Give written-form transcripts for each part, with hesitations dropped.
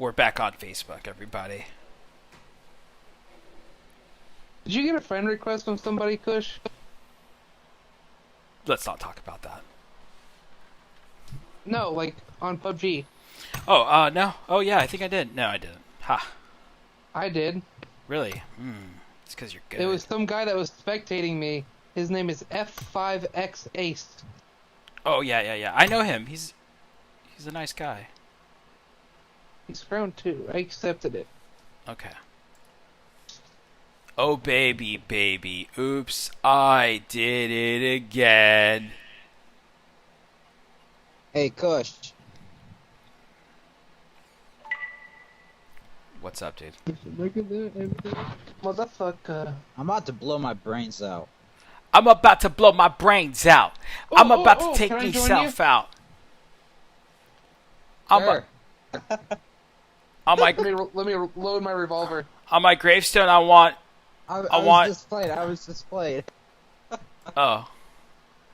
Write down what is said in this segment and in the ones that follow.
We're back on Facebook, everybody. Did you get a friend request from somebody, Kush? Let's not talk about that. No, like on PUBG. Oh, no. Oh, yeah, I think I did. No, I didn't. Ha. I did. Really? It's because you're good. It was some guy that was spectating me. His name is F5X Ace. Oh, yeah. I know him. He's a nice guy. He's round 2. I accepted it. Okay. Oh, baby. Oops, I did it again. Hey, Kush. What's up, dude? Look at that. Motherfucker. I'm about to blow my brains out. I'm about to blow my brains out. I'm about to take can I join myself you? out. Sure. On my Let me load my revolver. on my gravestone, I want. I want- was just played. Oh,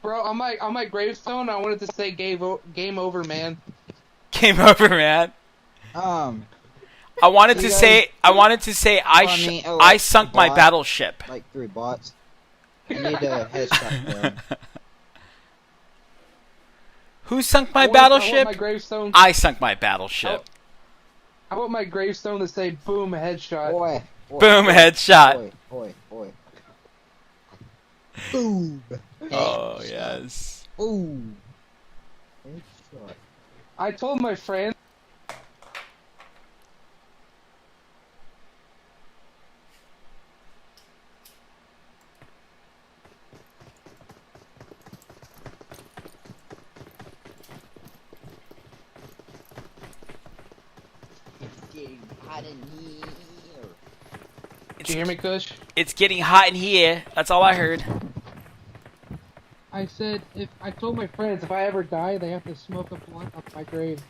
Bro, on my gravestone, I wanted to say game over, man. game over, man. I wanted to say I sunk my battleship. Like 3 bots. I need a headshot them. Who sunk my I want battleship? my gravestone. I sunk my battleship. I want my gravestone to say boom headshot. Boy. Boom, headshot. Boy. Boom. Oh yes. Boom. Headshot. I told my friend. It's getting hot in here. Did you hear me, Kush? It's getting hot in here. That's all I heard. I said I told my friends if I ever die, they have to smoke a blunt up my grave.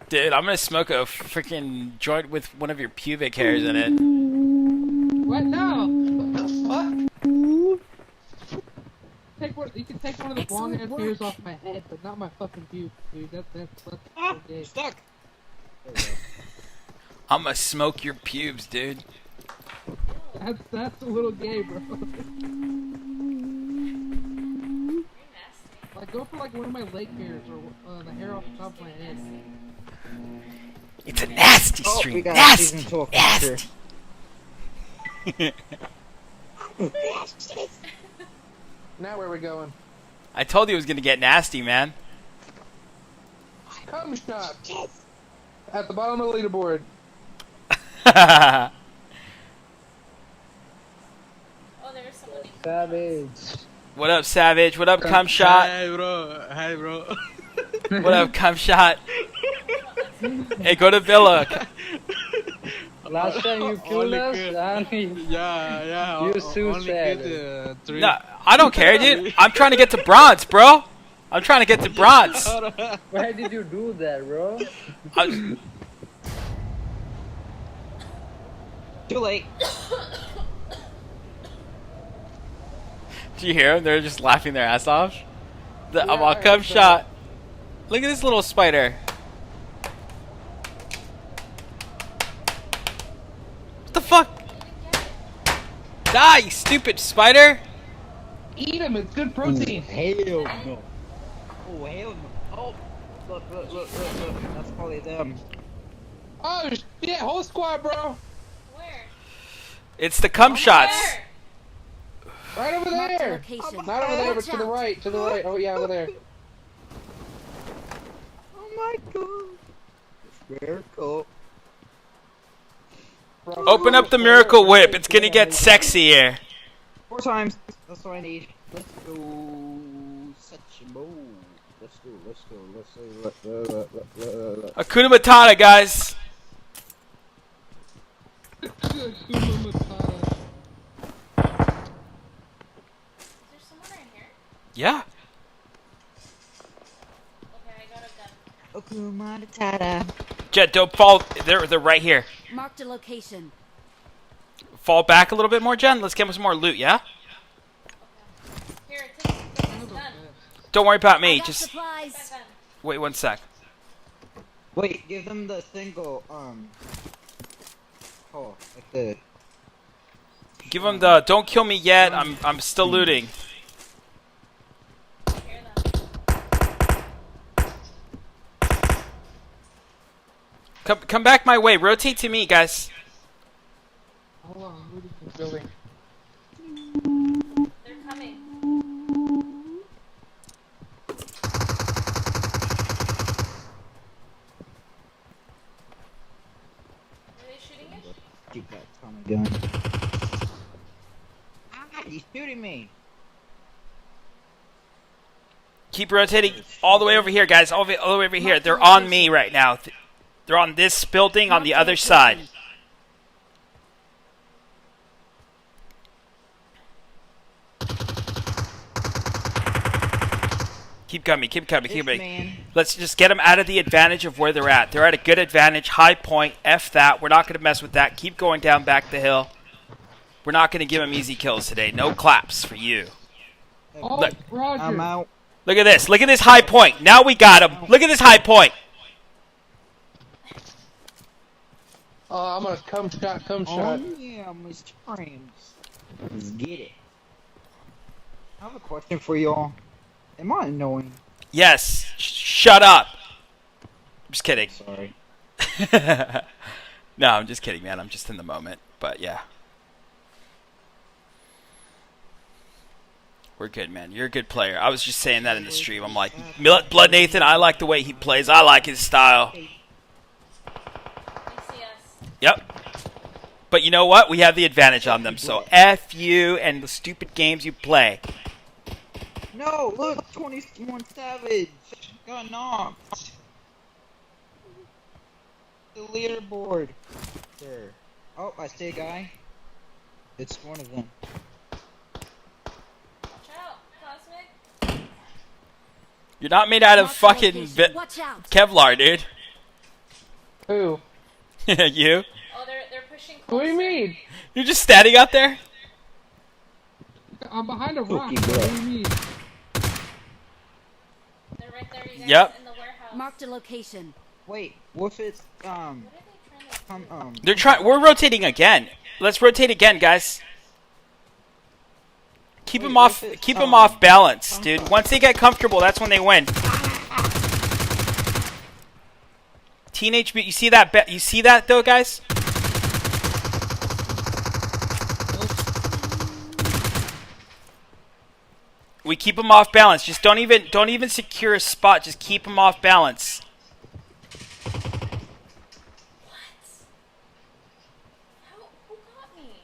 Dude, I'm gonna smoke a freaking joint with one of your pubic hairs in it. What? No. What the fuck? You can take one of the long ass hairs off my head, but not my fucking pubes, dude. That's so gay. Stuck. I'm gonna smoke your pubes, dude. That's a little gay, bro. Like go for like one of my leg hairs or the hair off the top of my head. It's a nasty We stream. got Nasty. season 12 Nasty. Now where we going? I told you it was gonna get nasty, man. Cum shot. At the bottom of the leaderboard. Oh, there's somebody. Savage. What up, Savage? What up, cum shot? Hi, bro. What up, cum shot? Hey, go to Villa. Last time you killed us, Yeah. You so sad. No, I don't care, dude. I'm trying to get to bronze, bro. I'm trying to get to bronze. Why did you do that, bro? Too late. Do you hear them? They're just laughing their ass off. I'm Yeah, all I cum heard shot. Look at this little spider. What the fuck? Die, you stupid spider! Eat them. It's good protein. Hell no. Oh, hell no. Oh, look. That's probably them. Oh shit! Whole squad, bro. Where? It's the cum shots. Where? Right over Marked a there. location. Not over there, but Watch to the out. right. To the right. Oh yeah, over there. Oh my god. Miracle. Bro. Open up the miracle whip. It's gonna get sexier. 4 times. That's what I need. Let's go. Such a move. Let's go. Hakuna Matata, guys. Is there someone in here? Yeah. Okay, I got a gun. Jet, don't fall. They're right here. Marked a location. Fall back a little bit more, Jen. Let's get some more loot, yeah? Here, take this gun. Don't worry about me. I got Just supplies. That gun. wait one sec. Wait, give them the single, oh, like the... Give him the don't kill me yet. I'm still looting. Hear that. Come back my way. Rotate to me, guys. Hold on, I'm moving to the building. They're coming. Are they shooting it? Keep that Tommy gun. Ah, he's shooting me! Keep rotating all the way over here, guys. All the way over here. They're on me right now. They're on this building on the other side. Keep coming, keep coming, keep coming. Man. Let's just get them out of the advantage of where they're at. They're at a good advantage, high point. F that. We're not going to mess with that. Keep going down back the hill. We're not going to give them easy kills today. No claps for you. Oh, Look. Roger. I'm out. Look at this. Look at this high point. Now we got him. Look at this high point. I'm gonna come shot. Oh yeah, Mr. Frames. Let's get it. I have a question for y'all. Am I annoying? Yes. Shut up. I'm just kidding. Sorry. No, I'm just kidding, man. I'm just in the moment. But yeah. We're good, man. You're a good player. I was just saying that in the stream. I'm like, Blood Nathan, I like the way he plays. I like his style. They see us. Yep. But you know what? We have the advantage on them. So F you and the stupid games you play. No, look, 21 Savage got knocked. The leaderboard. There. Oh, I see a guy. It's one of them. Watch out, Cosmic. You're not made out of fucking Watch out. Kevlar, dude. Who? You? Oh, they're pushing What do closer. you mean? You're just standing out there? I'm behind a rock. Okay, What bro. do you mean? They're right there, you guys, Yep. in the warehouse. Marked a location. Wait, what if it's, What are they trying to do? They're trying. We're rotating again. Let's rotate again, guys. Keep Wait, them off. what if it's, Keep them off balance, dude. uh-huh. Once they get comfortable, that's when they win. Teenage Mutant. You see that? You see that though, guys? We keep them off balance. Just don't even secure a spot. Just keep them off balance. Who got me?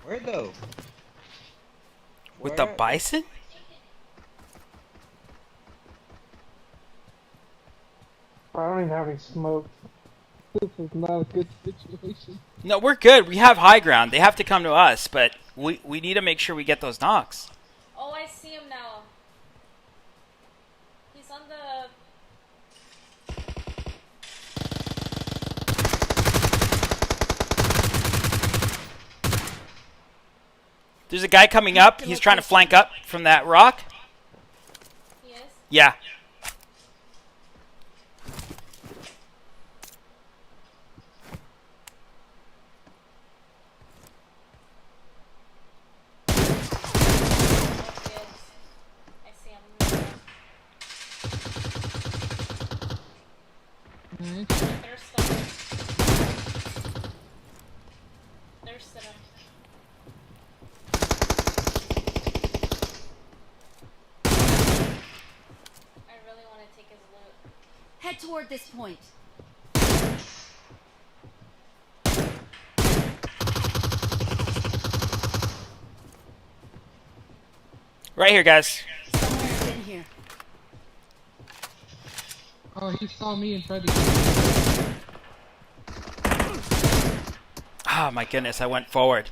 where though? With the Where? bison? I don't even have any smoke. This is not a good situation. No, we're good. We have high ground. They have to come to us, but we need to make sure we get those knocks. Oh, I see him now. He's on the... There's a guy coming up. He's trying to flank up from that rock. He is? Yeah. Oh, he is. I see him. Nice. They're stuck. They're stuck. I really want to take his loot. Head toward this point. Right here, guys. Somewhere in here. Oh, he saw me and tried to. Oh my goodness, I went forward.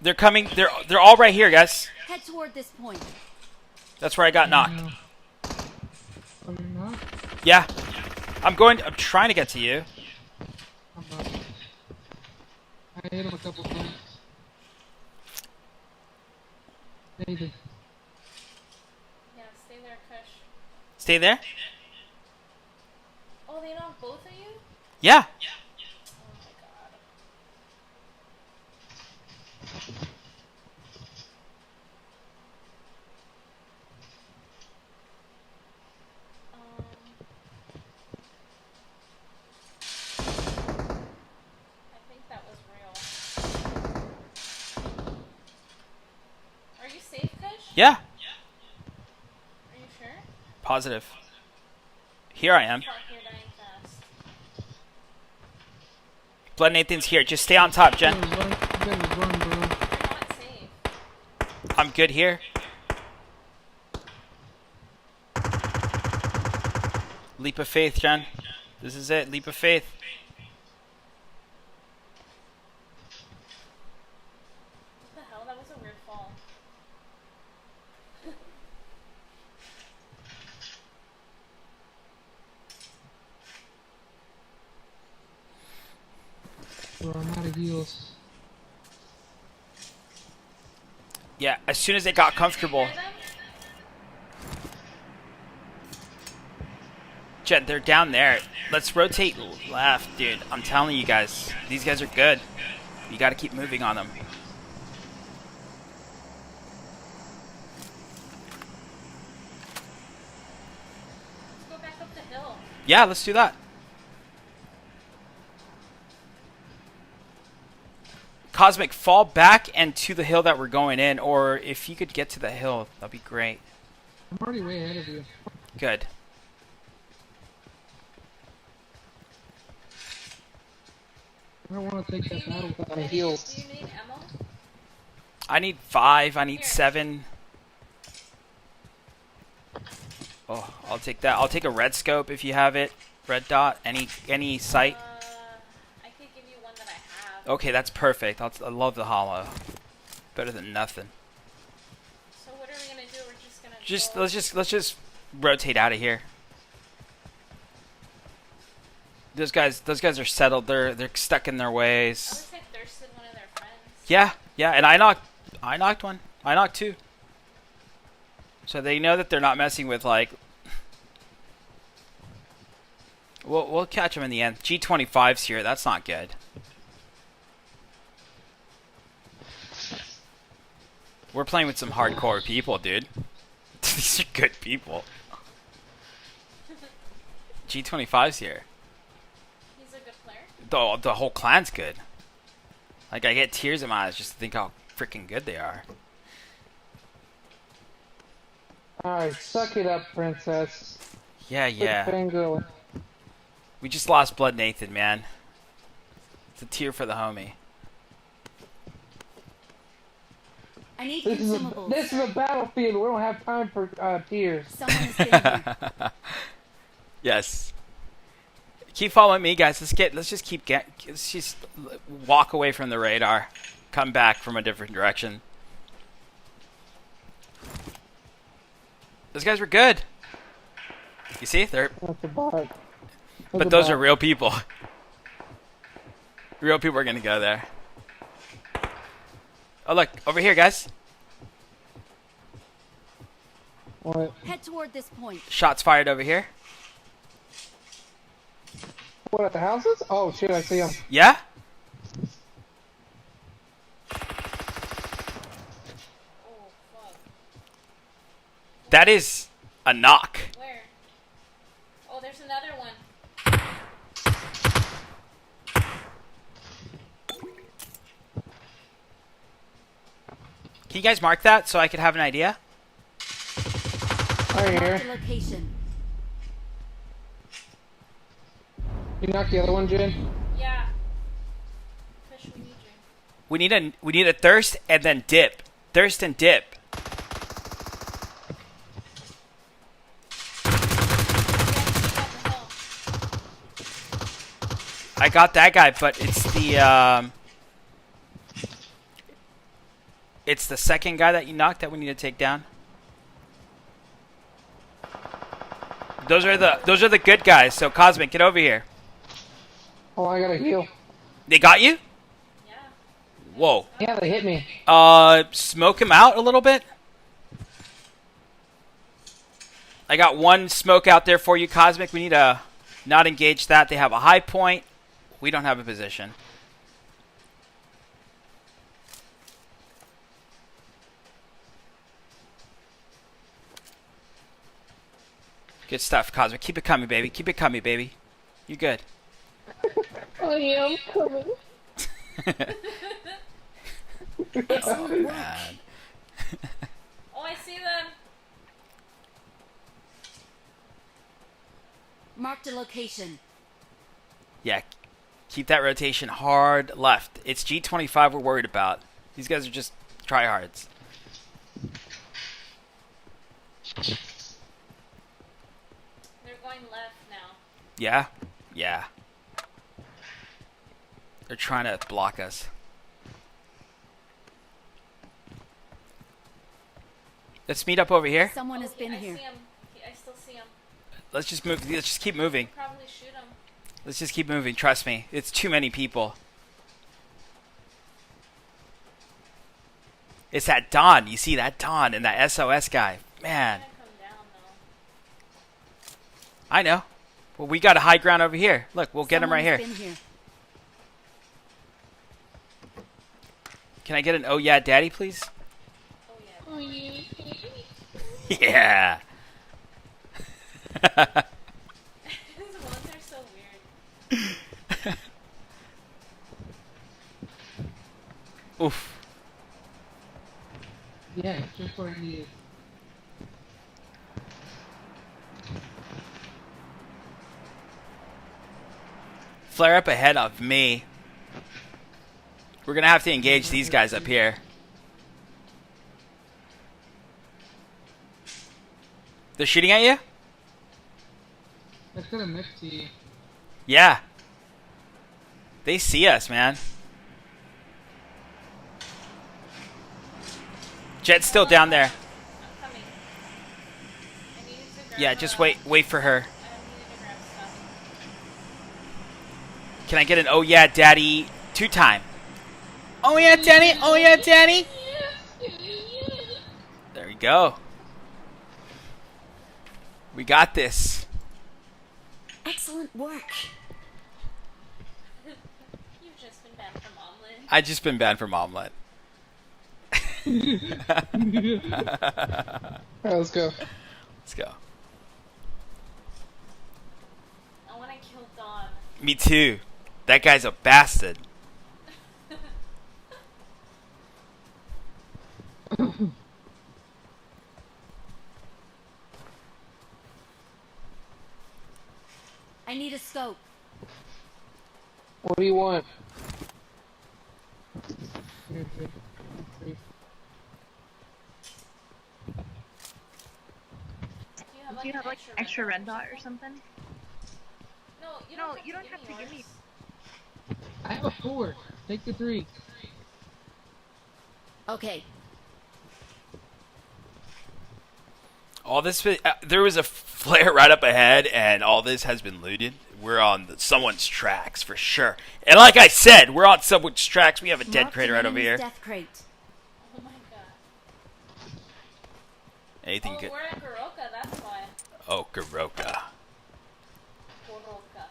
They're coming. They're all right here, guys. Head toward this point. That's where I got knocked. No. Oh, you're not? Yeah. I'm trying to get to you. I'm not. I hit him a couple times. Hey, Kush? Stay there. Oh, they knocked both of you? Yeah. Oh my god. I think that was real. Are you safe, Kush? Yeah. Are you sure? Positive. Here I am. Fuck, you're dying fast. Blood Nathan's here. Just stay on top, Jen. You better run, bro. You're not safe. I'm good here. Leap of faith, Jen. This is it. Leap of faith. What the hell? That was a weird fall. Bro, I'm out of heals. Yeah, as soon as they got comfortable. Hear them? Jen, they're down there. Let's rotate left, dude. I'm telling you guys. These guys are good. You gotta keep moving on them. Let's go back up the hill. Yeah, let's do that. Cosmic, fall back and to the hill that we're going in, or if you could get to the hill, that'd be great. I'm already way ahead of you. Good. I don't want to take Do you that battle need, without a do you heal. need ammo? I need 5. I need Here. 7. Oh, I'll take that. I'll take a red scope if you have it. Red dot. Any sight. I could give you one that I have. Okay, that's perfect. I love the hollow. Better than nothing. So what are we gonna do? We're just gonna Just go... let's just rotate out of here. Those guys are settled. They're stuck in their At ways. least I thirsted one of their friends. Yeah, and I knocked one. I knocked 2. So they know that they're not messing with like. We'll catch them in the end. G25's here. That's not good. We're playing with some hardcore people, dude. These are good people. G25's here. He's a good player. The whole clan's good. Like, I get tears in my eyes just to think how freaking good they are. Alright, suck it up, princess. Yeah, yeah. Quit fangirling. We just lost Blood Nathan, man. It's a tear for the homie. I need This is a battlefield. We don't have time for tears. Someone is getting here. Yes. Keep following me, guys. Let's just walk away from the radar. Come back from a different direction. Those guys were good. You see? That's a bot. But those are real people. Real people are gonna go there. Oh look, over here, guys. What? Head toward this point. Shots fired over here. What, at the houses? Oh shit, I see them. Yeah? Oh, fuck. That is a knock. Where? Oh, there's another one. Can you guys mark that so I could have an idea? Right Mark the here. location. You knocked the other one, Jen? Yeah. Fish, we need you. We need a thirst and then dip. Thirst and dip. I got that guy, but it's the second guy that you knocked that we need to take down. Those are the good guys. So Cosmic, get over here. Oh, I gotta heal. They got you? Yeah. Whoa. Yeah, they hit me. Smoke him out a little bit. I got one smoke out there for you, Cosmic. We need to not engage that. They have a high point. We don't have a position. Good stuff, Cosmic. Keep it coming, baby. Keep it coming, baby. You good. I am coming. Oh, man. Oh, I see them. Marked a location. Yeah, keep that rotation hard left. It's G25 we're worried about. These guys are just tryhards. They're going left now. Yeah? Yeah. They're trying to block us. Let's meet up over here. Someone has been I here. see him. I still see him. Let's just move. Let's just keep moving. Probably shoot him. Let's just keep moving. Trust me. It's too many people. It's that Don. You see that Don and that SOS guy. Man. He's gonna come down though. I know. Well, we got a high ground over here. Look, we'll get him right here. Someone has been here. Can I get an oh yeah daddy, please? Oh yeah. Yeah. His ones are so weird. Oof. Yeah, just what I needed. Flare up ahead of me. We're gonna have to engage these guys up here. They're shooting at you? That's gonna mix to you. Yeah. They see us, man. Jet's still down there. I'm coming. I needed to grab Yeah, just wait for her. I needed to grab stuff. Can I get an oh yeah daddy 2-time? Oh yeah daddy, oh yeah daddy. There we go. We got this. Excellent work. You've just been banned from omelet. I just been banned from omelet. Alright, let's go. Let's go. I want to kill Dawn. Me too. That guy's a bastard. I need a scope. What do you want? Here, here, here. Do you have like extra red dot or something? No, you No, don't you don't have to give me. yours. I have a 4. Take the 3. Okay. All this, there was a flare right up ahead, and all this has been looted. We're on someone's tracks for sure. And like I said, we're on someone's tracks. We have a dead Marked crater an right over enemy's here. Death crate. Oh my god. Anything Oh, good? we're at Goroka, that's why. Oh, Garoka. Goroka.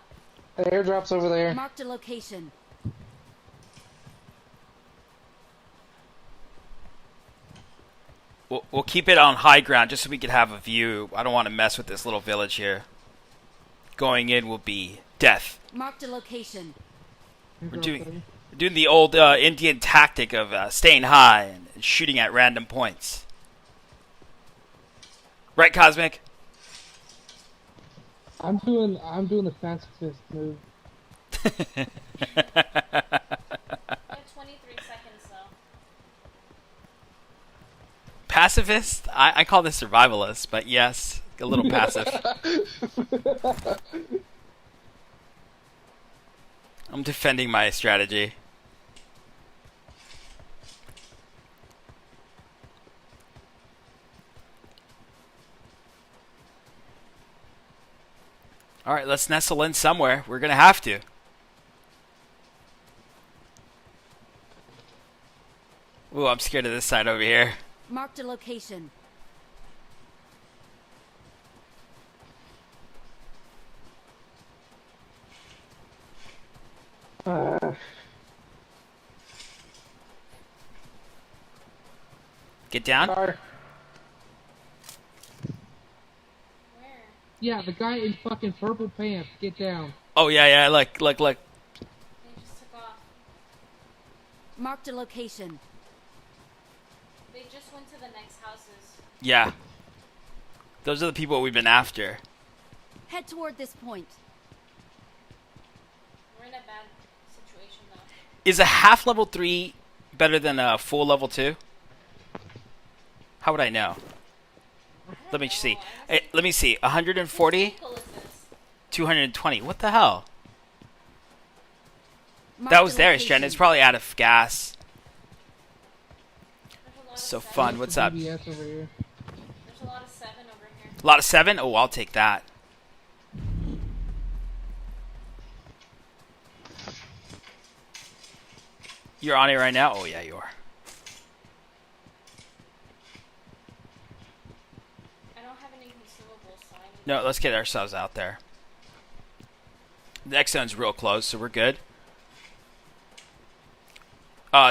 The airdrop's over there. Marked a location. We'll keep it on high ground just so we can have a view. I don't want to mess with this little village here. Going in will be death. Marked a location. We're doing the old Indian tactic of staying high and shooting at random points. Right, Cosmic? I'm doing the fastest move. You have 23 seconds though. Pacifist? I call this survivalist, but yes, a little passive. I'm defending my strategy. Alright, let's nestle in somewhere. We're gonna have to. Ooh, I'm scared of this side over here. Marked a location. Get down. Sorry. Where? Yeah, the guy in fucking purple pants. Get down. Oh yeah. Look. They just took off. Marked a location. They just went to the next houses. Yeah. Those are the people we've been after. Head toward this point. We're in a bad situation though. Is a half level 3 better than a full level 2? How would I know? Let me see. Let me see. 140, Whose vehicle is this? 220. What the hell? Marked That a was theirs, Jen. location. It's probably out of gas. There's a lot So of seven. fun. What's up? BBS over here. There's a lot of 7 over here. A lot of 7? Oh, I'll take that. You're on it right now? Oh, yeah, you are. I don't have any consumables, so I need No, let's get ourselves out there. The next zone's real close, so we're good.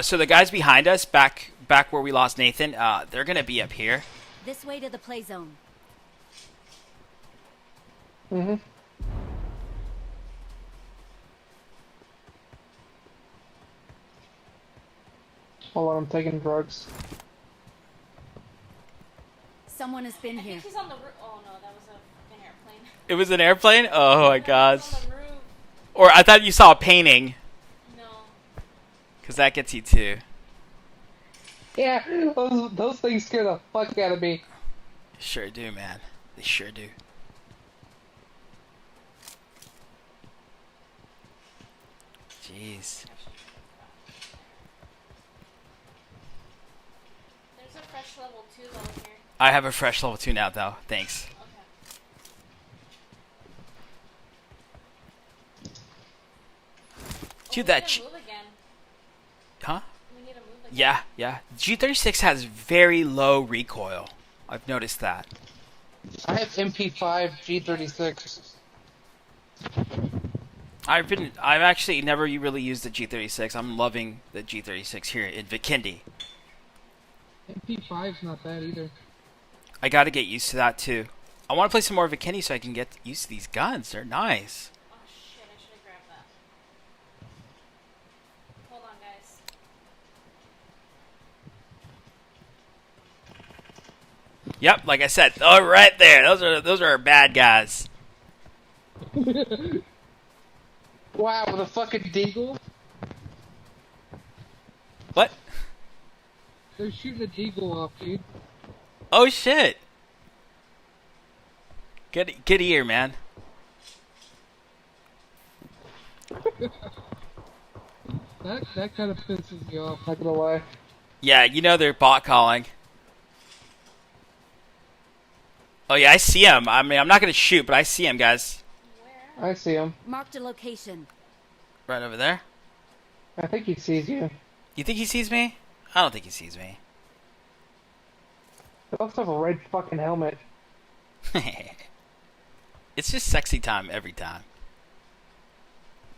So the guys behind us, back where we lost Nathan, they're going to be up here. This way to the play zone. Mm-hmm. Hold on, I'm taking drugs. Someone has been I here. think he's on the roof. Oh no, that was an airplane. It was an airplane? Oh my No, gosh. he's on the roof. Or I thought you saw a painting, No. because that gets you too. Yeah, those things scare the fuck out of me. Sure do, man. They sure do. Jeez. There's a fresh level 2 though here. I have a fresh level 2 now, though. Thanks. Okay. Dude, we that need ch- to move again. Huh? We need to move again. Yeah. G36 has very low recoil. I've noticed that. I have MP5 G36. I've actually never really used the G36. I'm loving the G36 here in Vikendi. MP5's not bad either. I gotta get used to that too. I want to play some more Vikendi so I can get used to these guns. They're nice. Oh shit, I should have grabbed that. Hold on, guys. Yep, like I said, oh, right there. Those are our bad guys. Wow, with a fucking deagle? What? They're shooting a deagle off, dude. Oh shit. Good ear, man. That kind of pisses me off, not gonna lie. Yeah, you know they're bot calling. Oh yeah, I see him. I mean, I'm not gonna shoot, but I see him, guys. I see him. Marked a location. Right over there. I think he sees you. You think he sees me? I don't think he sees me. He looks like a red fucking helmet. It's just sexy time every time.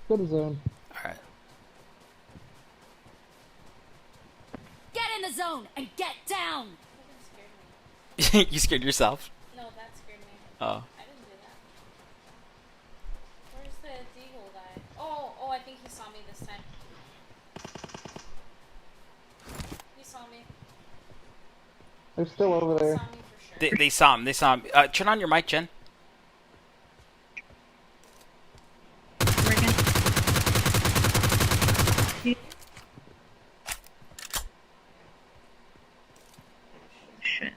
Go to zone. Alright. Get in the zone and get down. That scared me. You scared yourself? No, that scared me. Oh. I didn't do that. Where's the deagle guy? Oh, I think he saw me this time. He saw me. They're still over He there. saw me for sure. They saw him. They saw him. Turn on your mic, Jen. Shit.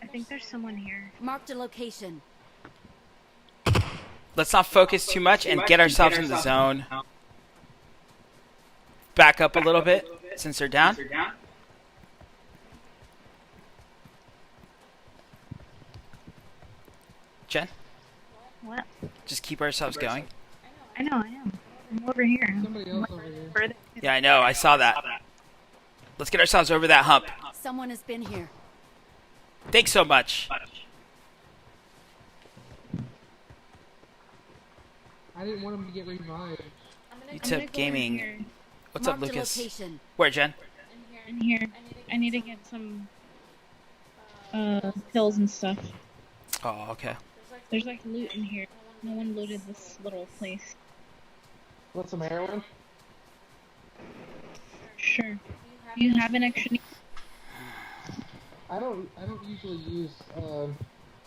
I think there's someone here. Marked a location. Let's not focus too much and get ourselves in the zone. Back up a little bit since they're down. Jen, What? just keep ourselves going. I know. I'm over here. Somebody else over here. Further. Yeah, I know. I saw that. Let's get ourselves over that hump. Someone has been here. Thanks so much. I didn't want him to get revived. I'm gonna You go took go in gaming. here. What's up, Marked a Lucas? location. Where, Jen? In here. I need to get some pills and stuff. Oh, okay. There's like loot in here. No one looted this little place. Want some heroin? Sure. Do you have an extra? I don't usually use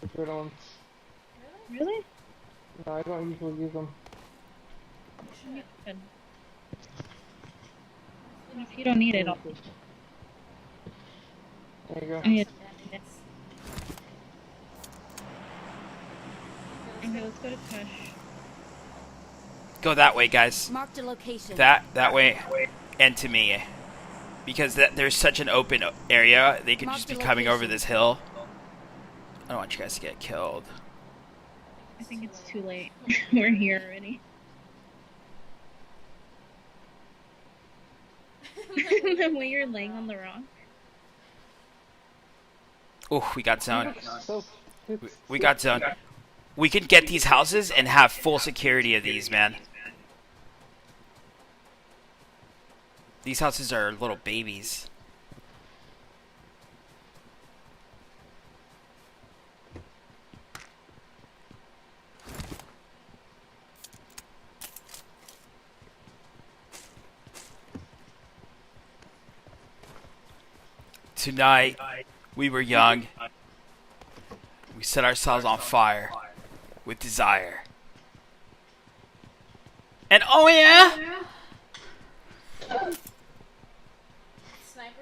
adrenaline. Really? No, I don't usually use them. Good. If you don't need it, I'll. There you go. Yeah. Okay, let's go to Kush. Go that way, guys. Marked a location. That way, and to me, because there's such an open area, they could Mark just be the coming over location. this hill. I don't want you guys to get killed. I think it's too late. We're here already. The way you're laying on the rock. Oh, we got zoned. So, We got zoned. We could get these houses and have full security of these, man. These houses are little babies. Tonight, we were young. We set ourselves on fire with desire. And oh yeah!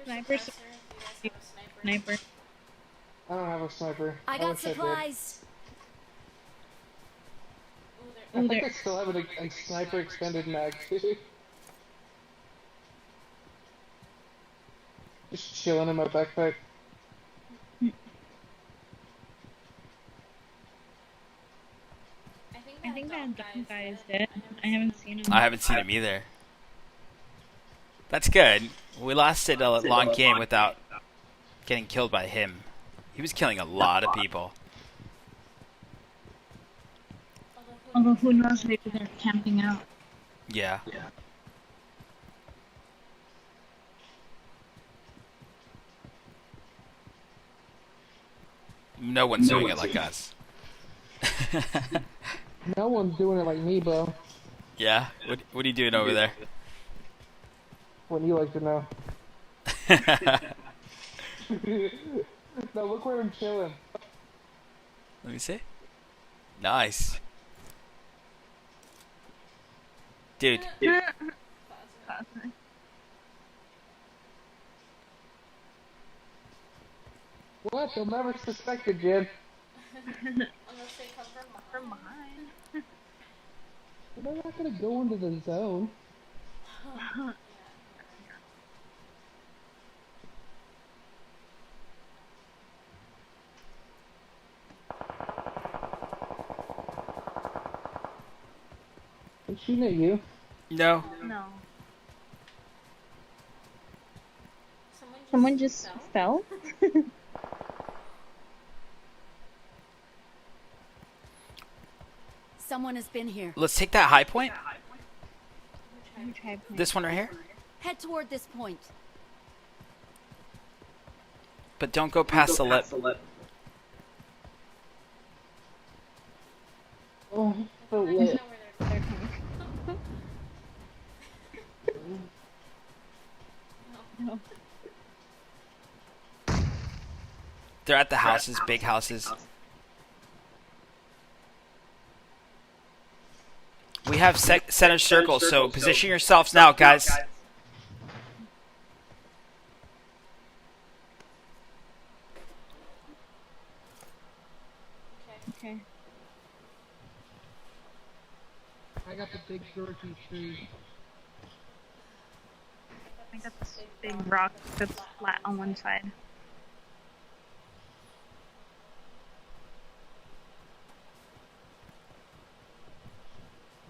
Sniper. Sniper. I don't have a sniper. I got wish I did. supplies. I think I still have a sniper extended mag too. Just chilling in my backpack. I think that dumb guy is dead. I haven't seen him. I haven't seen him either. That's good. We lasted a long game without getting killed by him. He was killing a lot of people. Although who knows, maybe they're camping out. Yeah. No one's doing it like us. No one's doing it like me, bro. Yeah? What are you doing over there? What you like to know? No, look where I'm chilling. Let me see. Nice. Dude, What? They'll never suspect it, Jed. Unless they come from Mine. They're not gonna go into the zone. They're shooting at you. no. No. someone Someone just fell? Someone has been here. Let's take that high point. Which high point? This one right here. Head toward this point. But don't go past the lip. Oh, so I lit. know where they're No. They're at the houses, big houses. We have center circle, so position yourselves now, guys. Okay. I got the big dorky tree. I got this big rock that's flat on one side.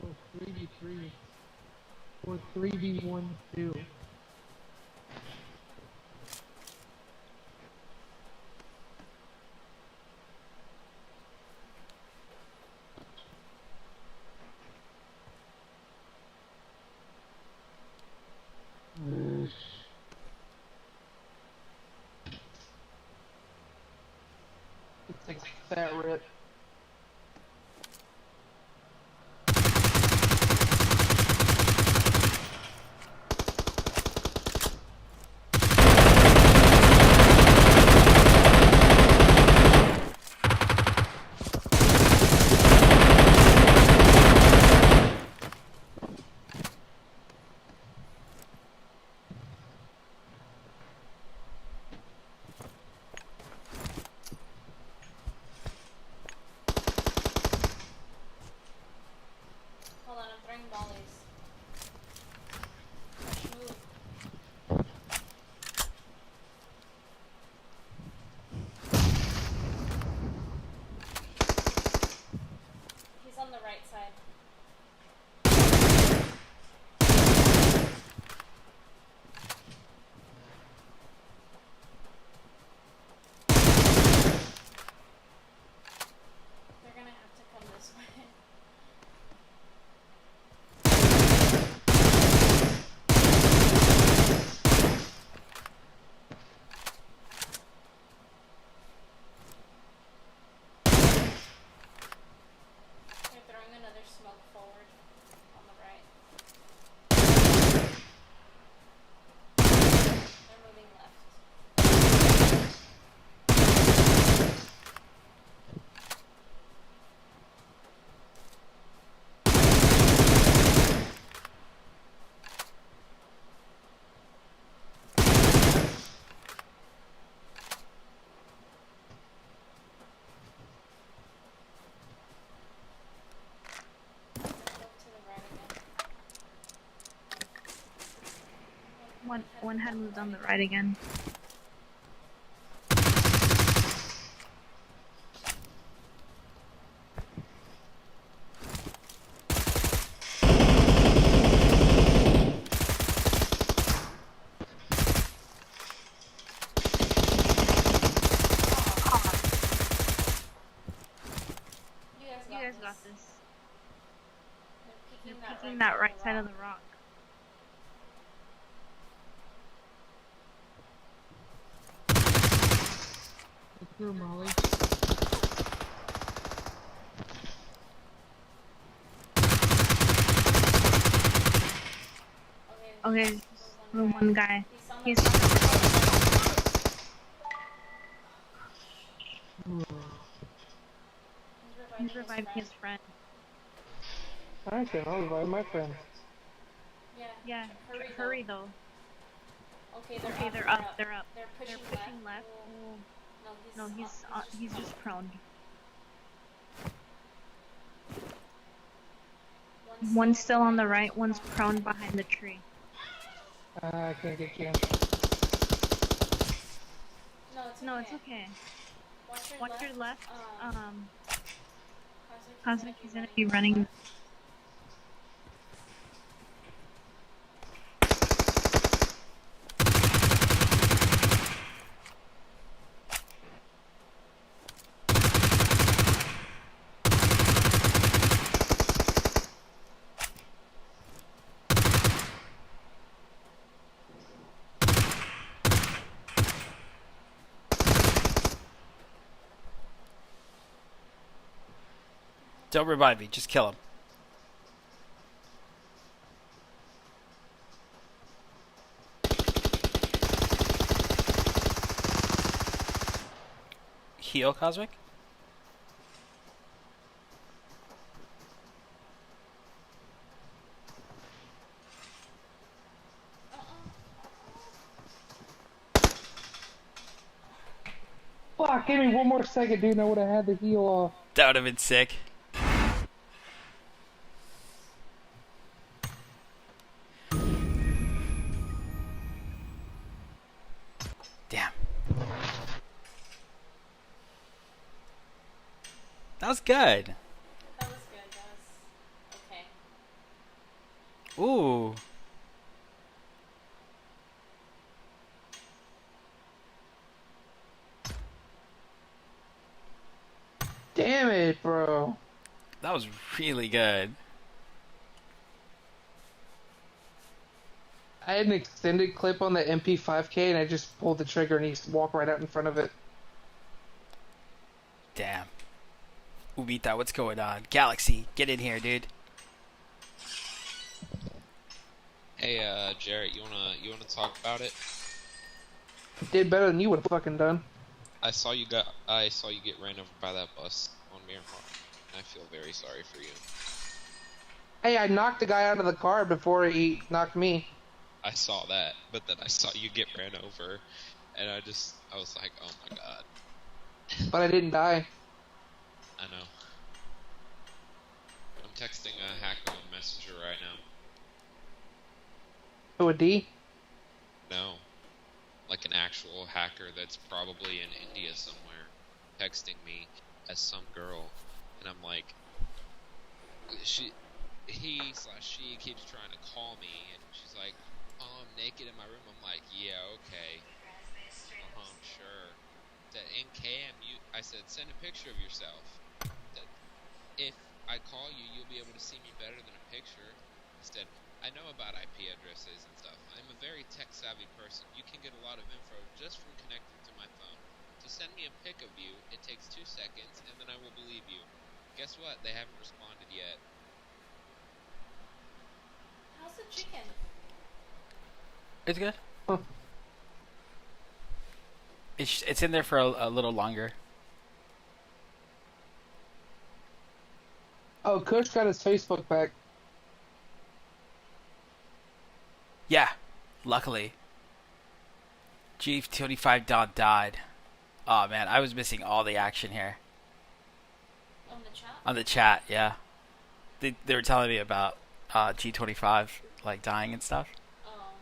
Or 3v3. Or 3v1-2. It's like a fat rip. Hold on, I'm throwing volleys. Move. He's on the right side. They're gonna have to come this way. They're throwing another smoke forward on the right. They're moving left. They're moved to the right again. One had moved on the right again. You You guys guys got got this. this. They're They're peeking picking that right side of the rock. Look through Molly. Okay, the one guy. He's He's on the he's reviving his friend. Alright then, I'll revive my friend. Yeah, Hurry, hurry though. Okay, Okay, they're they're up. They're up. They're They're pushing, pushing left. No, No, he's just prone. One's still on the right. One's prone behind the tree. I can't get you. No, it's No, it's okay. Watch Watch your left. Cosmic, Cosmic, he's gonna be running. Don't revive me. Just kill him. Heal, Cosmic? Fuck, give me one more second, dude, and I would have had the heal off. That would have been sick. Damn. That was good. That was good. That was okay. Ooh. Damn it, bro. That was really good. I had an extended clip on the MP5K and I just pulled the trigger and he walked right out in front of it. Damn. Ubita, what's going on? Galaxy, get in here, dude. Hey, Jarrett, you wanna talk about it? Did better than you would have fucking done. I saw you get ran over by that bus on Miramar. I feel very sorry for you. Hey, I knocked the guy out of the car before he knocked me. I saw that, but then I saw you get ran over, and I was like, oh my god. But I didn't die. I know. I'm texting a hacker on Messenger right now. Oh, a D? No. Like an actual hacker that's probably in India somewhere, texting me as some girl, and I'm like, he/she keeps trying to call me, and she's like, oh, I'm naked in my room. I'm like, yeah, okay. I'm sure. That in cam, I said, send a picture of yourself. That if I call you, you'll be able to see me better than a picture. Instead, I know about IP addresses and stuff. I'm a very tech-savvy person. You can get a lot of info just from connecting to my phone. To send me a pic of you, it takes 2 seconds, and then I will believe you. Guess what? They haven't responded yet. How's the chicken? It's good. Huh. It's in there for a little longer. Oh, Kush got his Facebook back. Yeah, luckily. G25 Dot died. Oh man, I was missing all the action here. On the chat? On the chat, yeah. They were telling me about G25 like dying and stuff. Oh.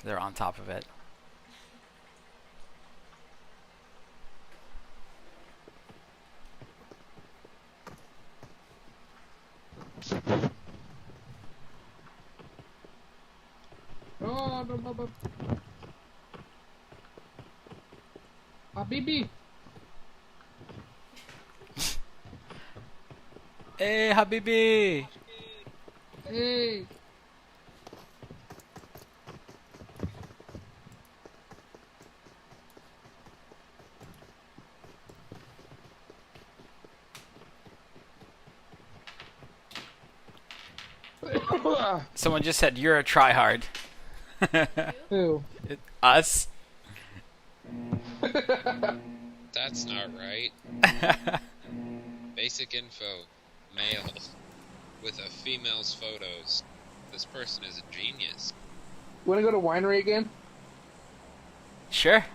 They're on top of it. Oh, no. Habibi. Hey, Habibi! Hey. Someone just said you're a tryhard. Who? Us? That's not right. Basic info. Male. With a female's photos. This person is a genius. You wanna go to winery again? Sure.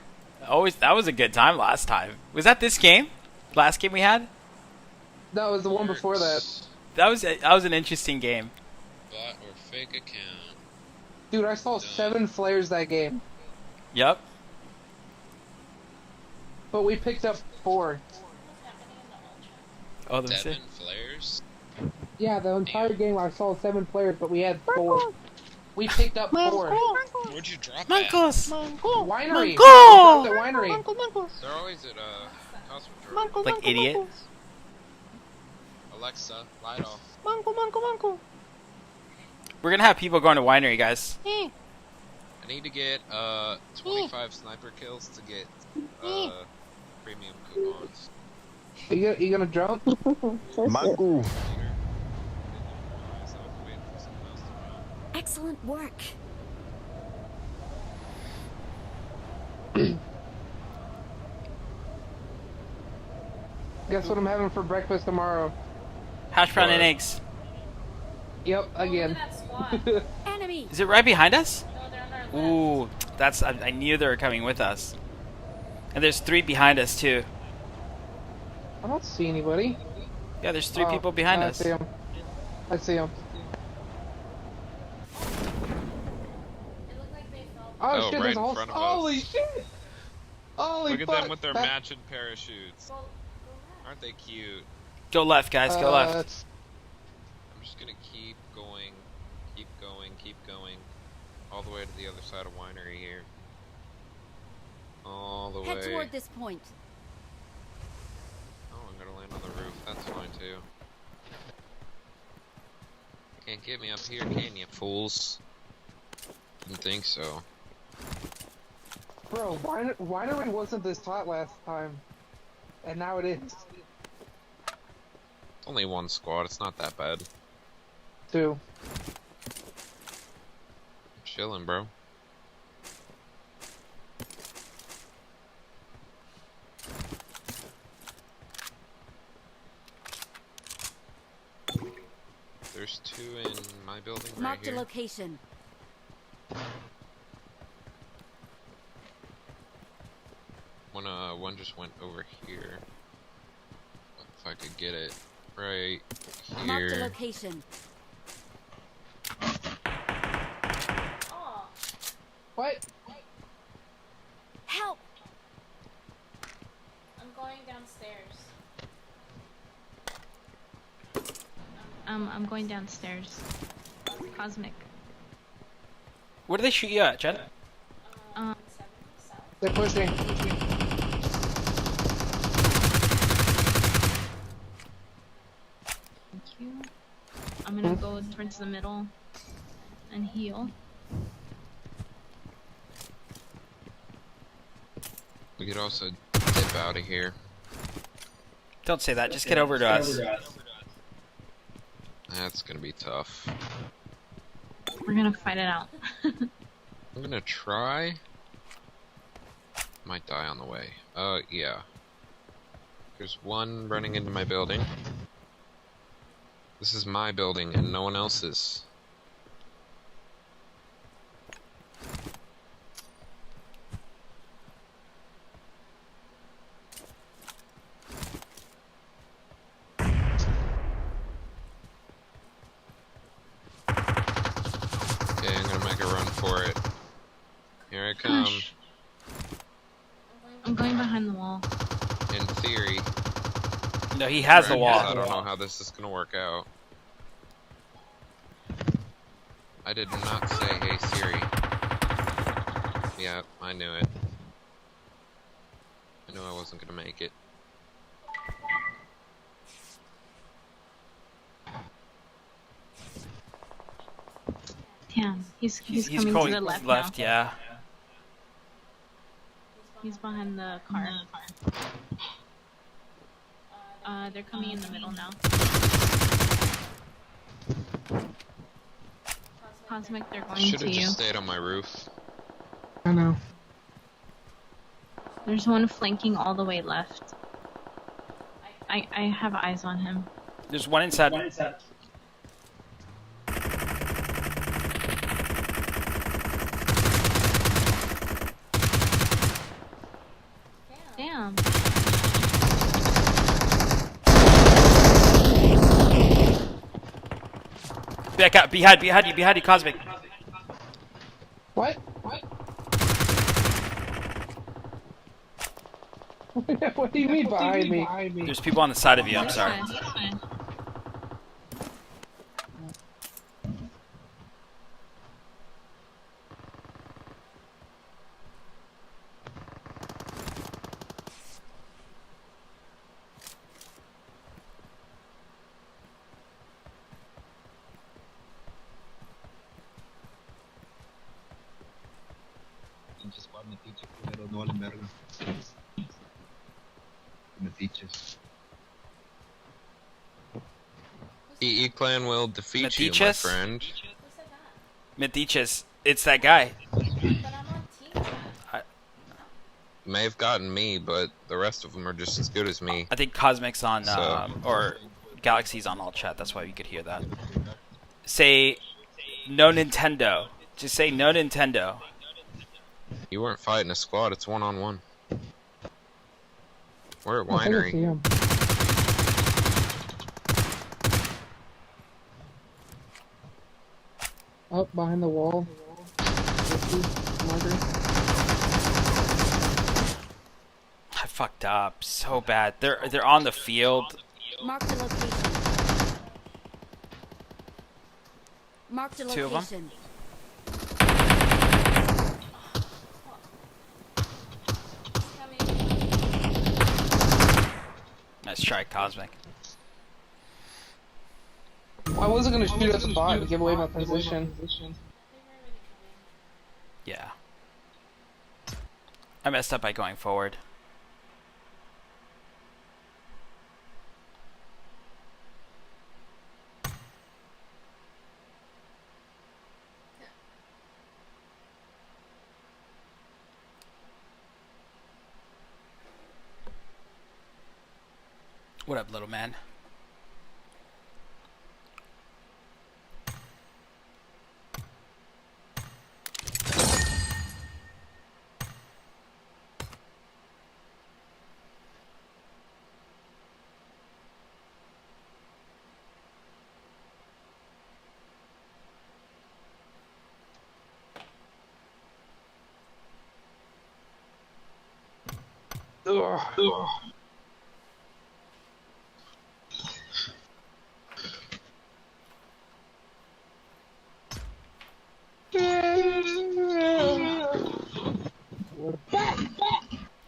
Always. That was a good time last time. Was that this game? Last game we had? No, it was the one before that. That was an interesting game. Bot or fake account. Dude, I saw 7 flares that game. Yep. But we picked up 4. What's happening in the alt chat? Oh, let me see. 7 flares? Yeah, the entire game I saw 7 players, but we had 4. We picked up 4. Where'd you drop that? Mancos! Winery! Mango! The winery! They're always at, house patrol. Like idiot. Alexa, light off. We're gonna have people going to winery, guys. I need to get, 25 sniper kills to get, premium coupons. You gonna jump? Mango. Excellent work. Guess what I'm having for breakfast tomorrow? Hash brown and eggs. Yep, Oh, look again. at that squad. Enemy. Is it right behind us? No, they're on our left. Ooh, that's. I knew they were coming with us. And there's 3 behind us too. I don't see anybody. Yeah, there's 3 people behind us. I see him. I see him. It looked like they fell. Oh, Oh, shit, right there's a in whole... front of Holy us. shit! Holy Look at fuck! them with their That- matching parachutes. Go left. Aren't they cute? Go left, guys. Go left. it's- I'm just gonna keep going, all the way to the other side of winery here. All the Head way. toward this point. Oh, I'm gonna land on the roof. That's fine too. Can't get me up here, can you, fools? Didn't think so. Bro, winery wasn't this hot last time. And now it is. Only one squad, it's not that bad. 2. Chilling, bro. There's 2 in my building right Marked a here. location. One just went over here. If I could get it right Marked a here. location. Oh, What? Help! I'm going downstairs. I'm going downstairs. Cosmic. Where do they shoot you at, Jen? 7 south. They're pushing. Thank you. I'm gonna go towards the middle and heal. We could also dip out of here. Don't say that. Just get over to us. That's gonna be tough. We're gonna fight it out. I'm gonna try. Might die on the way. Yeah. There's one running into my building. This is my building and no one else's. Okay, I'm gonna make a run for it. Here I come. Push. I'm going behind the wall. In theory. No, he has the I wall. don't know how this is gonna work out. I did not say, hey Siri. Yeah, I knew it. I knew I wasn't gonna make it. Damn, he's He's coming going to the left, now. yeah. He's behind the car. They're coming in the middle now. Cosmic, they're going Should to have you. just stayed on my roof. I know. There's one flanking all the way left. I have eyes on him. There's one inside. Damn. Back out. Behind you, Cosmic. What? What do you mean behind me? There's people on the side of you. I'm sorry. Fine, fine. Pinche squad metiche, culero, no valen verga. Metiches. EE Clan will defeat you, my Metiches? friend. Who said that? Mediches. It's that guy. But I'm on team chat. May have gotten me, but the rest of them are just as good as me. I think Cosmic's on, So- or Galaxy's on all chat. That's why you could hear that. Say, no Nintendo. Just say no Nintendo. You weren't fighting a squad, it's one-on-one. We're at I think I see Winery. him. Up behind the wall. Marjorie. I fucked up so bad. They're on the field. Marked a location. Marked a Two of 'em? location. Nice try, Cosmic. I wasn't gonna shoot at the bot to give away my position. Yeah. I messed up by going forward. What up, little man?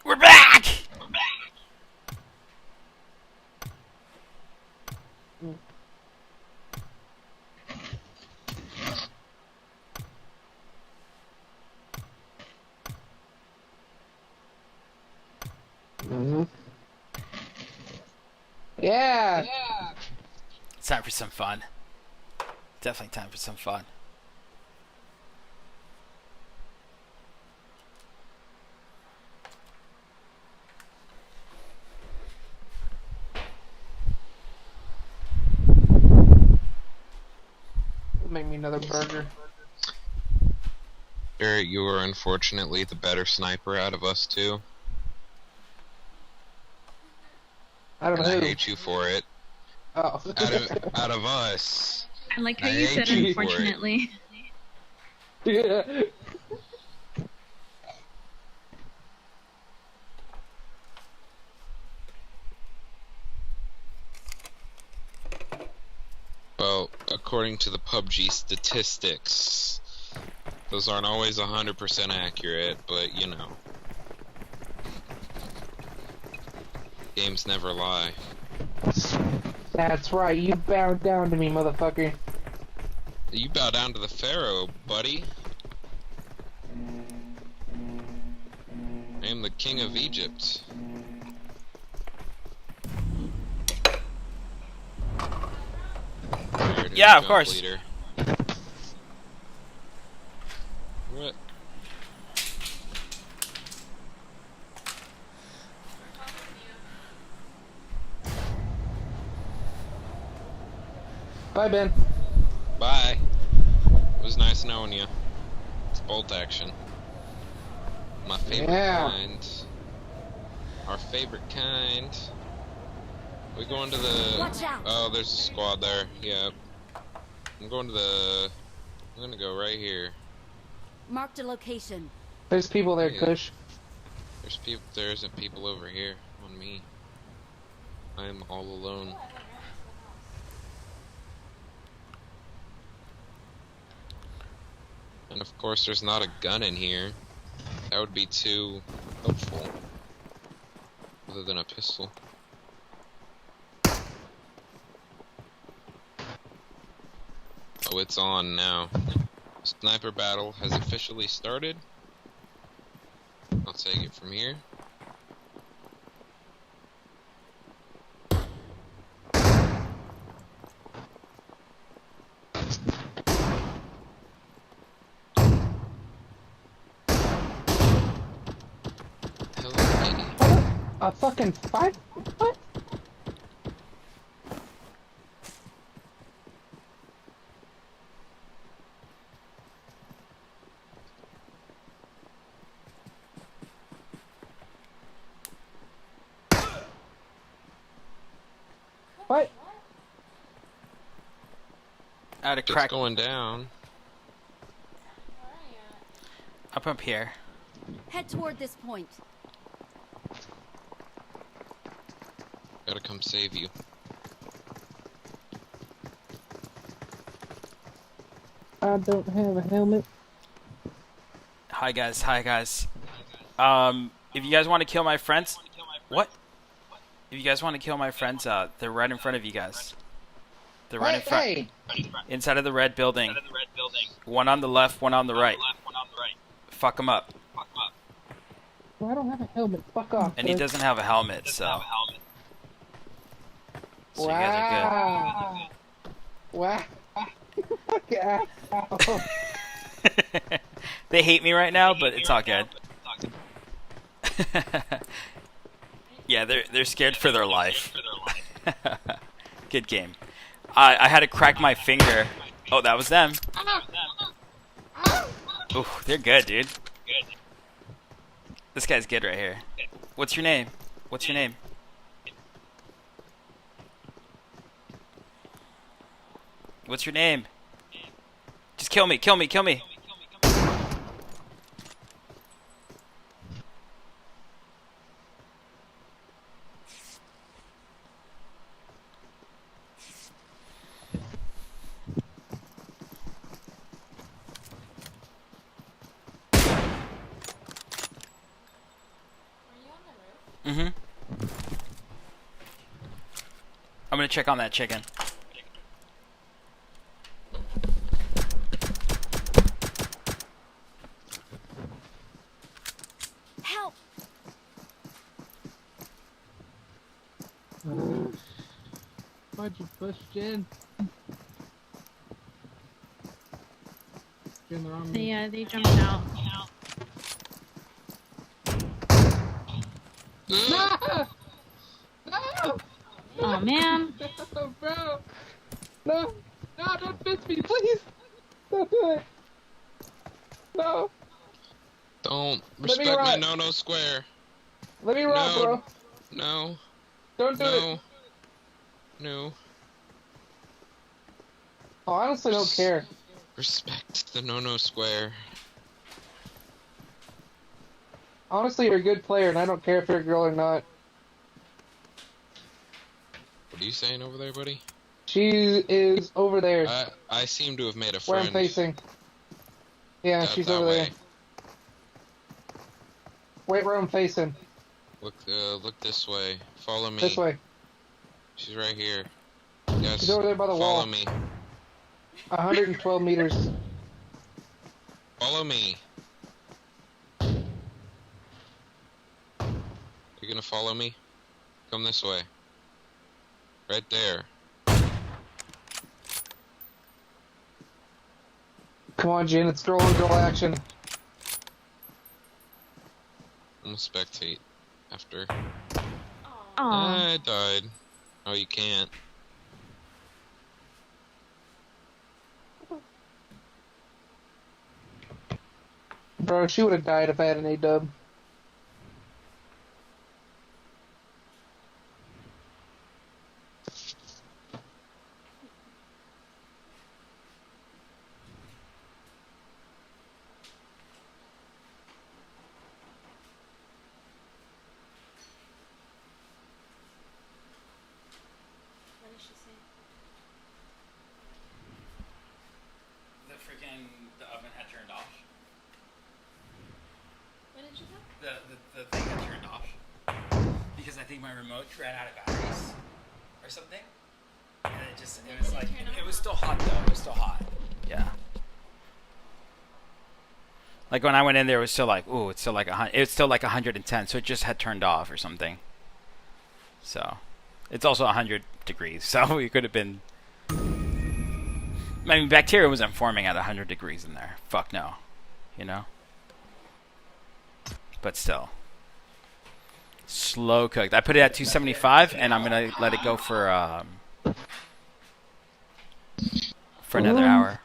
We're back! Mm-hmm. Yeah. It's time for some fun. Definitely time for some fun. Make me another burger. Barrett, you are unfortunately the better sniper out of us two. I don't And I know. hate you for it. Oh. Out of us. I like how I you hate said you for it. unfortunately. Yeah. Well, according to the PUBG statistics, those aren't always 100% accurate, but you know. Games never lie. That's right. You bowed down to me, motherfucker. You bow down to the Pharaoh, buddy. I am the king of Egypt. There's Yeah, of jump course. leader. What? Bye, Ben. Bye. It was nice knowing you. It's bolt action. My favorite kind. Our favorite kind. We going to the... Watch out. Oh, there's a squad there. Yep. I'm going to the... I'm gonna go right here. Marked a location. There's people there, Yeah. Kush. There's people... There isn't people over here. On me. I am all alone. And of course there's not a gun in here. That would be too helpful. Other than a pistol. Oh, it's on now. Sniper battle has officially started. I'll take it from here. Hello, kitty. A fucking fight? What? What? I had a It's crack going down. up here. Head toward this point. Gotta come save you. I don't have a helmet. Hi guys, hi guys. If you guys want to kill my friends, what? If you guys want to kill my friends, they're right in front of you guys. They're right in front, Hey! inside of the red building. One on the left, one on the right. Fuck them up. Well, I don't have a helmet. Fuck off. And he Kush. doesn't have a helmet, so. So you guys Wow. Fuck off. are good. They hate me right now, but it's all good. Yeah, they're scared for their life. Good game. I had to crack my finger. Oh, that was them. Ooh, they're good, dude. This guy's good right here. What's your name? What's your name? What's your name? Just kill me, kill me, kill me. Mm-hmm. I'm gonna check on that chicken. Help! Why'd you push Jen? Jen, they're on me. Yeah, they jumped out. No! No! Oh man. No, bro! No! No, don't miss me, please! Don't do it! No! Don't Let me respect my run. no-no square. Let me run, No. bro! No. Don't do No. it! No. Oh, I honestly don't care. Respect the no-no square. Honestly, you're a good player, and I don't care if you're a girl or not. What are you saying over there, buddy? She is over there, I seem to have made a where friend. I'm facing. Yeah, she's that over way. there. Wait where I'm facing. Look this way. Follow me. This way. She's right here. Yes. She's over there by the Follow wall. me. 112 meters. Follow me. You gonna follow me? Come this way. Right there. Come on, Jen, it's girl on girl action. I'm gonna spectate after. Oh. I died. Oh, you can't. Bro, she would have died if I had an A-dub. What did she say? The oven had turned off. What did you say? The thing got turned off because I think my remote ran out of batteries or something, and it was like it was still hot though. It was still hot. Yeah. Like when I went in there, it was still like, ooh, it's still like it's still like 110. So it just had turned off or something. So it's also 100 degrees. So it could have been. I mean, bacteria wasn't forming at 100 degrees in there. Fuck no, you know. But still, slow cooked. I put it at 275, and I'm gonna let it go for another hour.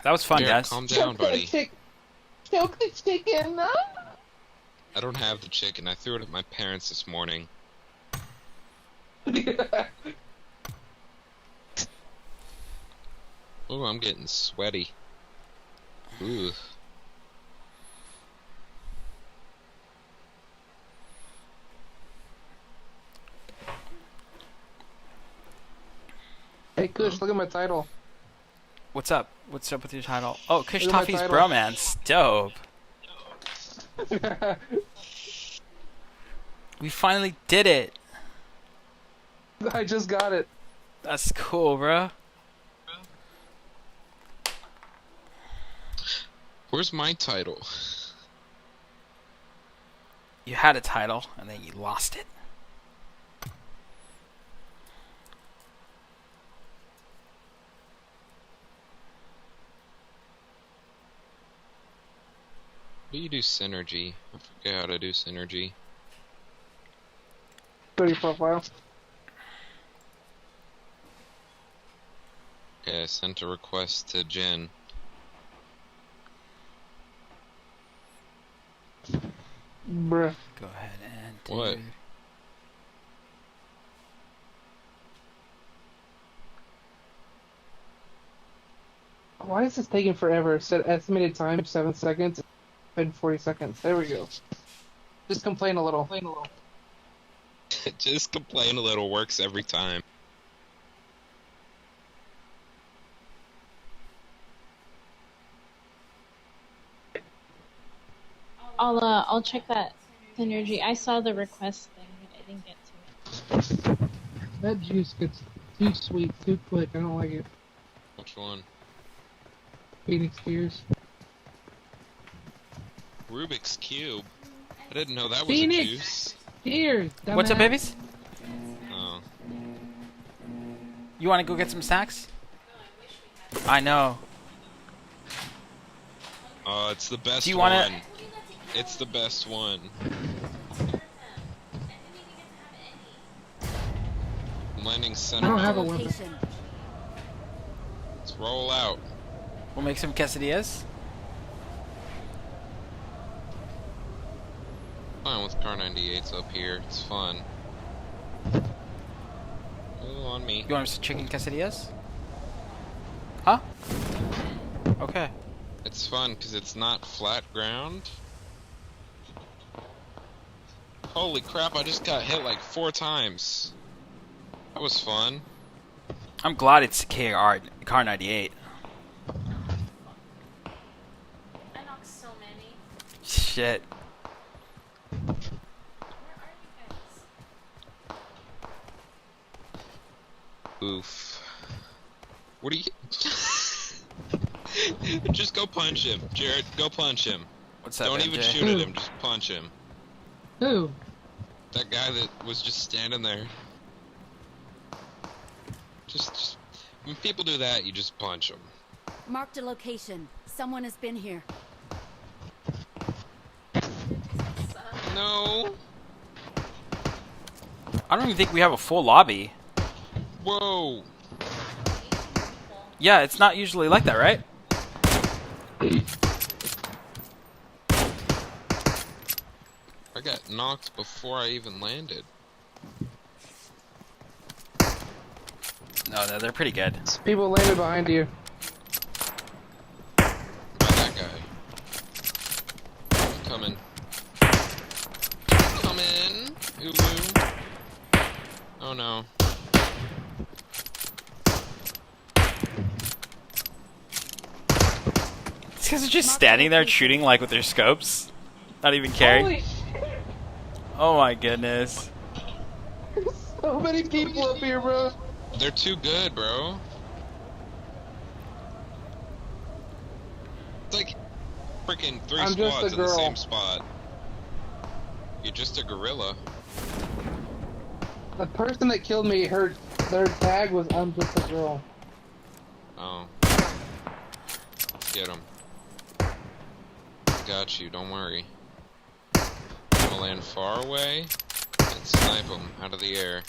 That was fun, Derek, guys. calm down, buddy. Choke the chicken. I don't have the chicken. I threw it at my parents this morning. Ooh, I'm getting sweaty. Ooh. Hey, Kush, look at my title. What's up? What's up with your title? Oh, Kush Look at my Toffee's title. Bromance. Dope. We finally did it. I just got it. That's cool, bro. Where's my title? You had a title, and then you lost it. How do you do synergy? I forget how to do synergy. Go to your profile. Okay, I sent a request to Jen. Bruh. Go ahead and. What? Why is this taking forever? Set estimated time 7 seconds and 40 seconds. There we go. Just complain a little. Just complain a little works every time. I'll check that synergy. I saw the request thing, but I didn't get to it. That juice gets too sweet too quick. I don't like it. Which one? Phoenix Tears. Rubik's Cube? I didn't know that was Phoenix! a juice. Tears! What's up, dumbass. babies? Oh. You want to go get some snacks? I know. Oh, it's the best Do you one. wanna- It's the best one. Landing I center. don't have a weapon. Location. Let's roll out. We'll make some quesadillas. Fine with car 98's up here. It's fun. Ooh, on me. You want some chicken quesadillas? Huh? Okay. It's fun because it's not flat ground. Holy crap, I just got hit like 4 times. That was fun. I'm glad it's car 98. I knocked so many. Shit. Where are you guys? Oof. What are you... Just go punch him, Jared. Go punch him. What's up, Don't MJ? even shoot at him, just punch him. Who? That guy that was just standing there. Just when people do that, you just punch them. Marked a location. Someone has been here. No. I don't even think we have a full lobby. Whoa. Yeah, it's not usually like that, right? I got knocked before I even landed. No, they're pretty good. People landed behind you. By that guy. I'm coming. Coming. Ooh, ooh. Oh no. These guys are just standing there shooting like with their scopes. Not even caring. Holy Oh my goodness. so many people up here, bro. They're too good, bro. It's like freaking 3 I'm just squads a in the girl. same spot. You're just a gorilla. The person that killed me, their tag was "I'm just a girl." Oh. Get him. Got you, don't worry. I'm gonna land far away and snipe him out of the air.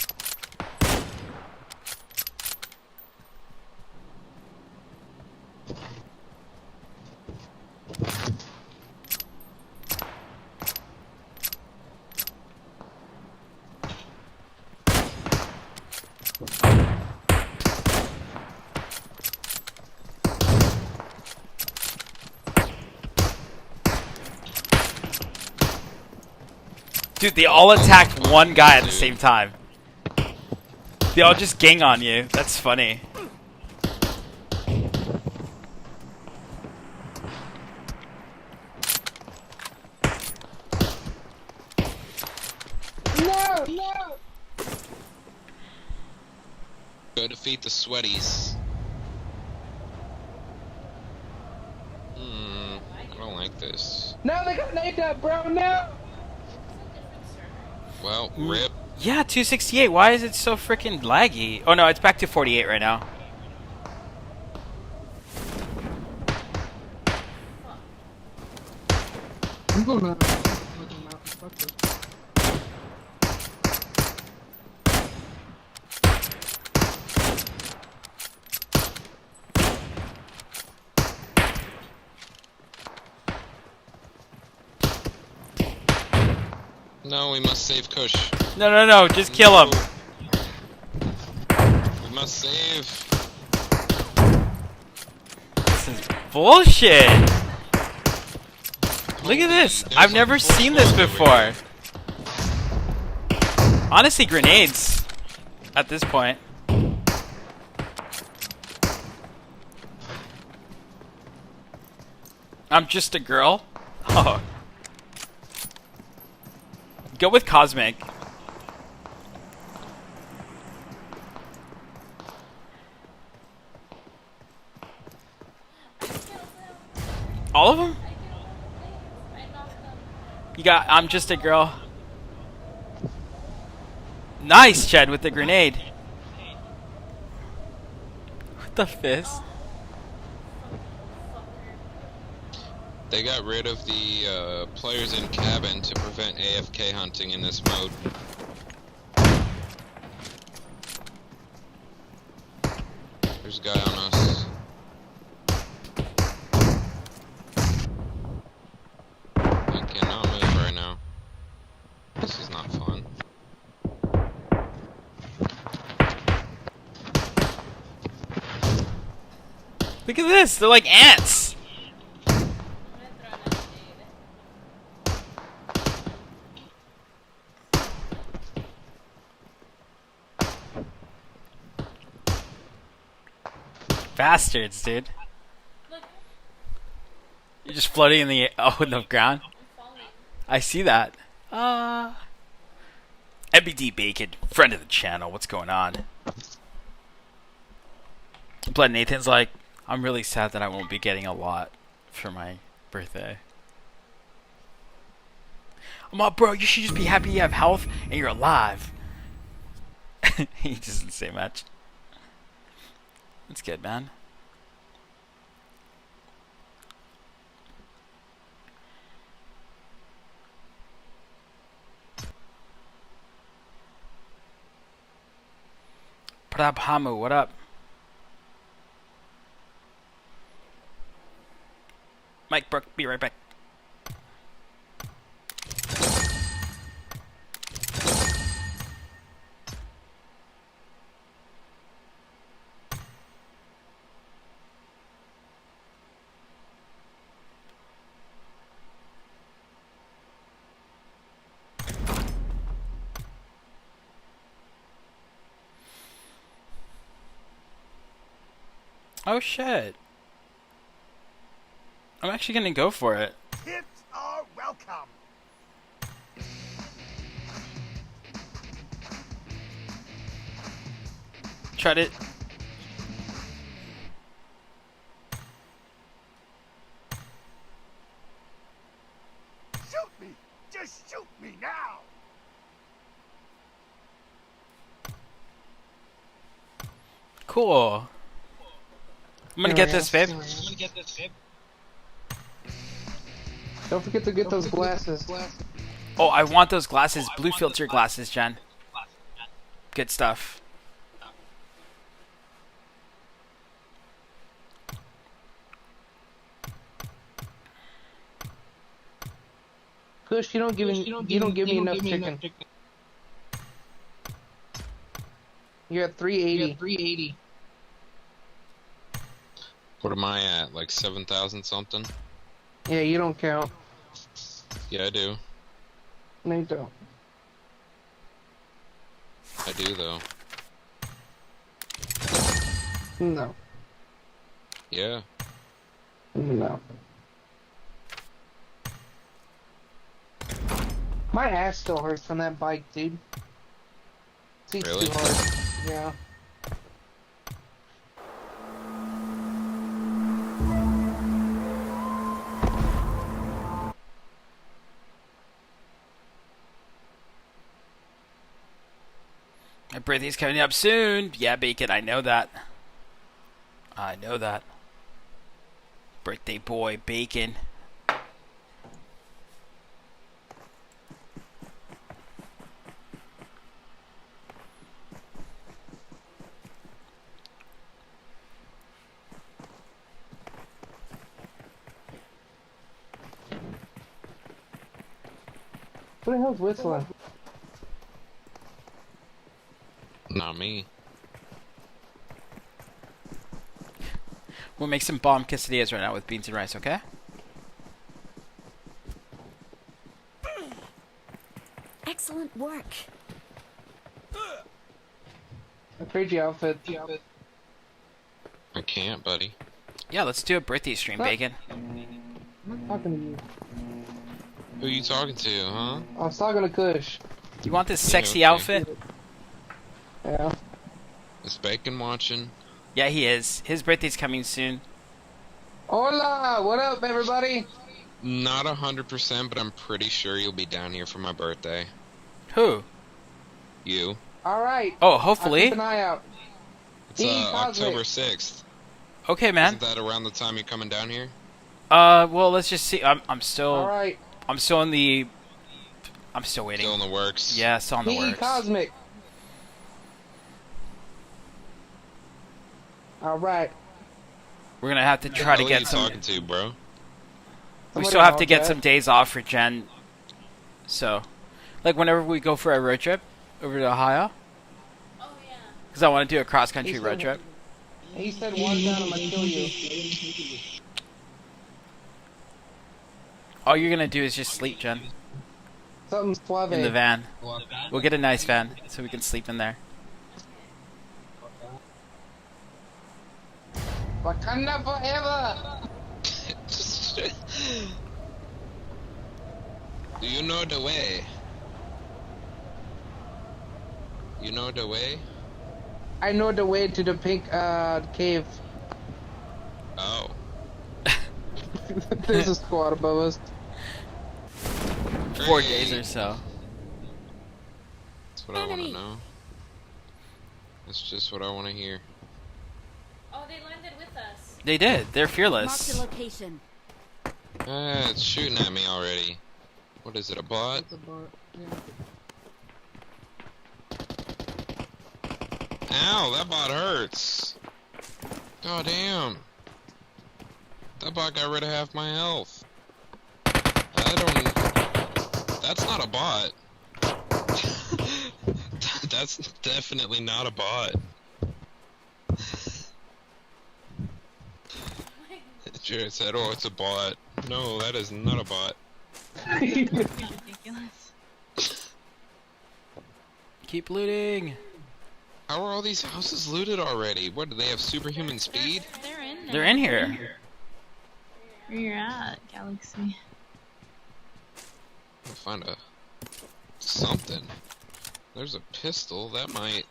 Dude, they all attacked one guy at the same time. They all just gang on you. That's funny. No, no. Go defeat the sweaties. I don't like this. No, they got named up, bro. No. Well, rip. Yeah, 268. Why is it so freaking laggy? Oh no, it's back to 48 right now. I'm going out. Fuck this. No, we must save Kush. No, no, no, just kill him. We must save. This is bullshit. Look at this. There's I've like never four seen this squads over before. here. Honestly, grenades at this point. I'm just a girl. Oh. Go with Cosmic. All of them? You got I'm just a girl. Nice, Chad, with the grenade. What the fist? They got rid of the players in cabin to prevent AFK hunting in this mode. There's a guy on us. I cannot move right now. This is not fun. Look at this. They're like ants. Bastards, dude. You're just floating in the in the ground. I see that. MBD Bacon, friend of the channel. What's going on? Blood Nathan's like, I'm really sad that I won't be getting a lot for my birthday. I'm like, bro, you should just be happy you have health and you're alive. He doesn't say much. That's good, man. Prabhamu, what up? Mike Brook, be right back. Oh shit. I'm actually gonna go for it. Tips are welcome. Tried it. Shoot me! Just shoot me now! Cool. I'm gonna get this, babe. Don't forget to get those glasses. Oh, I want those glasses. Blue filter glasses, Jen. Good stuff. Kush, you don't give me enough chicken. You're at 380. What am I at? Like 7,000 something? Yeah, you don't count. Yeah, I do. No, you don't. I do though. No. Yeah. No. My ass still hurts from that bike, dude. Seat's Really? too hard. Yeah. My birthday's coming up soon. Yeah, Bacon, I know that. I know that. Birthday boy, Bacon. Who the hell's whistling? Not me. We'll make some bomb quesadillas right now with beans and rice, okay? Excellent work. A crazy outfit. I can't, buddy. Yeah, let's do a birthday stream, Bacon. I'm not talking to you. Who you talking to, huh? I was talking to Kush. You want this Yeah, sexy okay. outfit? Yeah. Is Bacon watching? Yeah, he is. His birthday's coming soon. Hola! What up, everybody? Not 100%, but I'm pretty sure you'll be down here for my birthday. Who? You. Alright. Oh, hopefully. Keep an eye out. It's He Cosmic. October 6th. Okay, man. Isn't that around the time you're coming down here? Well, let's just see. I'm still. Alright. I'm still in the. I'm still waiting. Still in the works? Yeah, still in the He works. Cosmic. Alright. We're gonna have to try to Who are get you some. talking to, bro? We Somebody still have to else, get yeah. some days off for Jen. So, like whenever we go for a road trip over to Ohio, Oh yeah. because I want to do a cross country He road said- trip. He said one down, I'm gonna kill you. All you're gonna do is just sleep, Jen, Something suave. in the van. We'll get a nice van so we can sleep in there. Wakanda forever! Do you know the way? You know the way? I know the way to the pink cave. Oh. There's a squad above us. 4 days or so. That's what I want to know. That's just what I want to hear. Oh, they landed with us. They did. They're Marked a fearless. location. Ah, it's shooting at me already. What is it, a bot? It's a bar. Yeah. Ow, that bot hurts. God damn. That bot got rid of half my health. That's not a bot. That's definitely not a bot. Jared said, oh, it's a bot. No, that is not a bot. Ridiculous. Keep looting. How are all these houses looted already? What, do they have superhuman speed? They're in there. They're in here. Where you're at, Galaxy. I'll find something. There's a pistol. That might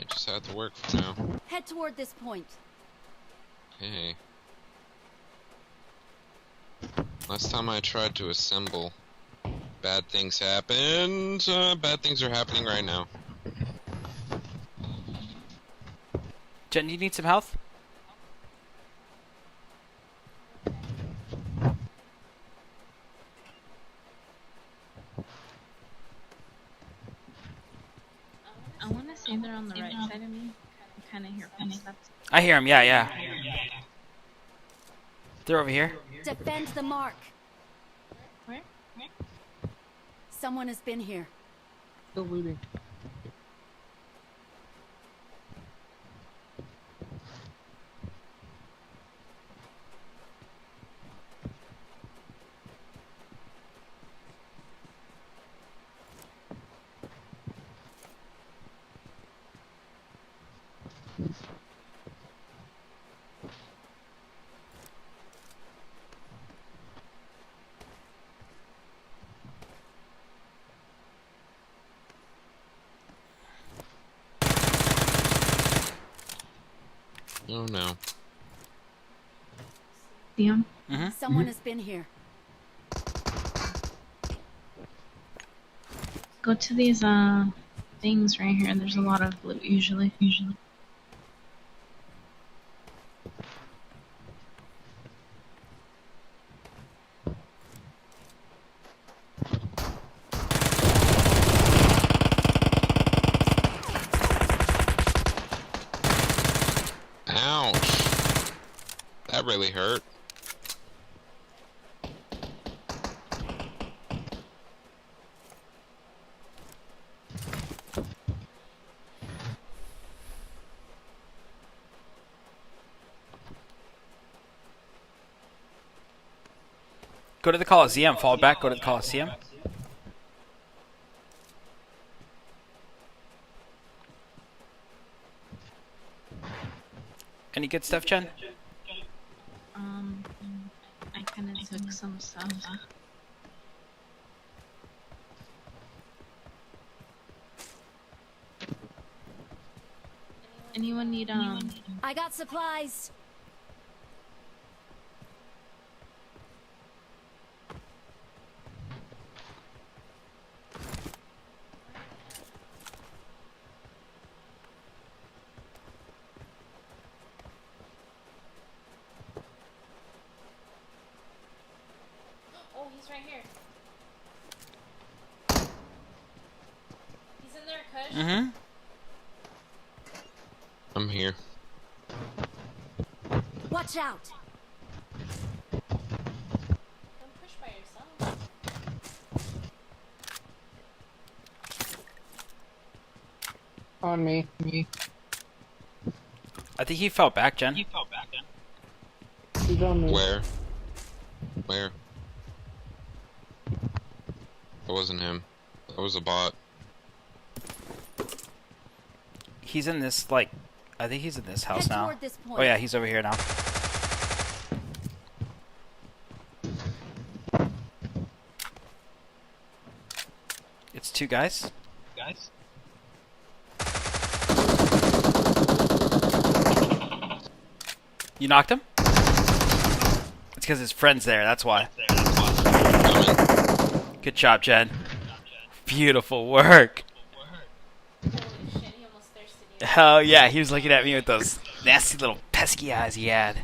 just have to work for now. Head toward this point. Hey. Last time I tried to assemble, bad things happened. Bad things are happening right now. Jen, do you need some health? I want to say they're on the right side of me. I kind of hear footsteps. I hear him. Yeah, yeah. They're over here. Defend the mark. Where? Someone has been here. Still looting. Oh no. See him? Mm-hmm. Someone has been here. Go to these things right here. There's a lot of loot usually. Ouch. That really hurt. Go to the Coliseum. Fall back. Go to the Coliseum. Any good stuff, Jen? I kind of took some stuff. Anyone need I got supplies. Oh, he's right here. He's in there, Kush. Mm-hmm. I'm here. Watch out. Don't push by yourself. On me. I think he fell back, Jen. He's on me. Where? Where? That wasn't him. That was a bot. He's in this, like, I think he's in this house Head now. toward this point. Oh yeah, he's over here now. It's two guys. You knocked him? It's because his friend's there, that's why. Good job, Jen. Beautiful work. Holy shit, he almost thirsted you. Hell yeah, he was looking at me with those nasty little pesky eyes he had.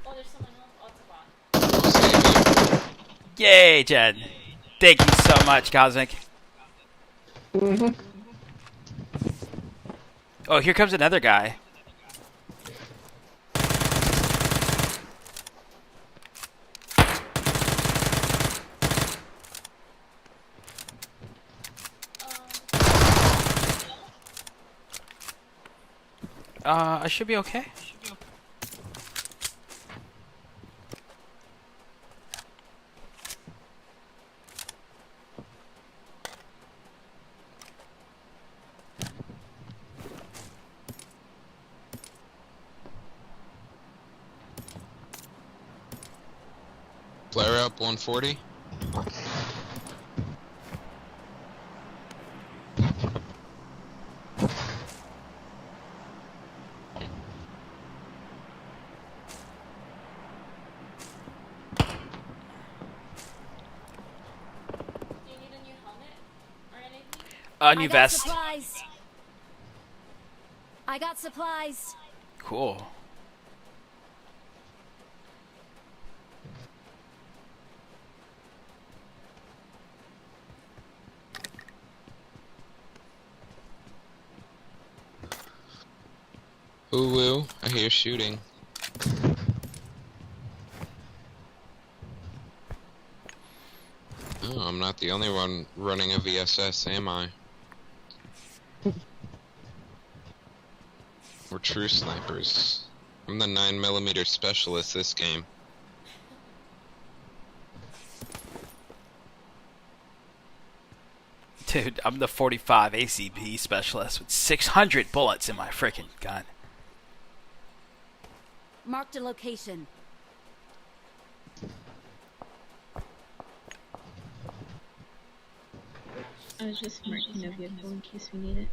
Oh, there's someone else. Oh, it's a bot. Yay, Jen. Thank you so much, Cosmic. Oh, here comes another guy. I should be okay. Flare up 140. Do you need a new helmet or anything? New I got vest. supplies. I got supplies. Cool. Ooh woo, I hear shooting. Oh, I'm not the only one running a VSS, am I? We're true snipers. I'm the 9mm specialist this game. Dude, I'm the 45 ACP specialist with 600 bullets in my freaking gun. Marked a location. I was just marking a vehicle in case we need it.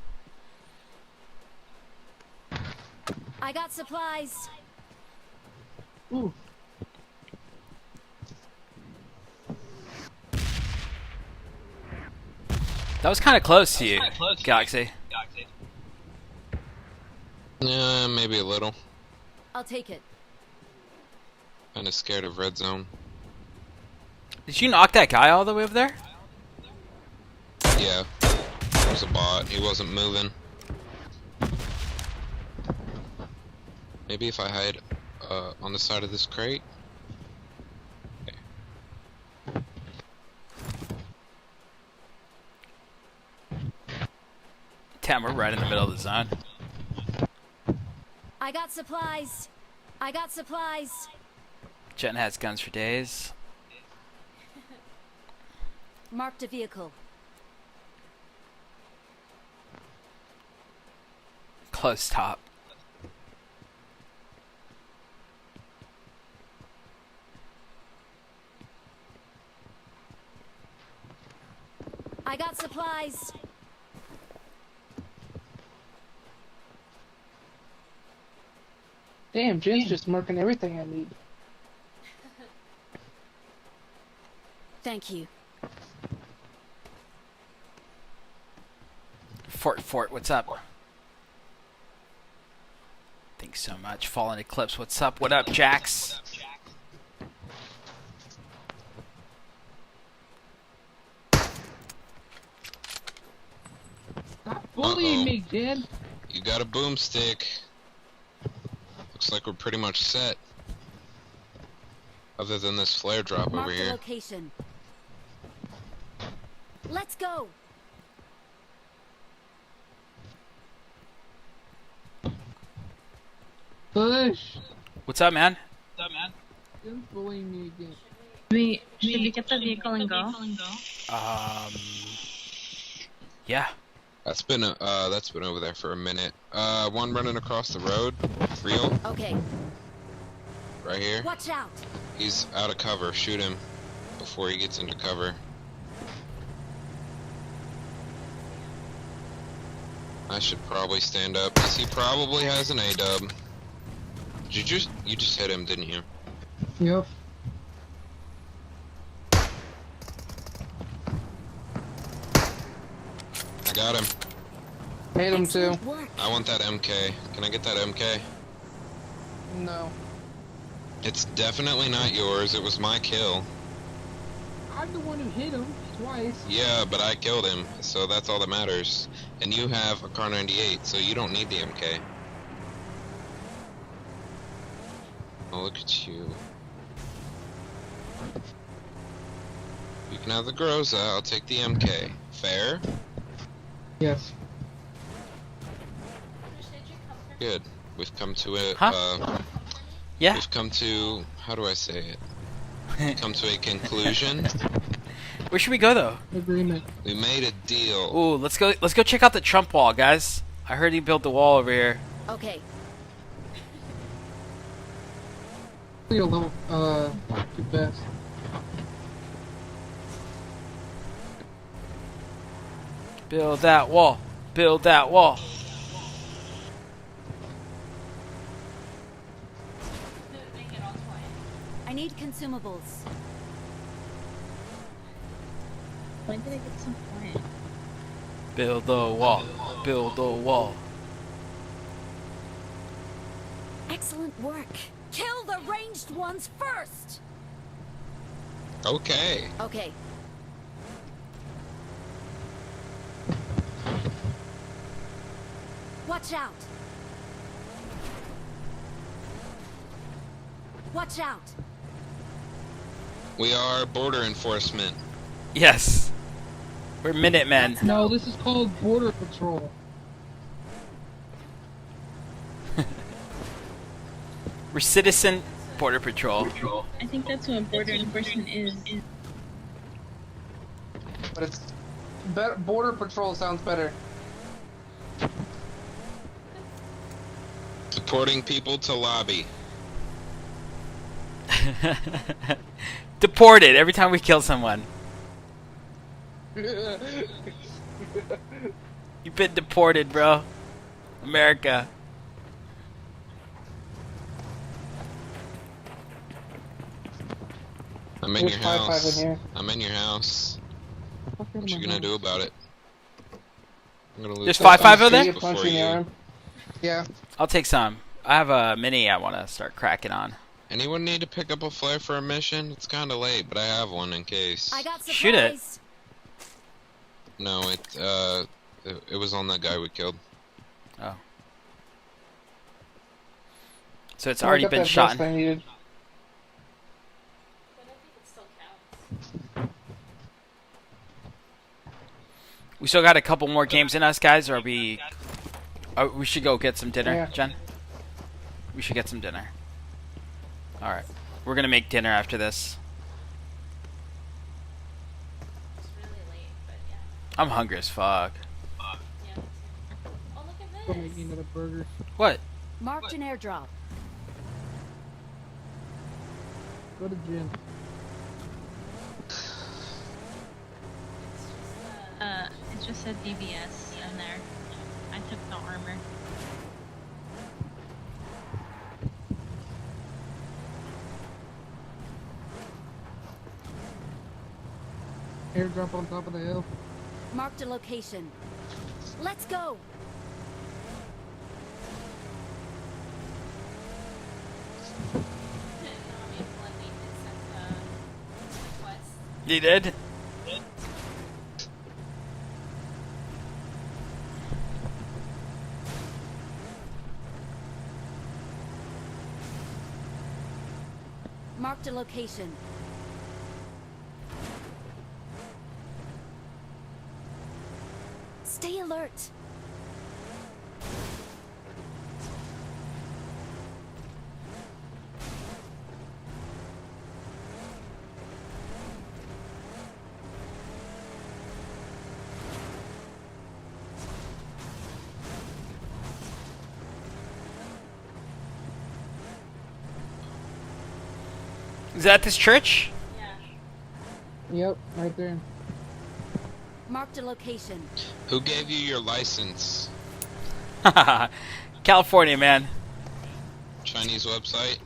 I got supplies. Ooh. That was kind of close to you, Galaxy. Yeah, maybe a little. I'll take it. Kinda scared of red zone. Did you knock that guy all the way over there? Yeah. It was a bot. He wasn't moving. Maybe if I hide on the side of this crate. Okay. Damn, we're right in the middle of the zone. I got supplies. I got supplies. Jen has guns for days. Marked a vehicle. Close top. I got supplies. Damn, Jen's just marking everything I need. Thank you. Fort, what's up? Thanks so much. Fallen Eclipse, what's up? What up, Jax? Stop bullying me, Jen. You got a boomstick. Looks like we're pretty much set. Other than this flare drop Mark over the here. location. Let's go. Push. What's up, man? Jen's bullying me again. Should we get the vehicle and go? Yeah. That's been over there for a minute. One running across the road. Real. Okay. Right here. Watch out. He's out of cover. Shoot him before he gets into cover. I should probably stand up because he probably has an A-dub. You just hit him, didn't you? Yep. I got him. Hate him too. Excellent work. I want that MK. Can I get that MK? No. It's definitely not yours. It was my kill. I'm the one who hit him twice. Yeah, but I killed him, so that's all that matters. And you have a Car 98, so you don't need the MK. Oh, look at you. You can have the Groza, I'll take the MK. Fair? Yes. Good. We've come to it, Yeah. we've come to, how do I say it? Come to a conclusion. Where should we go though? Agreement. We made a deal. Ooh, let's go check out the Trump wall, guys. I heard he built the wall over here. Okay. Your level, too fast. Build that wall. Build that wall. I need consumables. When did I get some point? Build the wall. Build the wall. Excellent work. Kill the ranged ones first. Okay. Okay. Watch out. Watch out. We are border enforcement. Yes. We're Minutemen. No, this is called Border Patrol. We're Citizen Border Patrol. I think that's what border enforcement is. But it's Border Patrol sounds better. Supporting people to lobby. Deported every time we kill someone. You've been deported, bro. America. I'm in your There's 5-5 house. in here. I'm in your house. What you gonna do about it? I'm gonna lose There's some 5-5 over punches there? You before punch in the you. arm. Yeah. I'll take some. I have a mini I want to start cracking on. Anyone need to pick up a flare for a mission? It's kind of late, but I have one in case. I got supplies. Shoot it. No, it was on that guy we killed. Oh. So it's Oh, I already got been that shot. vest I needed. But I think it still counts. We still got a couple more games in us, guys, or we should go get some dinner, Yeah. Jen. We should get some dinner. All right, we're gonna make dinner after this. It's really I'm hungry as fuck. Yeah. Oh, look at Go this. make me another burger. What? Marked an airdrop. Go to gym. It just said DBS in there. I took the armor. Airdrop on top of the hill. Marked a location. Let's go. You did? Marked a location. Stay alert. Is that this church? Yep, right there. Marked a location. Who gave you your license? California, man. Chinese website?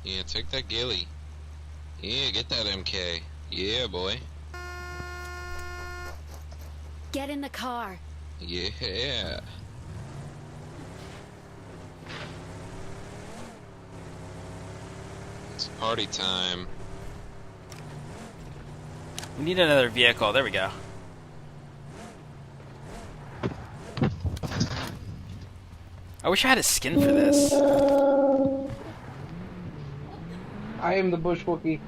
Yeah, take that ghillie. Yeah, get that MK. Yeah, boy. Get in the car. Yeah. It's party time. We need another vehicle. There we go. I wish I had a skin for this. I am the bush Wookie.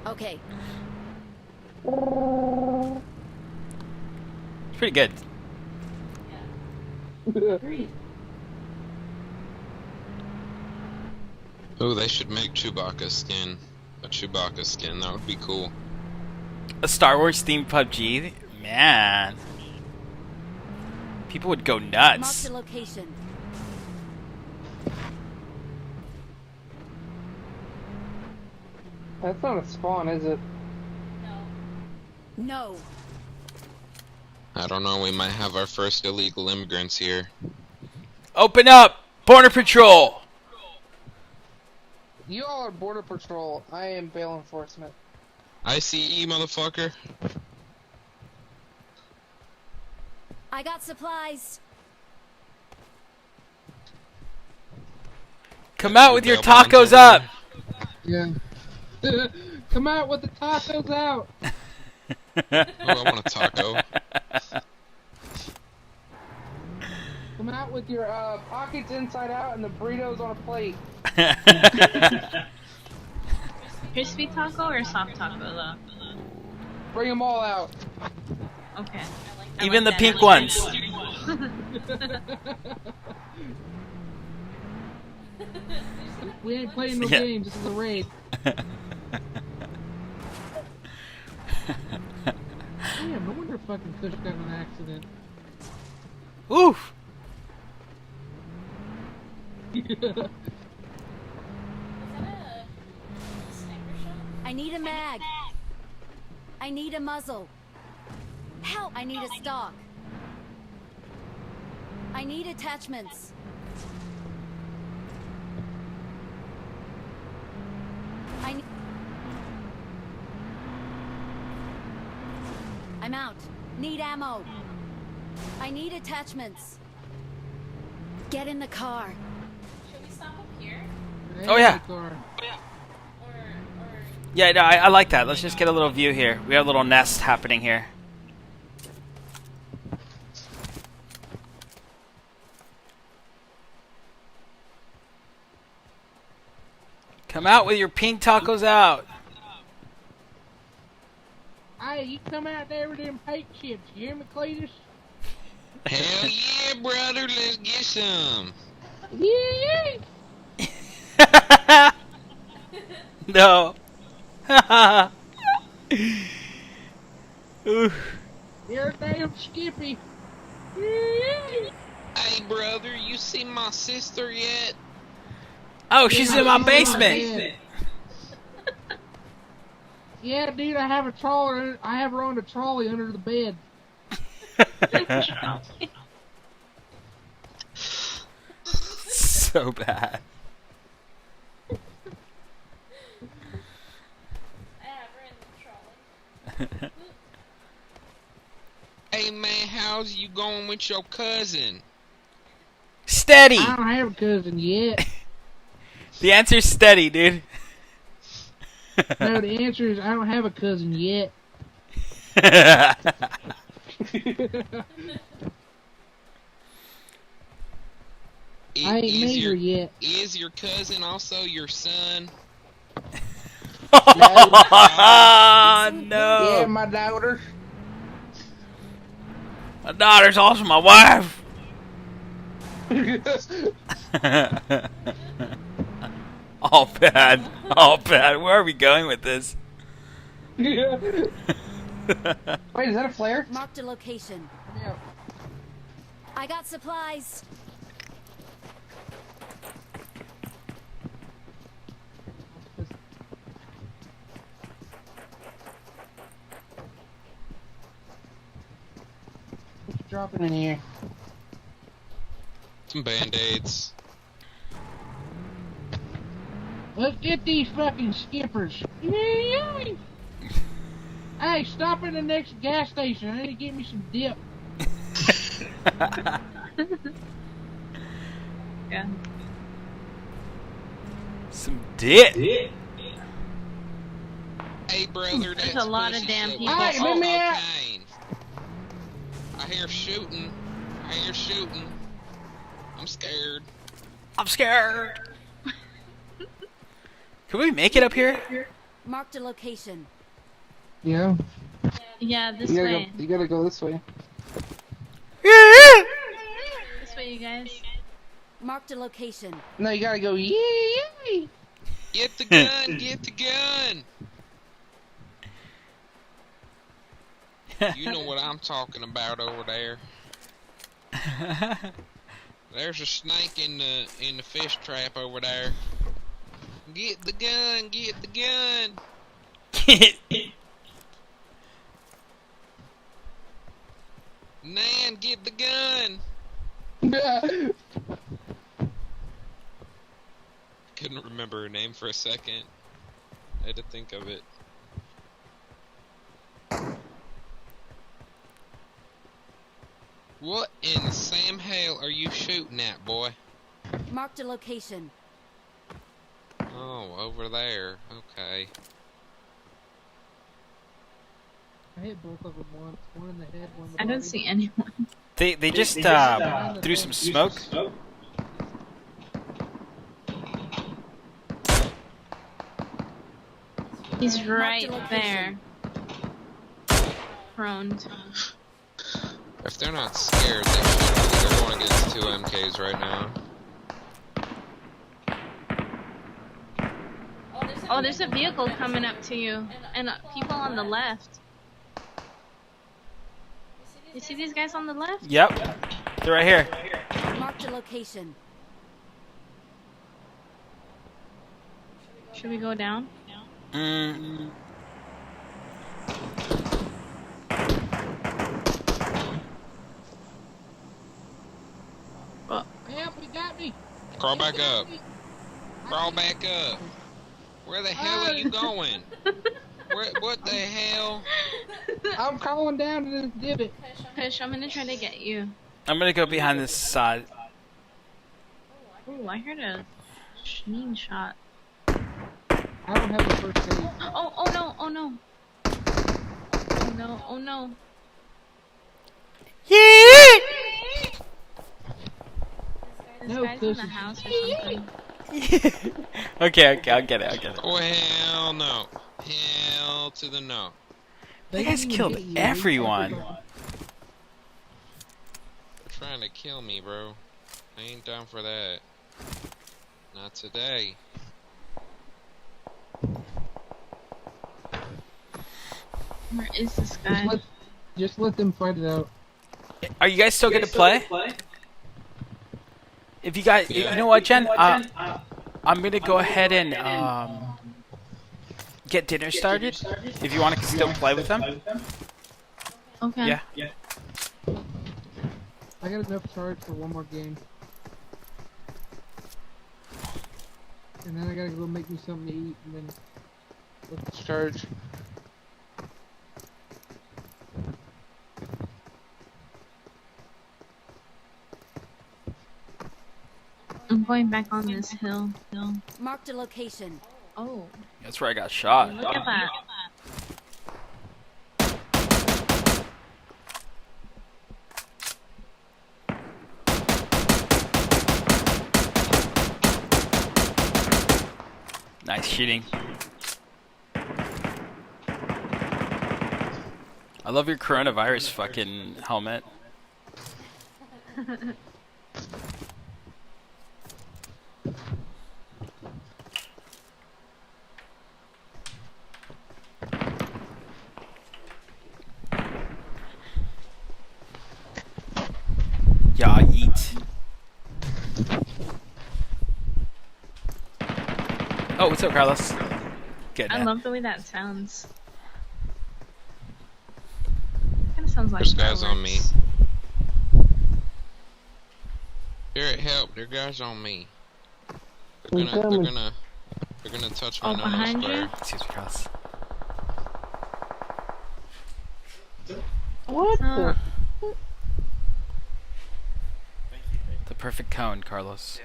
Okay. It's pretty good. Oh, they should make Chewbacca skin. A Chewbacca skin, that would be cool. A Star Wars themed PUBG? Man. People would go nuts. Marked a location. That's not a spawn, is it? No. I don't know, we might have our first illegal immigrants here. Open up! Border Patrol! You all are border patrol. I am bail enforcement. ICE, motherfucker. I got supplies. Come out with your tacos up! Yeah. Come out with the tacos out. Oh, I want a taco. Come out with your pockets inside out and the burritos on a plate. Crispy taco or soft taco though? Bring them all out. Okay. Even the pink ones. We ain't playing no Yeah. games. This is a raid. Damn, no wonder fucking Kush got in an accident. Oof! I need a mag. I need a muzzle. Help! I need a stock. I need attachments. I'm out. Need ammo. I need attachments. Get in the car. Should we stop up here? Oh, yeah. Or Yeah, no, I like that. Let's just get a little view here. We have a little nest happening here. Come out with your pink tacos out. Hey, you come out there with them paint chips. You hear me, Cletus? Hell yeah, brother, let's get some. Yeah. No. Oof. You're a damn Skippy. Hey, brother, you seen my sister yet? Oh, she's in my basement. Yeah, dude, I have a trolley. I have her on the trolley under the bed. So bad. I have her in the trolley. Hey, man, how's you going with your cousin? Steady. I don't have a cousin yet. The answer's steady, dude. No, the answer is I don't have a cousin yet. I ain't made her yet. Is your cousin also your son? Oh, no. Yeah, my daughter. My daughter's also my wife. All bad. All bad. Where are we going with this? Wait, is that a flare? Marked a location. I got supplies. What's dropping in here? Some band-aids. Let's get these fucking skippers. Yay! Hey, stop at the next gas station. I need to get me some dip. Yeah. Some dip. Hey, brother, There's that's a lot of pussy damn shit. people. What's Hey, let me out. cocaine? I hear shooting. I hear shooting. I'm scared. I'm scared. Can we make it up here? Marked a location. Yeah. Yeah, this You way. gotta go this way. This way, you guys. Marked a location. No, you gotta go. Yay! Get the gun, get the gun. You know what I'm talking about over there. There's a snake in the fish trap over there. Get the gun, get the gun. Nan, get the gun. Couldn't remember her name for a second. I had to think of it. What in Sam hell are you shooting at, boy? Marked a location. Oh, over there. Okay. I hit both of them once. One in the head, one in the I don't body. see anyone. They just threw some smoke. He's right Marked a there. location. Prone. If they're not scared, they should be. They're going against two MKs right now. Oh, there's a vehicle coming up to you. And people on the left. You see these guys on the left? Yep. They're right here. Marked a location. Should we go down? Mm. Help, he got me. Crawl back up. Crawl back up. Where the hell are you going? What the hell? I'm crawling down to this divot. Push, I'm gonna try to get you. I'm gonna go behind this side. Ooh, I heard a sheen shot. I don't have the first aid. Oh no, oh no. Oh no, oh no. This No, guy's in the pussy. house or something. Okay, I'll get it. Oh, hell no. Hell to the no. They guys killed everyone. They're trying to kill me, bro. I ain't down for that. Not today. Where is this Just guy? let them fight it out. Are you guys still gonna play? If you guys, Yeah. you know what, Jen? I'm gonna go ahead and get dinner started. If you want to still play with them. Okay. Yeah. I got enough charge for one more game. And then I gotta go make me something to eat, and then Let's charge. I'm going back on this hill. Marked a location. Oh, That's where I got shot. look at that. Nice shooting. I love your coronavirus fucking helmet. Yeah, eat. Oh, what's up, Carlos? Good, I man. love the way that sounds. Kind of sounds like There's guys on me. fireworks. Here, help! There are guys on me. We They're coming. gonna touch my Oh, behind nano you? square. Excuse me, Carlos. What Uh, the? The perfect cone, Carlos.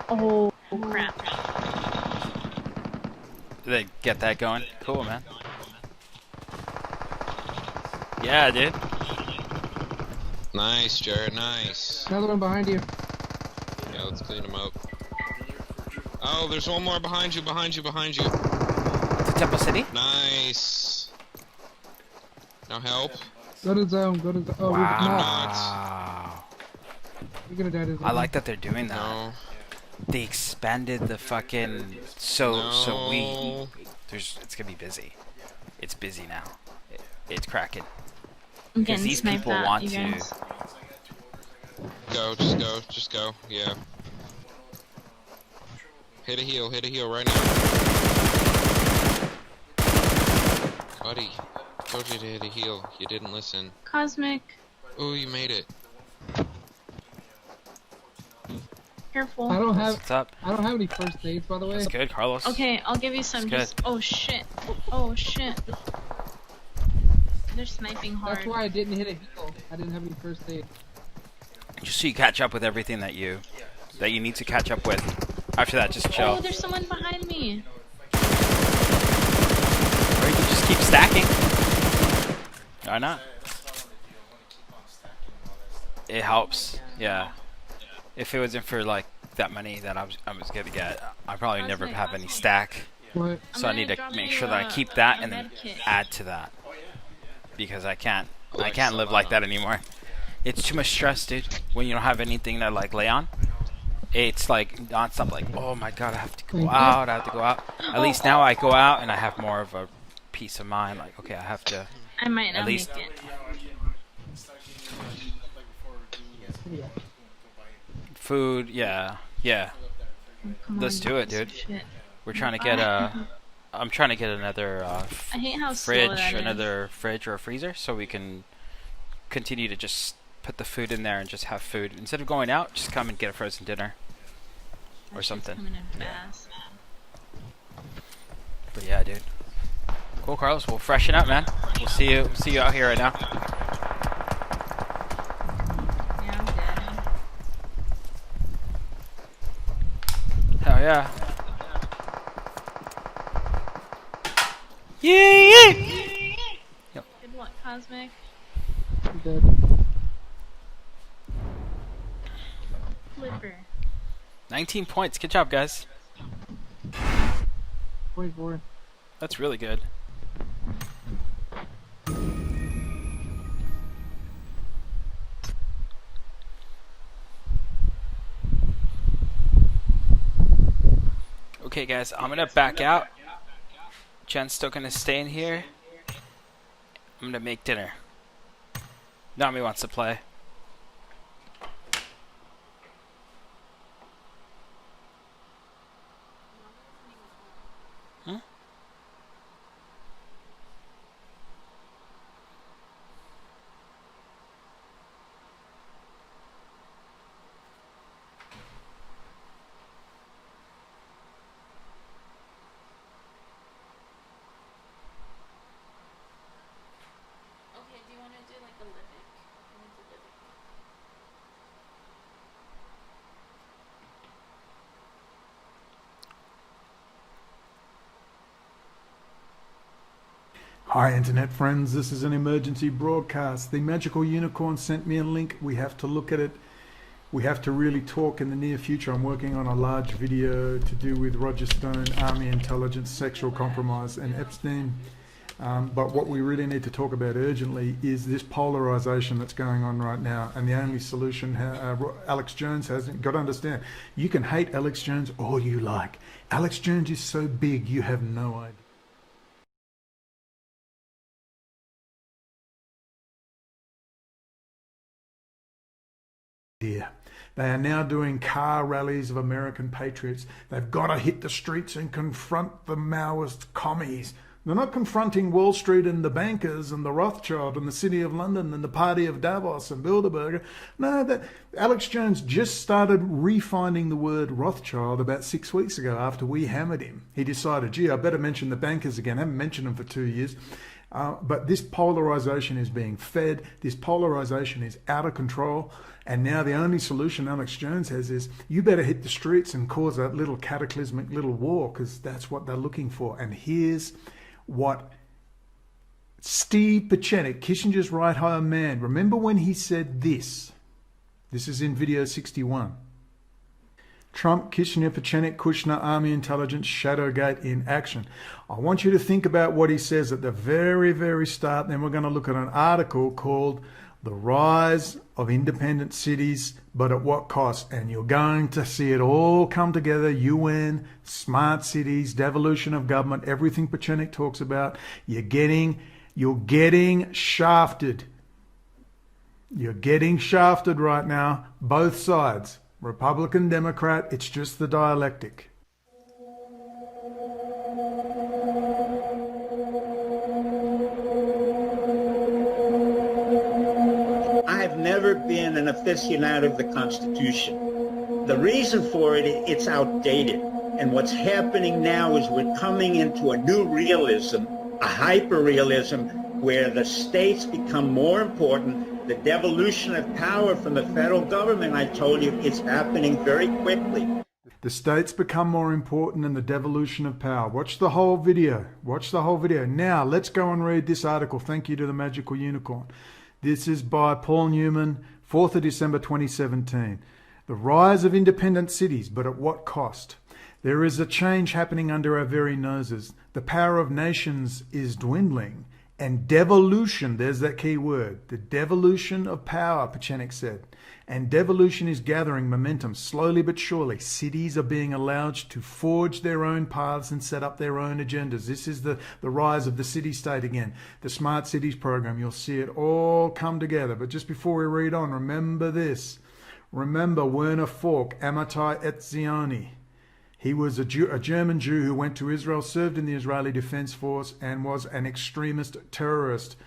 oh crap! Did they get that going? Cool, man. Yeah, dude. Nice, Jared. Nice. another one behind you. Yeah, let's clean them up. Oh, there's one more behind you. Behind you. Behind you. To Temple City? Nice. Now help. Go to zone. Go to zone. Oh, Wow. you're gonna die to zone. I like that they're doing that. No. They expanded the fucking so it's gonna be busy. It's busy now. It's cracking. I'm Because getting these sniped people at, want you to. guys. Go. Just go. Just go. Yeah. Hit a heal. Hit a heal right now. Buddy, told you to hit a heal. You didn't listen. Cosmic, Oh, you made it. careful. I don't have. What's up? I don't have any first aids, by the way. That's good, Carlos. Okay, I'll give you some. That's Just oh shit! Oh shit! They're sniping hard. That's why I didn't hit a heal. I didn't have any first aid. Just so you catch up with everything that you need to catch up with. After that, just chill. Oh, there's someone behind me. Or you can just keep stacking. Why not? It helps. Yeah. If it wasn't for like that money that I was gonna get, I probably never have any stack. What? So I need to make sure that I keep that and then add to that. Because I can't live like that anymore. It's too much stress, dude. When you don't have anything to like lay on, it's like nonstop. Like, oh my god, I have to go out. I have to go out. At least now I go out and I have more of a peace of mind. Like, okay, I have to. I might not At least make it. food. Yeah. Come Let's on, do it, piece of dude. shit. We're trying to get I'm trying to get another I hate how slow fridge, that is. another fridge or a freezer, so we can continue to just put the food in there and just have food instead of going out. Just come and get a frozen dinner That or shit's something. coming in fast. But yeah, dude. Cool, Carlos. We'll freshen up, man. We'll see you out here right now. Yeah, I'm dead. Hell yeah. Yeah. Yep. Good luck, Cosmic. I'm dead. Flipper. 19 points. Good job, guys. 24. That's really good. Okay, guys, I'm gonna back out. Jen's still gonna stay in here. I'm gonna make dinner. Nami wants to play. Hmm? Okay, do you want to do like a living? Hi internet friends, this is an emergency broadcast. The Magical Unicorn sent me a link. We have to look at it. We have to really talk in the near future. I'm working on a large video to do with Roger Stone, Army intelligence, sexual compromise and Epstein. But what we really need to talk about urgently is this polarization that's going on right now. And the only solution Alex Jones has, got to understand, you can hate Alex Jones all you like. Alex Jones is so big you have no idea. They are now doing car rallies of American patriots. They've got to hit the streets and confront the Maoist commies. They're not confronting Wall Street and the bankers and the Rothschild and the City of London and the party of Davos and Bilderberger. No, Alex Jones just started refining the word Rothschild about 6 weeks ago after we hammered him. He decided, gee, I better mention the bankers again. I haven't mentioned them for 2 years. But this polarization is being fed. This polarization is out of control. And now the only solution Alex Jones has is you better hit the streets and cause a little cataclysmic little war, because that's what they're looking for. And here's what Steve Pieczenik, Kissinger's right-hand man, remember when he said this? This is in video 61. Trump, Kissinger, Pieczenik, Kushner, Army intelligence, Shadowgate in action. I want you to think about what he says at the very, very start. Then we're going to look at an article called The Rise of Independent Cities, but at what cost? And you're going to see it all come together. UN, smart cities, devolution of government, everything Pieczenik talks about. You're getting shafted. You're getting shafted right now, both sides. Republican, Democrat, it's just the dialectic. I've never been an aficionado of the Constitution. The reason for it, it's outdated. And what's happening now is we're coming into a new realism, a hyper-realism, where the states become more important. The devolution of power from the federal government, I told you, it's happening very quickly. The states become more important in the devolution of power. Watch the whole video. Watch the whole video. Now, let's go and read this article. Thank you to the Magical Unicorn. This is by Paul Newman, 4th of December 2017. The rise of independent cities, but at what cost? There is a change happening under our very noses. The power of nations is dwindling. And devolution, there's that key word, the devolution of power, Pieczenik said. And devolution is gathering momentum, slowly but surely. Cities are being allowed to forge their own paths and set up their own agendas. This is the rise of the city-state again. The Smart Cities program, you'll see it all come together. But just before we read on, remember this. Remember Werner Falk, Amitai Etzioni. He was a German Jew who went to Israel, served in the Israeli Defense Force, and was an extremist terrorist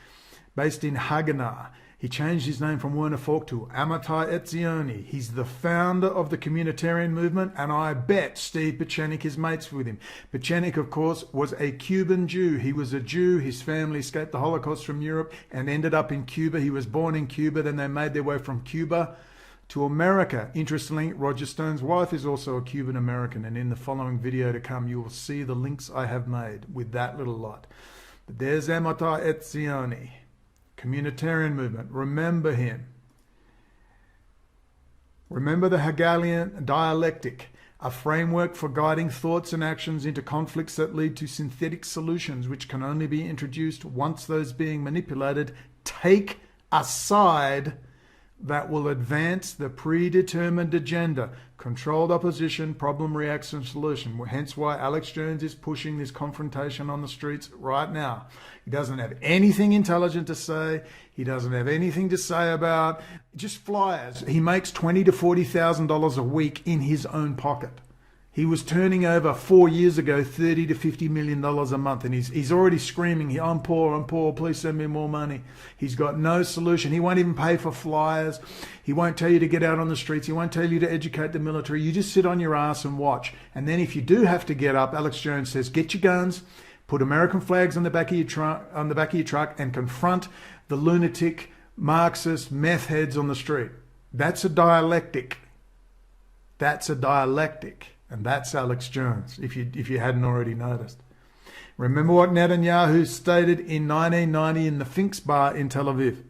based in Haganah. He changed his name from Werner Falk to Amitai Etzioni. He's the founder of the communitarian movement, and I bet Steve Pieczenik is mates with him. Pieczenik, of course, was a Cuban Jew. He was a Jew. His family escaped the Holocaust from Europe and ended up in Cuba. He was born in Cuba. Then they made their way from Cuba to America. Interestingly, Roger Stone's wife is also a Cuban American, and in the following video to come, you will see the links I have made with that little lot. But there's Amitai Etzioni, communitarian movement. Remember him. Remember the Hegelian dialectic, a framework for guiding thoughts and actions into conflicts that lead to synthetic solutions, which can only be introduced once those being manipulated take a side that will advance the predetermined agenda. Controlled opposition, problem, reaction, solution. Hence why Alex Jones is pushing this confrontation on the streets right now. He doesn't have anything intelligent to say. He doesn't have anything to say about just flyers. He makes $20,000 to $40,000 a week in his own pocket. He was turning over 4 years ago $30 to $50 million a month, and he's already screaming, I'm poor, please send me more money. He's got no solution. He won't even pay for flyers. He won't tell you to get out on the streets. He won't tell you to educate the military. You just sit on your ass and watch. And then if you do have to get up, Alex Jones says, get your guns, put American flags on the back of your truck, and confront the lunatic Marxist meth heads on the street. That's a dialectic. That's a dialectic. And that's Alex Jones, if you hadn't already noticed. Remember what Netanyahu stated in 1990 in the Finks bar in Tel Aviv.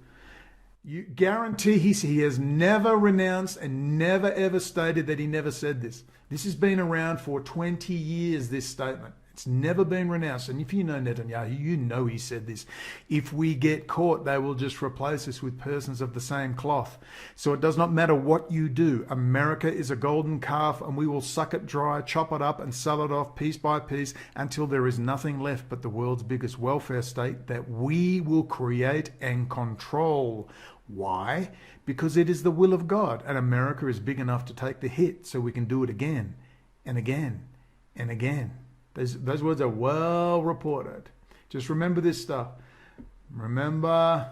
You guarantee he has never renounced and never ever stated that he never said this. This has been around for 20 years, this statement. It's never been renounced. And if you know Netanyahu, you know he said this. If we get caught, they will just replace us with persons of the same cloth. So it does not matter what you do. America is a golden calf, and we will suck it dry, chop it up, and sell it off piece by piece until there is nothing left but the world's biggest welfare state that we will create and control. Why? Because it is the will of God, and America is big enough to take the hit, so we can do it again and again and again. Those words are well reported. Just remember this stuff. Remember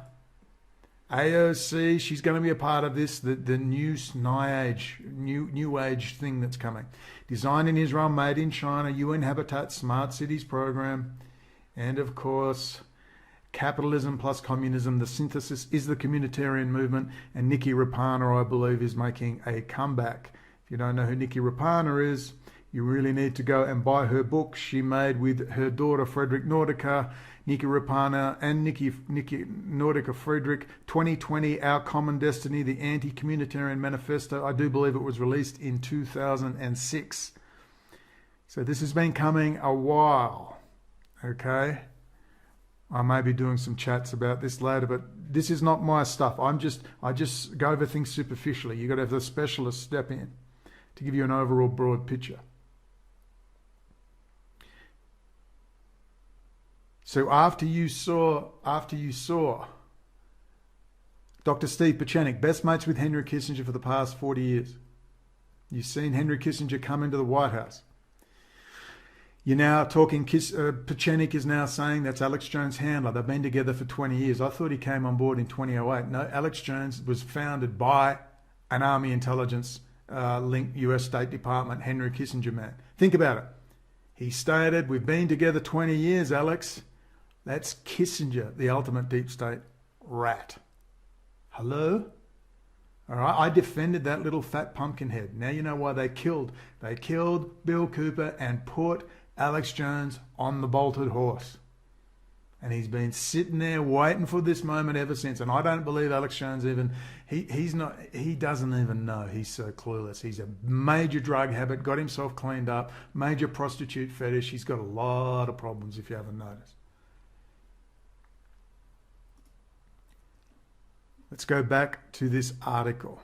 AOC, she's going to be a part of this, the new new age thing that's coming. Designed in Israel, made in China, UN Habitat, Smart Cities program, and of course, capitalism plus communism. The synthesis is the communitarian movement, and Nikki Rapana, I believe, is making a comeback. If you don't know who Nikki Rapana is, you really need to go and buy her book she made with her daughter Frederick Nordica, Nikki Rapana and Nikki Nordica Frederick, 2020, Our Common Destiny, the Anti-Communitarian Manifesto. I do believe it was released in 2006. So this has been coming a while, okay? I may be doing some chats about this later, but this is not my stuff. I just go over things superficially. You've got to have the specialist step in to give you an overall broad picture. So after you saw Dr. Steve Pieczenik, best mates with Henry Kissinger for the past 40 years. You've seen Henry Kissinger come into the White House. You're now talking, Pieczenik is now saying that's Alex Jones' handler. They've been together for 20 years. I thought he came on board in 2008. No, Alex Jones was founded by an Army intelligence linked US State Department Henry Kissinger man. Think about it. He stated, we've been together 20 years, Alex. That's Kissinger, the ultimate deep state rat. Hello? All right, I defended that little fat pumpkin head. Now you know why they killed Bill Cooper and put Alex Jones on the bolted horse. And he's been sitting there waiting for this moment ever since. And I don't believe Alex Jones even, he doesn't even know. He's so clueless. He's a major drug habit, got himself cleaned up, major prostitute fetish. He's got a lot of problems if you haven't noticed. Let's go back to this article.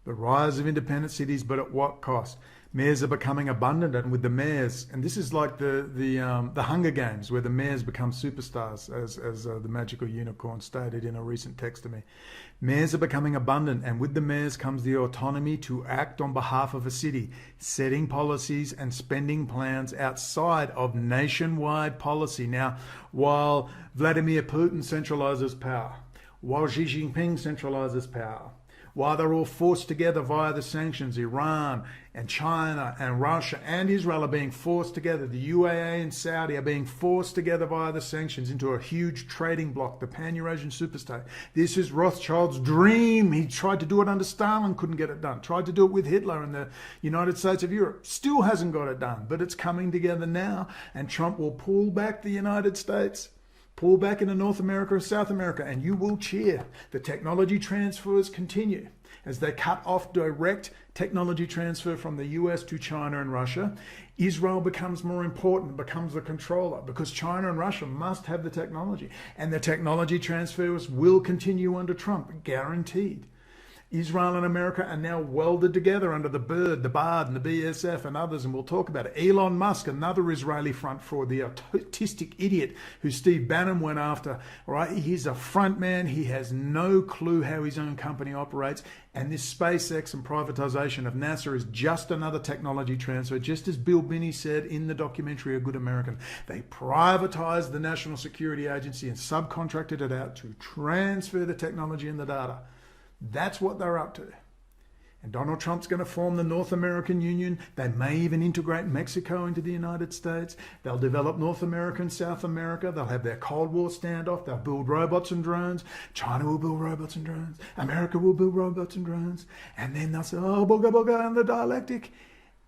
The rise of independent cities, but at what cost? Mayors are becoming abundant, and with the mayors, and this is like the Hunger Games, where the mayors become superstars, as the magical unicorn stated in a recent text to me. Mayors are becoming abundant, and with the mayors comes the autonomy to act on behalf of a city, setting policies and spending plans outside of nationwide policy. Now, while Vladimir Putin centralizes power, while Xi Jinping centralizes power, while they're all forced together via the sanctions, Iran and China and Russia and Israel are being forced together, the UAE and Saudi are being forced together via the sanctions into a huge trading bloc, the Pan-Eurasian superstate. This is Rothschild's dream. He tried to do it under Stalin, couldn't get it done. Tried to do it with Hitler in the United States of Europe, still hasn't got it done. But it's coming together now, and Trump will pull back the United States, pull back into North America and South America, and you will cheer. The technology transfers continue as they cut off direct technology transfer from the US to China and Russia. Israel becomes more important, becomes the controller, because China and Russia must have the technology. And the technology transfers will continue under Trump, guaranteed. Israel and America are now welded together under the BIRD, the BARD, and the BSF and others, and we'll talk about it. Elon Musk, another Israeli front fraud, the autistic idiot who Steve Bannon went after. All right, he's a front man. He has no clue how his own company operates. And this SpaceX and privatization of NASA is just another technology transfer, just as Bill Binney said in the documentary A Good American. They privatized the National Security Agency and subcontracted it out to transfer the technology and the data. That's what they're up to. And Donald Trump's going to form the North American Union. They may even integrate Mexico into the United States. They'll develop North America and South America. They'll have their Cold War standoff. They'll build robots and drones. China will build robots and drones. America will build robots and drones. And then they'll say, oh, booga booga, and the dialectic.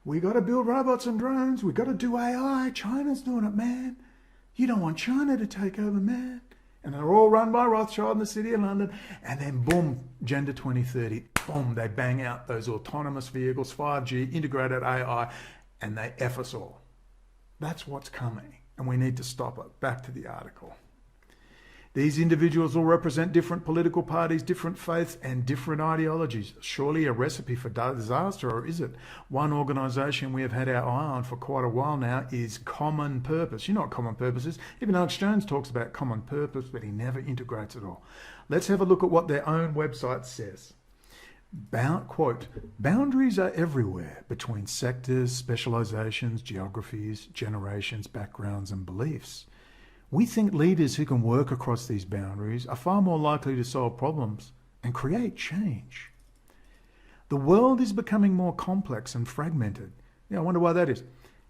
We got to build robots and drones. We got to do AI. China's doing it, man. You don't want China to take over, man. And they're all run by Rothschild in the City of London. And then boom, Agenda 2030. Boom, they bang out those autonomous vehicles, 5G, integrated AI, and they F us all. That's what's coming. And we need to stop it. Back to the article. These individuals will represent different political parties, different faiths, and different ideologies. Surely a recipe for disaster, or is it? One organisation we have had our eye on for quite a while now is Common Purpose. You know what Common Purpose is? Even Alex Jones talks about Common Purpose, but he never integrates it all. Let's have a look at what their own website says. Quote, boundaries are everywhere between sectors, specialisations, geographies, generations, backgrounds, and beliefs. We think leaders who can work across these boundaries are far more likely to solve problems and create change. The world is becoming more complex and fragmented. I wonder why that is.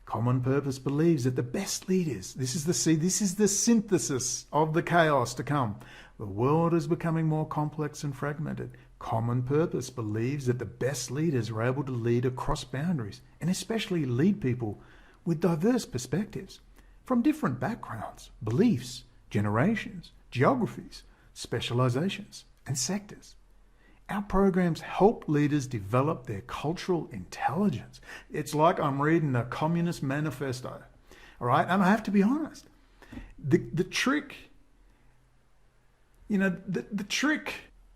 Common Purpose believes that the best leaders, this is the synthesis of the chaos to come. The world is becoming more complex and fragmented. Common Purpose believes that the best leaders are able to lead across boundaries, and especially lead people with diverse perspectives from different backgrounds, beliefs, generations, geographies, specializations, and sectors. Our programs help leaders develop their cultural intelligence. It's like I'm reading a Communist Manifesto, all right? And I have to be honest, the trick, the trick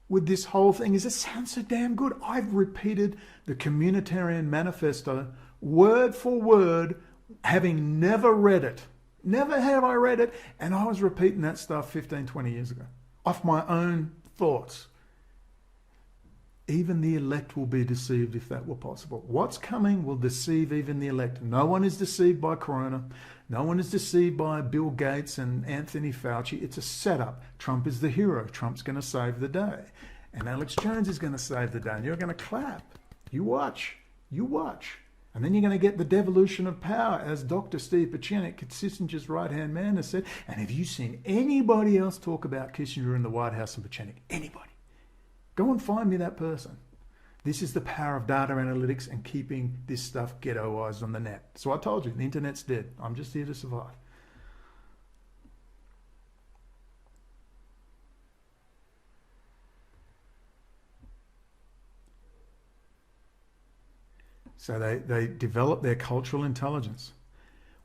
with this whole thing is it sounds so damn good. I've repeated the Communitarian Manifesto word for word, having never read it. Never have I read it, and I was repeating that stuff 15, 20 years ago, off my own thoughts. Even the elect will be deceived if that were possible. What's coming will deceive even the elect. No one is deceived by Corona. No one is deceived by Bill Gates and Anthony Fauci. It's a setup. Trump is the hero. Trump's going to save the day. And Alex Jones is going to save the day. And you're going to clap. You watch. You watch. And then you're going to get the devolution of power, as Dr. Steve Pieczenik, Kissinger's right-hand man, has said. And have you seen anybody else talk about Kissinger in the White House and Pieczenik? Anybody? Go and find me that person. This is the power of data analytics and keeping this stuff ghettoized on the net. So I told you, the internet's dead. I'm just here to survive. So they develop their cultural intelligence.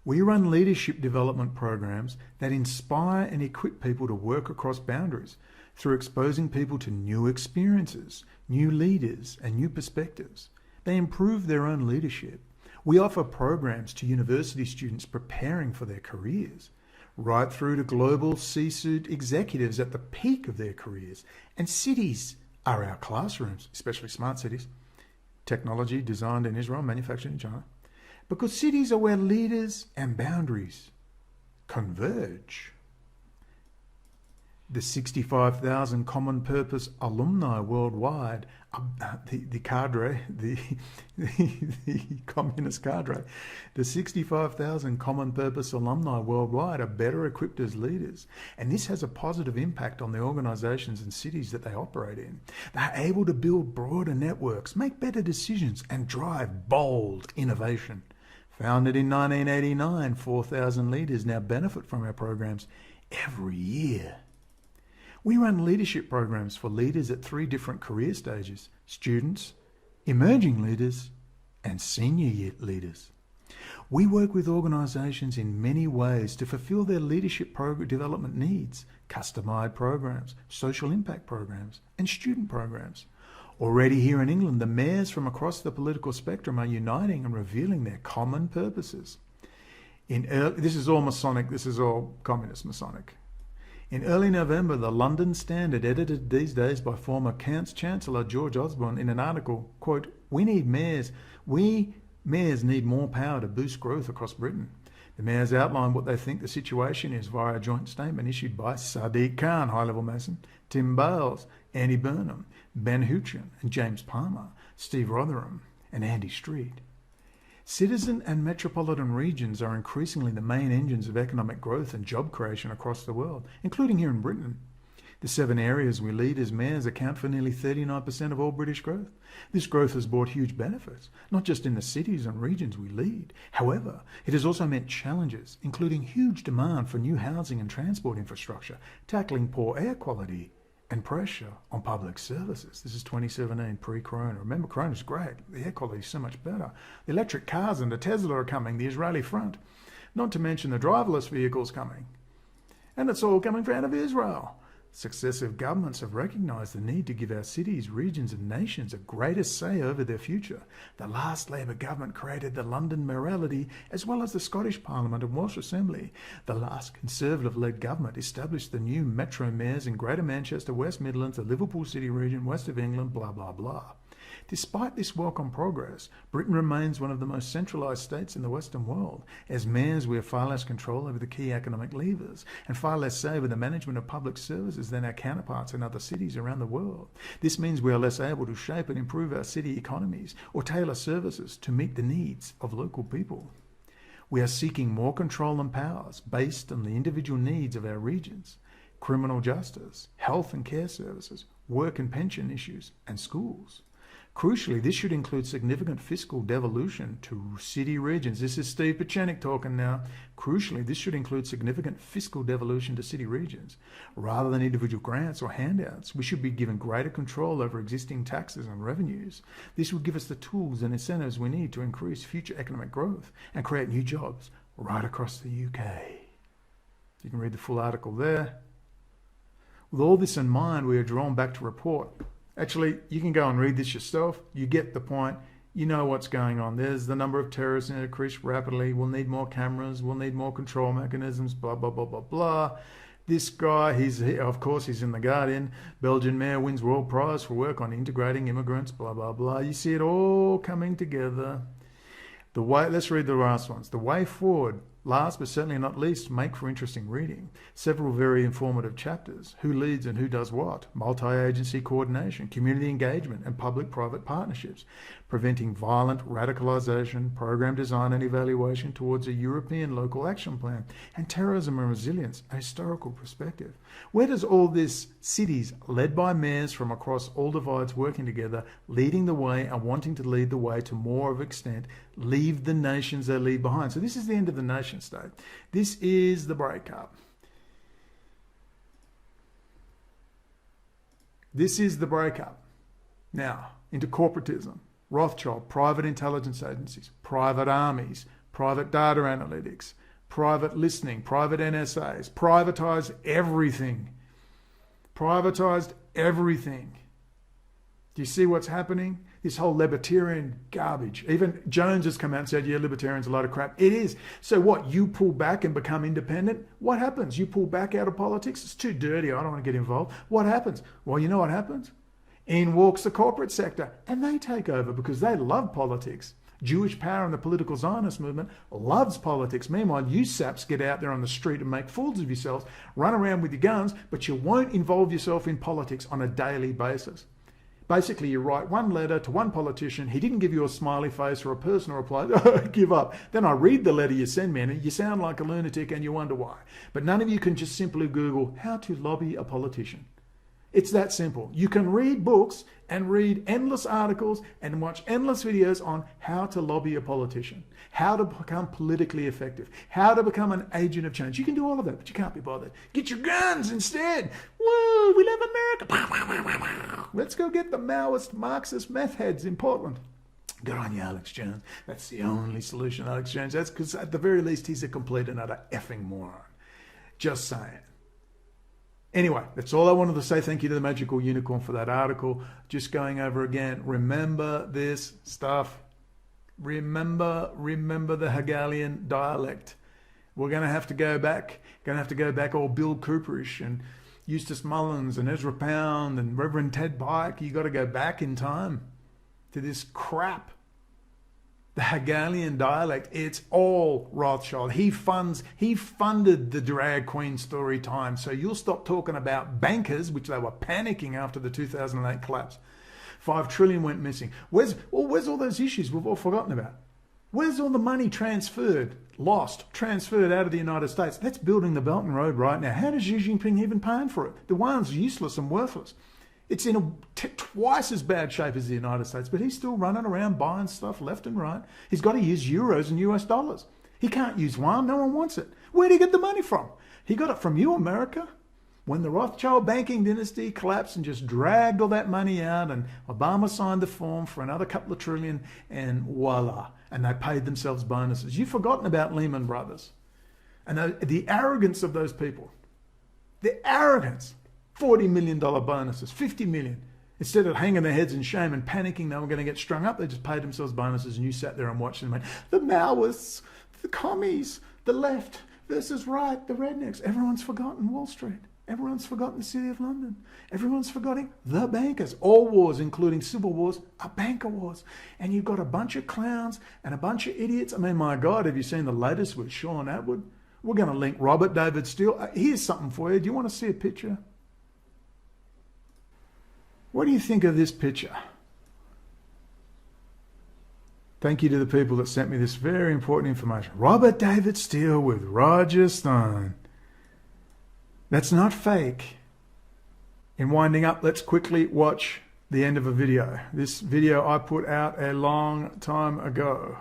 We run leadership development programs that inspire and equip people to work across boundaries through exposing people to new experiences, new leaders, and new perspectives. They improve their own leadership. We offer programs to university students preparing for their careers, right through to global C-suite executives at the peak of their careers. And cities are our classrooms, especially smart cities. Technology designed in Israel, manufactured in China. Because cities are where leaders and boundaries converge. The 65,000 Common Purpose alumni worldwide, the cadre, the communist cadre, the 65,000 Common Purpose alumni worldwide are better equipped as leaders. And this has a positive impact on the organisations and cities that they operate in. They're able to build broader networks, make better decisions, and drive bold innovation. Founded in 1989, 4,000 leaders now benefit from our programs every year. We run leadership programs for leaders at 3 different career stages: students, emerging leaders, and senior leaders. We work with organisations in many ways to fulfil their leadership development needs: customised programs, social impact programs, and student programs. Already here in England, the mayors from across the political spectrum are uniting and revealing their common purposes. This is all Masonic, this is all communist Masonic. In early November, the London Standard, edited these days by former Chancellor George Osborne, in an article, quote, we mayors need more power to boost growth across Britain. The mayors outlined what they think the situation is via a joint statement issued by Sadiq Khan, high-level Mason, Tim Bales, Andy Burnham, Ben Hoochin and James Palmer, Steve Rotherham and Andy Street. Citizen and metropolitan regions are increasingly the main engines of economic growth and job creation across the world, including here in Britain. The 7 areas we lead as mayors account for nearly 39% of all British growth. This growth has brought huge benefits, not just in the cities and regions we lead. However, it has also meant challenges, including huge demand for new housing and transport infrastructure, tackling poor air quality and pressure on public services. This is 2017, pre-Corona. Remember, Corona's great. The air quality is so much better. The electric cars and the Tesla are coming, the Israeli front. Not to mention the driverless vehicles coming. And it's all coming out of Israel. Successive governments have recognised the need to give our cities, regions and nations a greater say over their future. The last Labour government created the London Mayoralty as well as the Scottish Parliament and Welsh Assembly. The last Conservative-led government established the new Metro Mayors in Greater Manchester, West Midlands, the Liverpool City region, West of England, blah, blah, blah. Despite this welcome progress, Britain remains one of the most centralised states in the Western world. As mayors, we have far less control over the key economic levers and far less say over the management of public services than our counterparts in other cities around the world. This means we are less able to shape and improve our city economies or tailor services to meet the needs of local people. We are seeking more control and powers based on the individual needs of our regions, criminal justice, health and care services, work and pension issues, and schools. Crucially, this should include significant fiscal devolution to city regions. This is Steve Pachenik talking now. Crucially, this should include significant fiscal devolution to city regions. Rather than individual grants or handouts, we should be given greater control over existing taxes and revenues. This would give us the tools and incentives we need to increase future economic growth and create new jobs right across the UK. You can read the full article there. With all this in mind, we are drawn back to report. Actually, you can go and read this yourself. You get the point. You know what's going on. There's the number of terrorists increased rapidly. We'll need more cameras. We'll need more control mechanisms, blah, blah, blah, blah, blah. This guy, he's in The Guardian. Belgian mayor wins World Prize for work on integrating immigrants, blah, blah, blah. You see it all coming together. Let's read the last ones. The way forward, last but certainly not least, make for interesting reading. Several very informative chapters. Who leads and who does what? Multi-agency coordination, community engagement and public-private partnerships. Preventing violent radicalisation, program design and evaluation towards a European local action plan. And terrorism and resilience, a historical perspective. Where does all this cities led by mayors from across all divides working together, leading the way and wanting to lead the way to more of extent, leave the nations they leave behind? So this is the end of the nation state. This is the breakup. This is the breakup. Now, into corporatism. Rothschild, private intelligence agencies, private armies, private data analytics, private listening, private NSAs, privatized everything. Privatized everything. Do you see what's happening? This whole libertarian garbage. Even Jones has come out and said, yeah, libertarian's a load of crap. It is. So what, you pull back and become independent? What happens? You pull back out of politics? It's too dirty. I don't want to get involved. What happens? Well, you know what happens? In walks the corporate sector, and they take over because they love politics. Jewish power and the political Zionist movement loves politics. Meanwhile, you saps get out there on the street and make fools of yourselves, run around with your guns, but you won't involve yourself in politics on a daily basis. Basically, you write one letter to one politician, he didn't give you a smiley face or a personal reply, give up. Then I read the letter you send me and you sound like a lunatic and you wonder why. But none of you can just simply Google how to lobby a politician. It's that simple. You can read books and read endless articles and watch endless videos on how to lobby a politician, how to become politically effective, how to become an agent of change. You can do all of that, but you can't be bothered. Get your guns instead. Whoa, we love America. Let's go get the Maoist Marxist meth heads in Portland. Good on you, Alex Jones. That's the only solution, Alex Jones. That's because at the very least, he's a complete and utter effing moron. Just saying. Anyway, that's all I wanted to say. Thank you to the Magical Unicorn for that article. Just going over again. Remember this stuff. Remember the Hegelian dialect. We're going to have to go back. All Bill Cooperish and Eustace Mullins and Ezra Pound and Reverend Ted Pike. You got to go back in time to this crap. The Hegelian dialect, it's all Rothschild. He funded the drag queen story time. So you'll stop talking about bankers, which they were panicking after the 2008 collapse. 5 trillion went missing. Where's all those issues we've all forgotten about? Where's all the money transferred out of the United States? That's building the Belt and Road right now. How does Xi Jinping even pay for it? The one's useless and worthless. It's in twice as bad shape as the United States, but he's still running around buying stuff left and right. He's got to use euros and US dollars. He can't use one. No one wants it. Where did he get the money from? He got it from you, America. When the Rothschild banking dynasty collapsed and just dragged all that money out, and Obama signed the form for another couple of trillion, and voila. And they paid themselves bonuses. You've forgotten about Lehman Brothers. And the arrogance of those people. The arrogance. $40 million bonuses, $50 million. Instead of hanging their heads in shame and panicking they were going to get strung up, they just paid themselves bonuses, and you sat there and watched them and went, the Maoists, the commies, the left versus right, the rednecks. Everyone's forgotten Wall Street. Everyone's forgotten the City of London. Everyone's forgetting the bankers. All wars, including civil wars, are banker wars. And you've got a bunch of clowns and a bunch of idiots. I mean, my God, have you seen the latest with Sean Atwood? We're going to link Robert David Steele. Here's something for you. Do you want to see a picture? What do you think of this picture? Thank you to the people that sent me this very important information. Robert David Steele with Roger Stone. That's not fake. In winding up, let's quickly watch the end of a video. This video I put out a long time ago.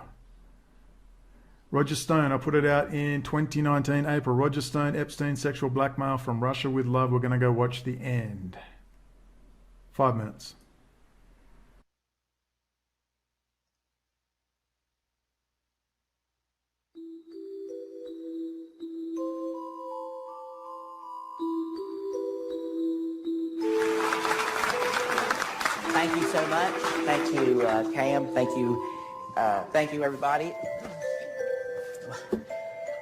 Roger Stone, I put it out in 2019, April. Roger Stone, Epstein, sexual blackmail from Russia with love. We're going to go watch the end. 5 minutes. Thank you so much. Thank you, Cam. Thank you, everybody.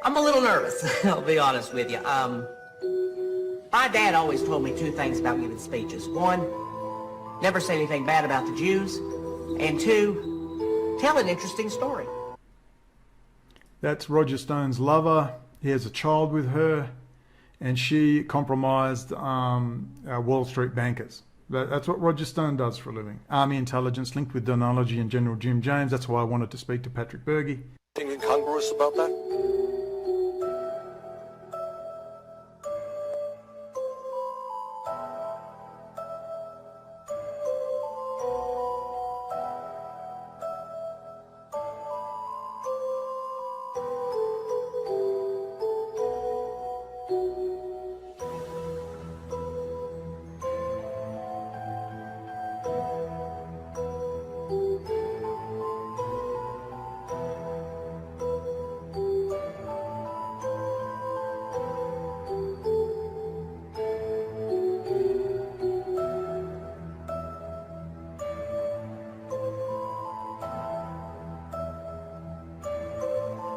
I'm a little nervous, I'll be honest with you. My dad always told me 2 things about giving speeches. 1, never say anything bad about the Jews. And 2, tell an interesting story. That's Roger Stone's lover. He has a child with her, and she compromised Wall Street bankers. That's what Roger Stone does for a living. Army intelligence linked with demonology and General Jim James. That's why I wanted to speak to Patrick Berge. Anything incongruous about that?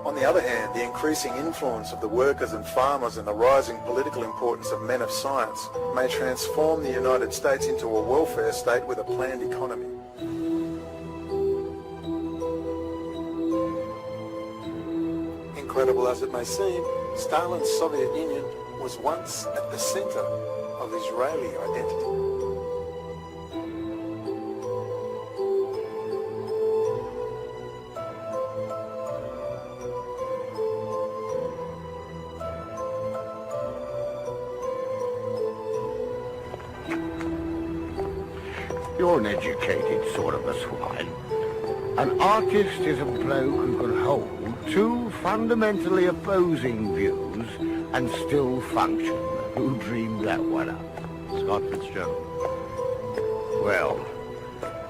On the other hand, the increasing influence of the workers and farmers and the rising political importance of men of science may transform the United States into a welfare state with a planned economy. Incredible as it may seem, Stalin's Soviet Union was once at the center of Israeli identity. You're an educated sort of a swine. An artist is a bloke who can hold 2 fundamentally opposing views and still function. Who dreamed that one up? Scott Fitzgerald. Well,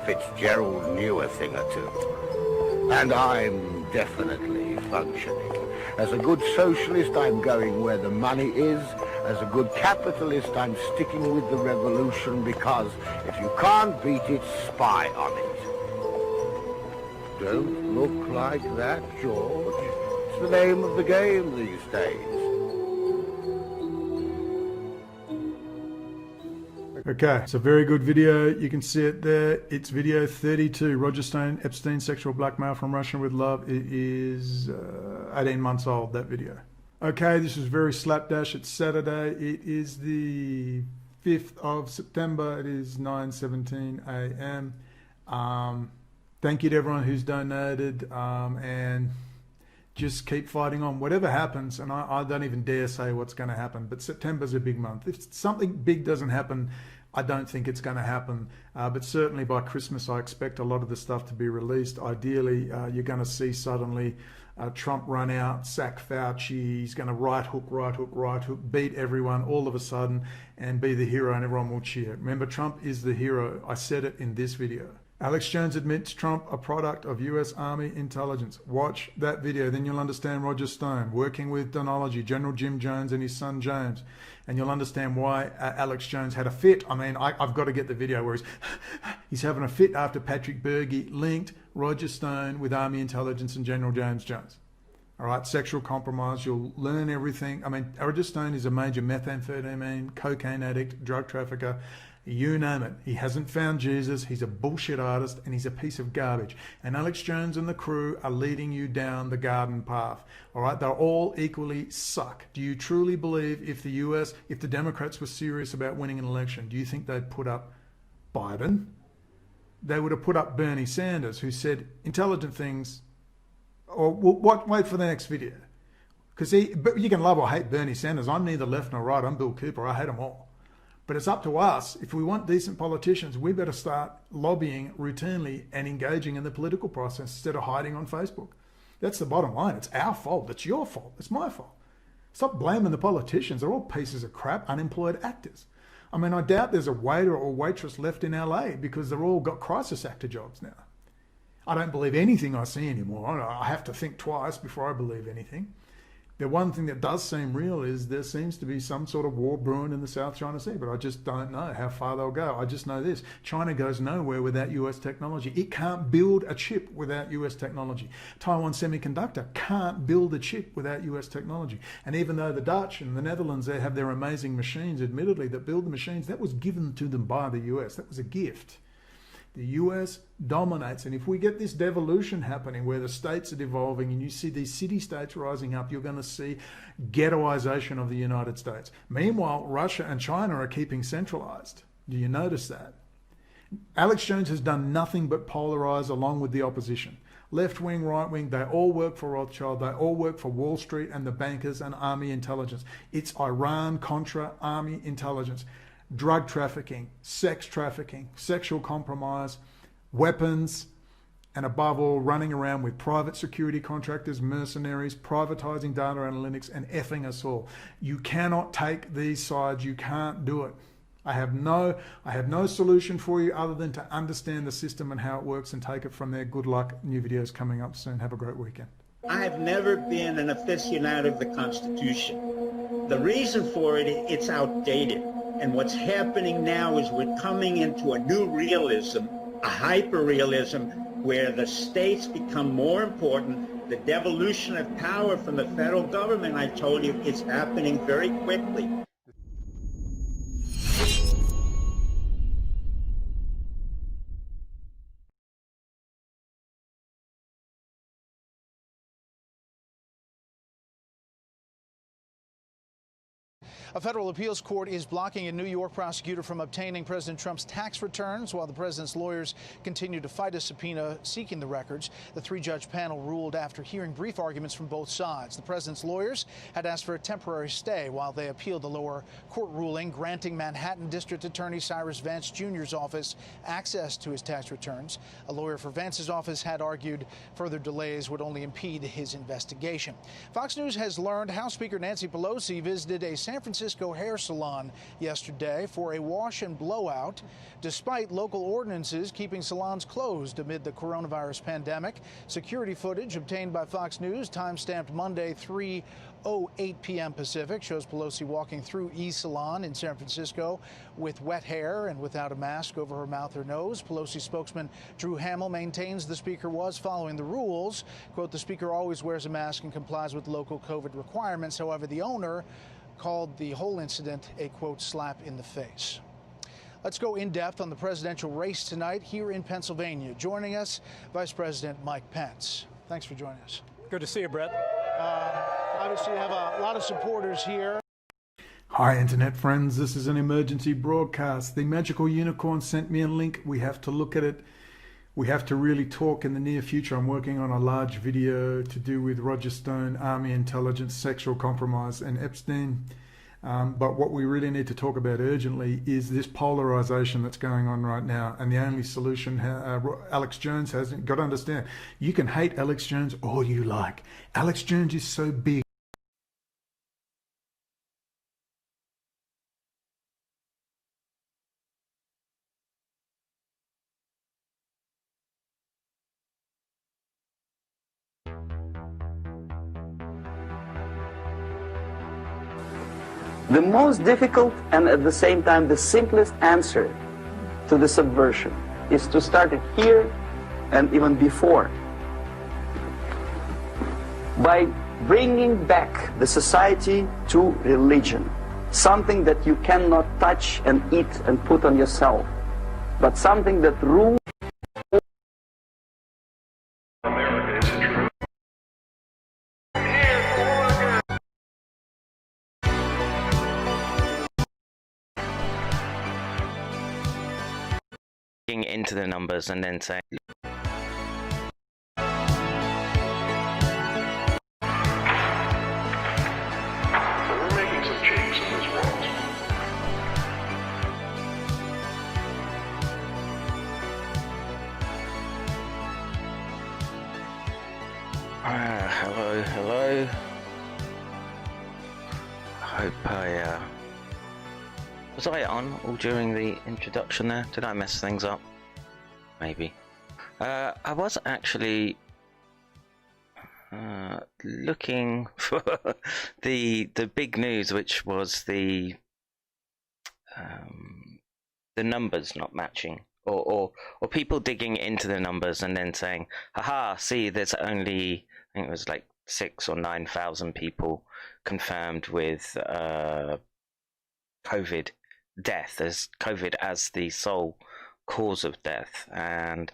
Fitzgerald knew a thing or 2. And I'm definitely functioning. As a good socialist, I'm going where the money is, As a good capitalist, I'm sticking with the revolution because if you can't beat it, spy on it. Don't look like that, George. It's the name of the game these days. Okay, it's a very good video. You can see it there. It's video 32. Roger Stone, Epstein, sexual blackmail from Russia with love. It is 18 months old, that video. Okay, this is very slapdash. It's Saturday. It is the 5th of September. It is 9:17 a.m. Thank you to everyone who's donated, and just keep fighting on. Whatever happens, and I don't even dare say what's going to happen, but September's a big month. If something big doesn't happen, I don't think it's going to happen, but certainly by Christmas I expect a lot of the stuff to be released. Ideally, you're going to see suddenly Trump run out, sack Fauci, he's going to right hook, beat everyone all of a sudden and be the hero, and everyone will cheer. Remember, Trump is the hero. I said it in this video. Alex Jones admits Trump a product of US Army intelligence. Watch that video, then you'll understand Roger Stone working with Donology, General Jim Jones and his son James, and you'll understand why Alex Jones had a fit. I mean, I've got to get the video where he's having a fit after Patrick Berge linked Roger Stone with Army intelligence and General James Jones. All right, sexual compromise, you'll learn everything. I mean, Roger Stone is a major methamphetamine, cocaine addict, drug trafficker, you name it. He hasn't found Jesus, he's a bullshit artist, and he's a piece of garbage. And Alex Jones and the crew are leading you down the garden path. All right, they're all equally suck. Do you truly believe if the Democrats were serious about winning an election, do you think they'd put up Biden? They would have put up Bernie Sanders, who said intelligent things, or wait for the next video. Because you can love or hate Bernie Sanders. I'm neither left nor right. I'm Bill Cooper. I hate them all. But it's up to us. If we want decent politicians, we better start lobbying routinely and engaging in the political process instead of hiding on Facebook. That's the bottom line. It's our fault. It's your fault. It's my fault. Stop blaming the politicians. They're all pieces of crap, unemployed actors. I mean, I doubt there's a waiter or waitress left in LA because they're all got crisis actor jobs now. I don't believe anything I see anymore. I have to think twice before I believe anything. The one thing that does seem real is there seems to be some sort of war brewing in the South China Sea, but I just don't know how far they'll go. I just know this. China goes nowhere without US technology. It can't build a chip without US technology. Taiwan Semiconductor can't build a chip without US technology. And even though the Dutch and the Netherlands, they have their amazing machines, admittedly, that build the machines, that was given to them by the US. That was a gift. The US dominates, and if we get this devolution happening where the states are devolving and you see these city-states rising up, you're going to see ghettoization of the United States. Meanwhile, Russia and China are keeping centralized. Do you notice that? Alex Jones has done nothing but polarize along with the opposition. Left wing, right wing, they all work for Rothschild, they all work for Wall Street and the bankers and army intelligence. It's Iran-Contra army intelligence. Drug trafficking, sex trafficking, sexual compromise, weapons, and above all, running around with private security contractors, mercenaries, privatizing data analytics, and effing us all. You cannot take these sides. You can't do it. I have no solution for you other than to understand the system and how it works and take it from there. Good luck. New videos coming up soon. Have a great weekend. I have never been an aficionado of the Constitution. The reason for it, it's outdated. And what's happening now is we're coming into a new realism, a hyper-realism, where the states become more important. The devolution of power from the federal government, I told you, is happening very quickly. A federal appeals court is blocking a New York prosecutor from obtaining President Trump's tax returns while the president's lawyers continue to fight a subpoena seeking the records. The three-judge panel ruled after hearing brief arguments from both sides. The president's lawyers had asked for a temporary stay while they appealed the lower court ruling granting Manhattan District Attorney Cyrus Vance Jr.'s office access to his tax returns. A lawyer for Vance's office had argued further delays would only impede his investigation. Fox News has learned House Speaker Nancy Pelosi visited a San Francisco Francisco hair salon yesterday for a wash and blowout, despite local ordinances keeping salons closed amid the coronavirus pandemic. Security footage obtained by Fox News, time-stamped Monday 3:08 p.m. Pacific, shows Pelosi walking through E-Salon in San Francisco with wet hair and without a mask over her mouth or nose. Pelosi spokesman Drew Hamill maintains the speaker was following the rules. Quote, the speaker always wears a mask and complies with local COVID requirements. However, the owner called the whole incident a, quote, slap in the face. Let's go in depth on the presidential race tonight here in Pennsylvania. Joining us, Vice President Mike Pence. Thanks for joining us. Good to see you, Brett. Obviously, you have a lot of supporters here. Hi, Internet friends. This is an emergency broadcast. The Magical Unicorn sent me a link. We have to look at it. We have to really talk in the near future. I'm working on a large video to do with Roger Stone, Army intelligence, sexual compromise, and Epstein. But what we really need to talk about urgently is this polarization that's going on right now. And the only solution Alex Jones has got to understand. You can hate Alex Jones all you like. Alex Jones is so big. The most difficult and at the same time the simplest answer to the subversion is to start it here and even before. By bringing back the society to religion, something that you cannot touch and eat and put on yourself, but something that rules. Into the numbers and then saying We're making some changes in this world. hello. Hope was I on all during the introduction there? Did I mess things up? Maybe. I was actually looking for the big news, which was the numbers not matching, or people digging into the numbers and then saying, "Haha! See, there's only I think it was like 6,000 or 9,000 people confirmed with COVID death, as COVID as the sole cause of death." And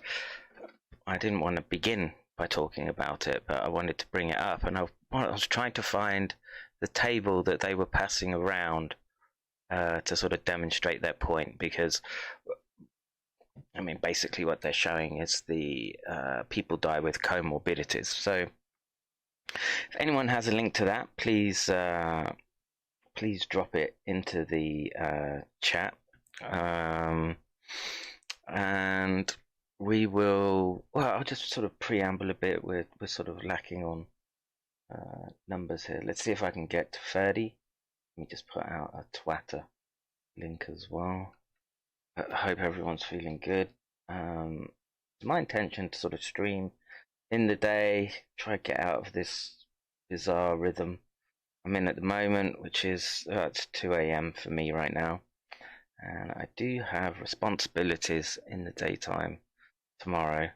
I didn't want to begin by talking about it, but I wanted to bring it up, and I was trying to find the table that they were passing around to sort of demonstrate their point, because I mean basically what they're showing is the people die with comorbidities. So if anyone has a link to that, please drop it into the chat, and we will. Well, I'll just sort of preamble a bit. We're sort of lacking on numbers here. Let's see if I can get to 30. Let me just put out a Twitter link as well. I hope everyone's feeling good. It's my intention to sort of stream in the day, try to get out of this bizarre rhythm I'm in at the moment, which is it's 2 a.m. for me right now, and I do have responsibilities in the daytime tomorrow.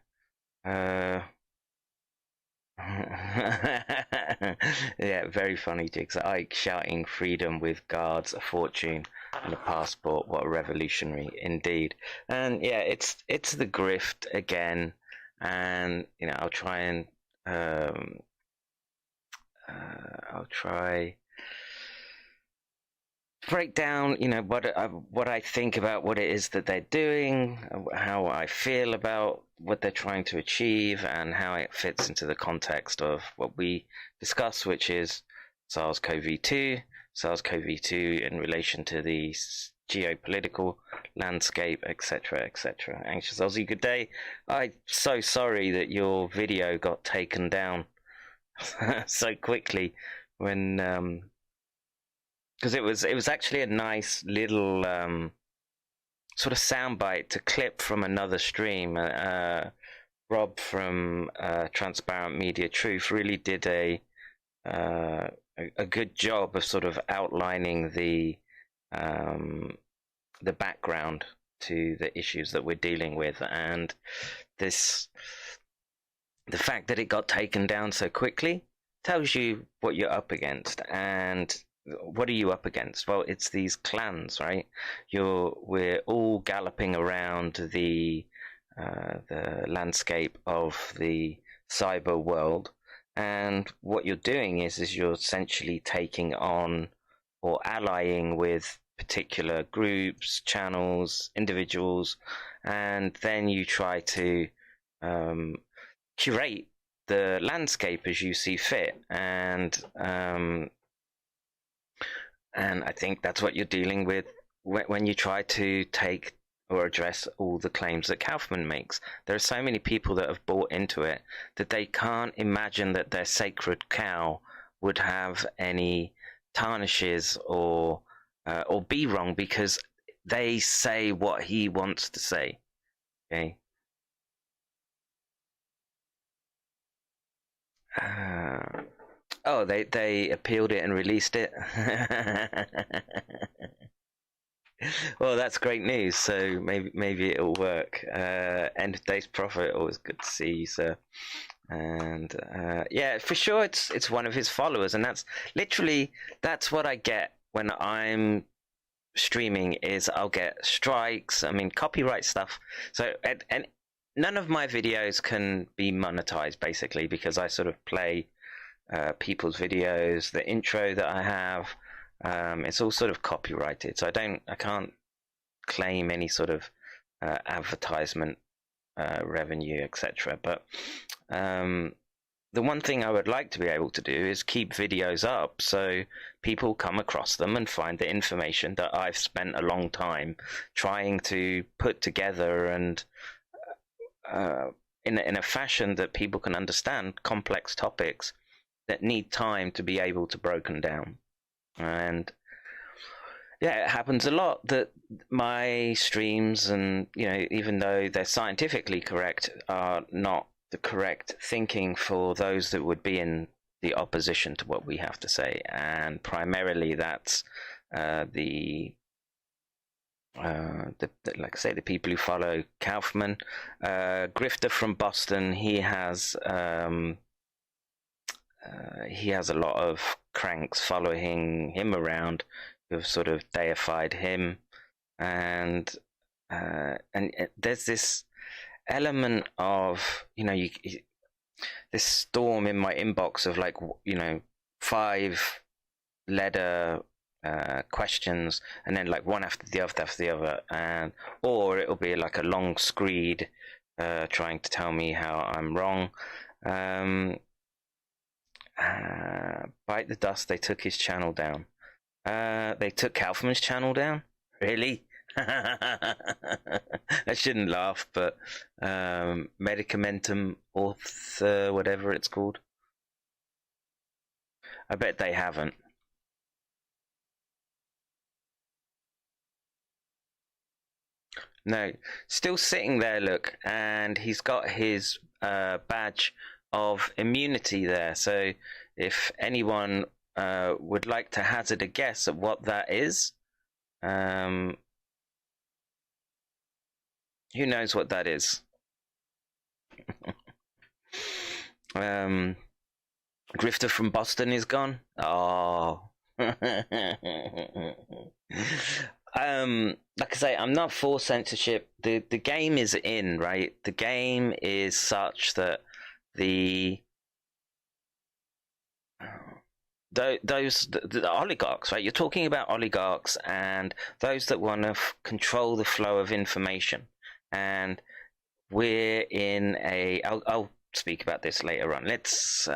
Yeah, very funny, Jigs. Ike shouting freedom with guards, a fortune, and a passport. What a revolutionary indeed. And yeah, it's the grift again, and you know, I'll try break down, you know, what I think about what it is that they're doing, how I feel about what they're trying to achieve, and how it fits into the context of what we discuss, which is SARS-CoV-2 in relation to the geopolitical landscape, etc., etc. Anxious Aussie, good day. I'm so sorry that your video got taken down so quickly when because it was actually a nice little sort of soundbite to clip from another stream. Rob from Transparent Media Truth really did a good job of sort of outlining the background to the issues that we're dealing with, and the fact that it got taken down so quickly tells you what you're up against. And what are you up against? Well, it's these clans, right? We're all galloping around the landscape of the cyber world, and what you're doing is you're essentially taking on or allying with particular groups, channels, individuals, and then you try to curate the landscape as you see fit. And I think that's what you're dealing with when you try to take or address all the claims that Kaufman makes. There are so many people that have bought into it that they can't imagine that their sacred cow would have any tarnishes or be wrong, because they say what he wants to say. Okay. Oh, they appealed it and released it. Well, that's great news. So maybe it'll work. End of day's profit. Always good to see you, sir. And yeah, for sure, it's one of his followers, and that's what I get when I'm streaming. Is I'll get strikes. I mean, copyright stuff. So and none of my videos can be monetized, basically, because I sort of play people's videos. The intro that I have, it's all sort of copyrighted, so I can't claim any sort of advertisement revenue, etc. But the one thing I would like to be able to do is keep videos up so people come across them and find the information that I've spent a long time trying to put together, and in a fashion that people can understand complex topics that need time to be able to broken down. And yeah, it happens a lot that my streams, and even though they're scientifically correct, are not the correct thinking for those that would be in the opposition to what we have to say. And primarily that's like I say, the people who follow Kaufman. Grifter from Boston, he has a lot of cranks following him around who've sort of deified him, and there's this element of this storm in my inbox of 5 letter questions, and then one after the other, and or it'll be like a long screed trying to tell me how I'm wrong. Bite the Dust, they took his channel down. They took Kaufman's channel down? Really? I shouldn't laugh, but Medicamentum Author, whatever it's called. I bet they haven't. No, still sitting there, look, and he's got his badge of immunity there. So if anyone would like to hazard a guess at what that is, who knows what that is? Grifter from Boston is gone. Oh. Like I say, I'm not for censorship. The game is in, right? The game is such that the oligarchs, right? You're talking about oligarchs and those that want to control the flow of information. And we're in a... I'll speak about this later on. Let's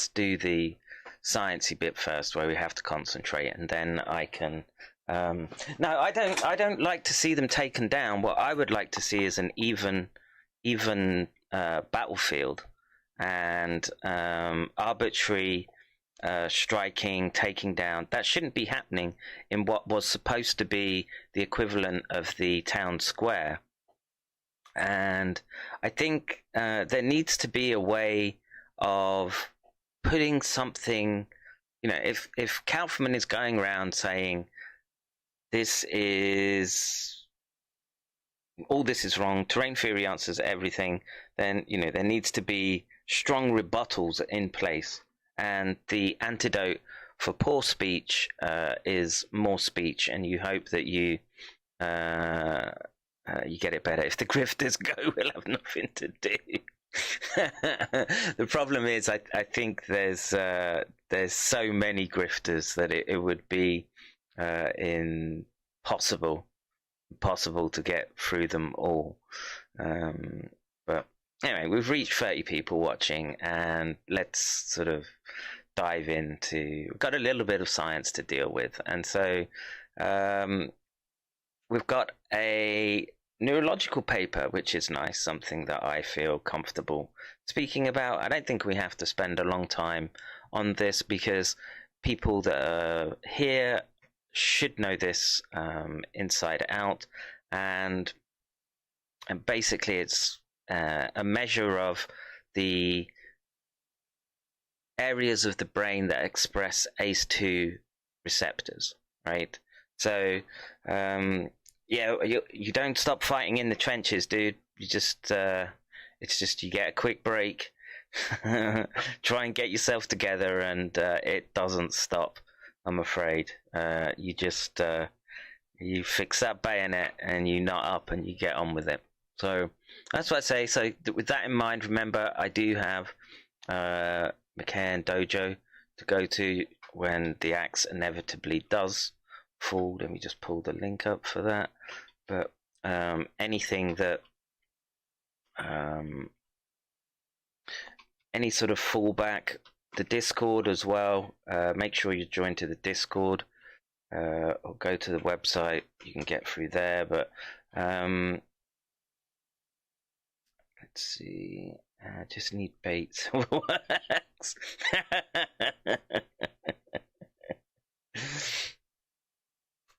do the sciencey bit first, where we have to concentrate, and then I can... no, I don't like to see them taken down. What I would like to see is an even battlefield, and arbitrary striking, taking down. That shouldn't be happening in what was supposed to be the equivalent of the town square. And I think there needs to be a way of putting something, you know, if Kaufman is going around saying this is wrong, terrain theory answers everything, then, you know, there needs to be strong rebuttals in place. And the antidote for poor speech is more speech, and you hope that you get it better. If the grifters go, we'll have nothing to do. The problem is, I think there's so many grifters that it would be impossible to get through them all. But anyway, we've reached 30 people watching, and let's sort of dive into. We've got a little bit of science to deal with, and so we've got a neurological paper, which is nice, something that I feel comfortable speaking about. I don't think we have to spend a long time on this, because people that are here should know this inside out, and basically it's a measure of the areas of the brain that express ACE2 receptors, right? So yeah, you don't stop fighting in the trenches, dude. You just it's just you get a quick break, try and get yourself together, and it doesn't stop, I'm afraid. You just you fix that bayonet and you nut up and you get on with it. So that's what I say. So with that in mind, remember, I do have McCairn Dojo to go to when the axe inevitably does fall. Let me just pull the link up for that. But anything that any sort of fallback, the Discord as well, make sure you join to the Discord, or go to the website. You can get through there. But let's see, just need baits. Works.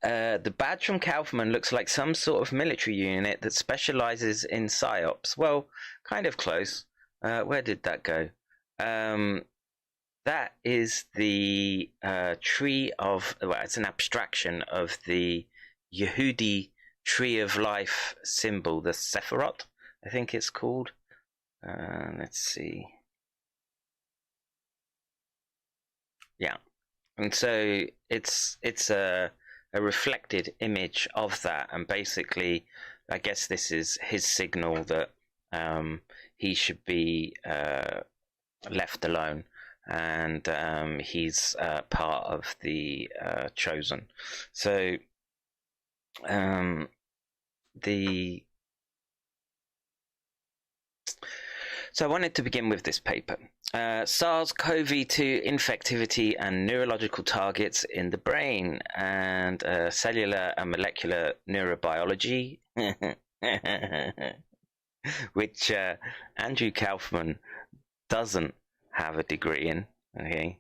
The badge from Kaufman looks like some sort of military unit that specializes in psyops. Well, kind of close. Where did that go? That is the tree of, well, it's an abstraction of the Yehudi tree of life symbol, the Sephirot, I think it's called. Let's see. Yeah, and so it's a reflected image of that, and basically, I guess this is his signal that he should be left alone, and he's part of the chosen. So So I wanted to begin with this paper. SARS-CoV-2 infectivity and neurological targets in the brain, and cellular and molecular neurobiology, which Andrew Kaufman doesn't have a degree in. Okay.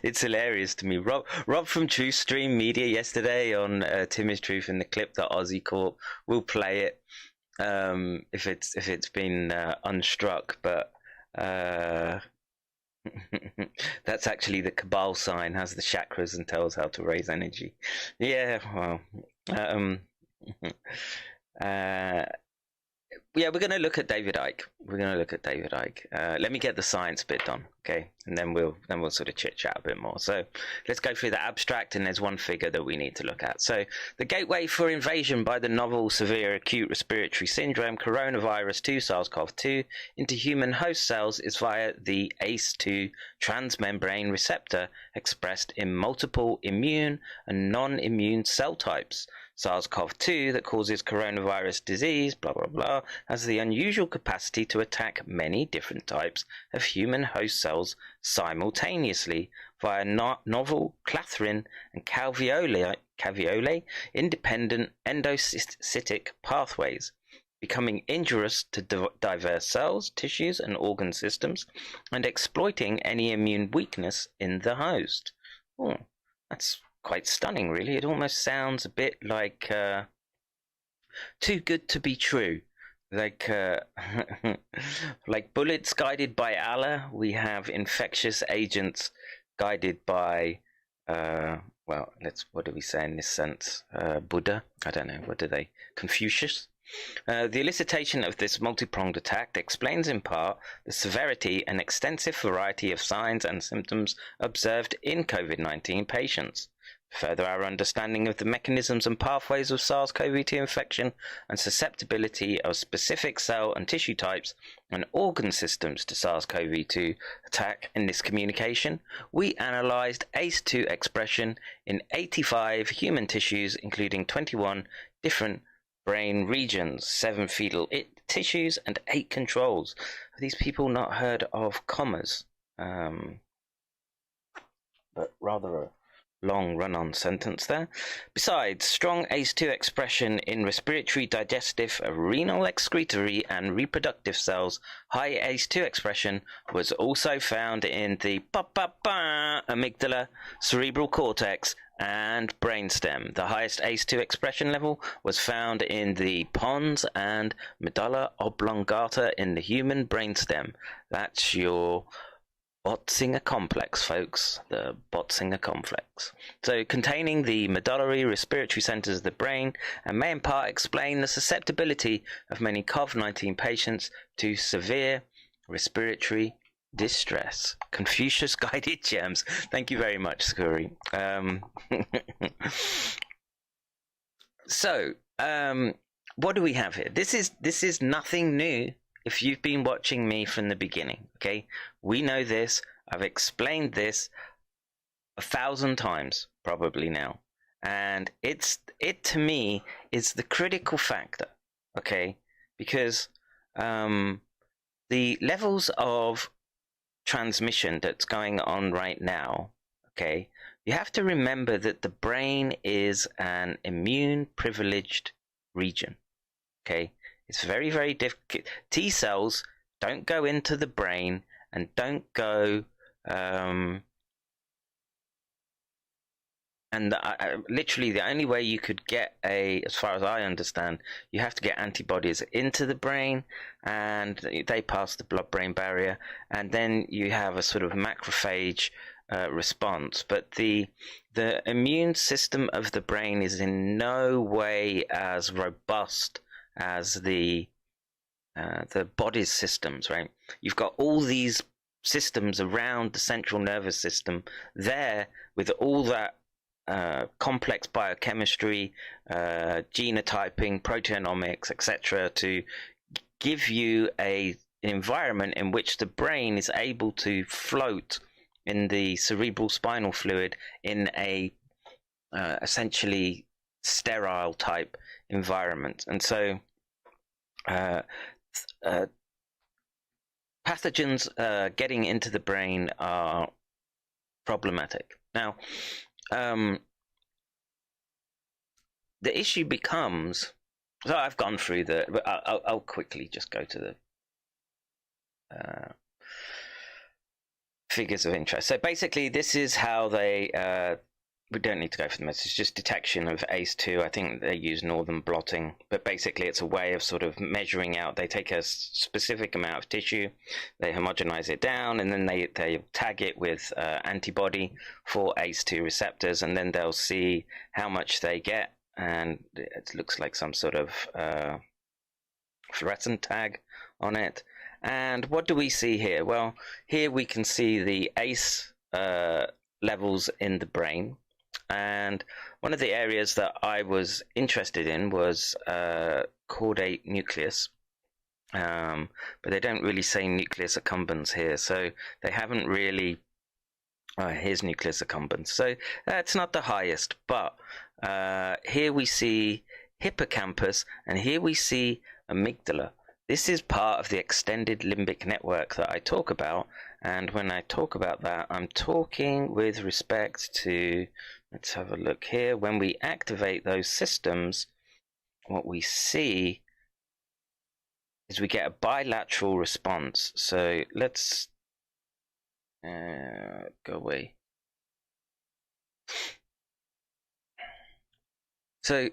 It's hilarious to me. Rob from Truth Stream Media yesterday on Tim is Truth in the clip that Aussie caught. We'll play it if it's been unstruck, but that's actually the Cabal sign, has the chakras and tells how to raise energy. Yeah, well, yeah, we're going to look at David Icke. Let me get the science bit done, okay? And then we'll sort of chit-chat a bit more. So let's go through the abstract, and there's one figure that we need to look at. So the gateway for invasion by the novel severe acute respiratory syndrome coronavirus 2 SARS-CoV-2 into human host cells is via the ACE2 transmembrane receptor expressed in multiple immune and non-immune cell types. SARS-CoV-2 that causes coronavirus disease, blah, blah, blah, has the unusual capacity to attack many different types of human host cells simultaneously via novel clathrin and caveolae independent endocytic pathways. becoming injurious to diverse cells, tissues, and organ systems, and exploiting any immune weakness in the host. Oh, that's quite stunning, really. It almost sounds a bit like too good to be true. Like like bullets guided by Allah, we have infectious agents guided by well, what do we say in this sense? Buddha? I don't know. What do they? Confucius? The elicitation of this multi-pronged attack explains in part the severity and extensive variety of signs and symptoms observed in COVID-19 patients. Further, our understanding of the mechanisms and pathways of SARS-CoV-2 infection and susceptibility of specific cell and tissue types and organ systems to SARS-CoV-2 attack in this communication, we analyzed ACE2 expression in 85 human tissues, including 21 different brain regions, 7 fetal tissues, and 8 controls. Have these people not heard of commas? But rather a long run-on sentence there. Besides, strong ACE2 expression in respiratory, digestive, renal, excretory, and reproductive cells, high ACE2 expression was also found in the amygdala, cerebral cortex, and brainstem. The highest ACE2 expression level was found in the pons and medulla oblongata in the human brainstem. That's your Botzinger complex, folks, the Botzinger complex. So, containing the medullary respiratory centers of the brain, and may in part explain the susceptibility of many COVID-19 patients to severe respiratory distress. Confucius guided germs. Thank you very much, Skuri. So, what do we have here? This is nothing new. If you've been watching me from the beginning, okay, we know this. I've explained this 1,000 times probably now, and it to me is the critical factor, okay, because the levels of transmission that's going on right now, okay, you have to remember that the brain is an immune privileged region, okay. It's very, very difficult. T cells don't go into the brain and don't go, literally the only way you could get as far as I understand, you have to get antibodies into the brain, and they pass the blood-brain barrier, and then you have a sort of macrophage response. But the immune system of the brain is in no way as robust as the body's systems, right? You've got all these systems around the central nervous system there with all that complex biochemistry, genotyping, proteomics, etc., to give you an environment in which the brain is able to float in the cerebral spinal fluid in a essentially sterile type environment. And so pathogens getting into the brain are problematic. Now, the issue becomes, so I've gone through I'll quickly just go to the figures of interest. So basically, this is how they we don't need to go for the message, just detection of ACE2. I think they use northern blotting, but basically it's a way of sort of measuring out. They take a specific amount of tissue, they homogenize it down, and then they tag it with antibody for ACE2 receptors, and then they'll see how much they get, and it looks like some sort of fluorescent tag on it. And what do we see here? Well, here we can see the ACE levels in the brain. And one of the areas that I was interested in was caudate nucleus, but they don't really say nucleus accumbens here, so they haven't really. Here's nucleus accumbens, so that's not the highest, but here we see hippocampus, and here we see amygdala. This is part of the extended limbic network that I talk about, and when I talk about that, I'm talking with respect to, let's have a look here, when we activate those systems, what we see is we get a bilateral response. So let's go away. So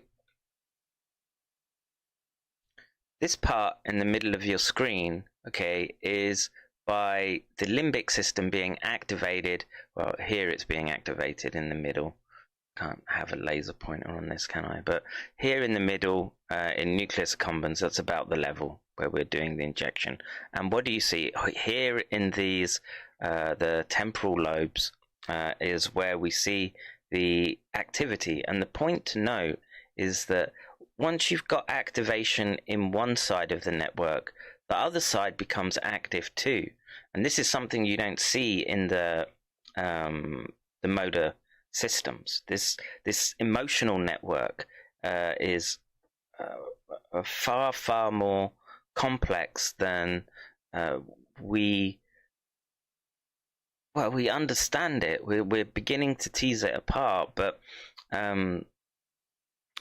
this part in the middle of your screen, okay, is by the limbic system being activated. Well, here it's being activated in the middle. Can't have a laser pointer on this, can I? But here in the middle, in nucleus accumbens, that's about the level where we're doing the injection. And what do you see here in these, the temporal lobes, is where we see the activity. And the point to note is that once you've got activation in one side of the network, the other side becomes active too. And this is something you don't see in the motor systems. This emotional network is far more complex than we understand it. We're beginning to tease it apart, but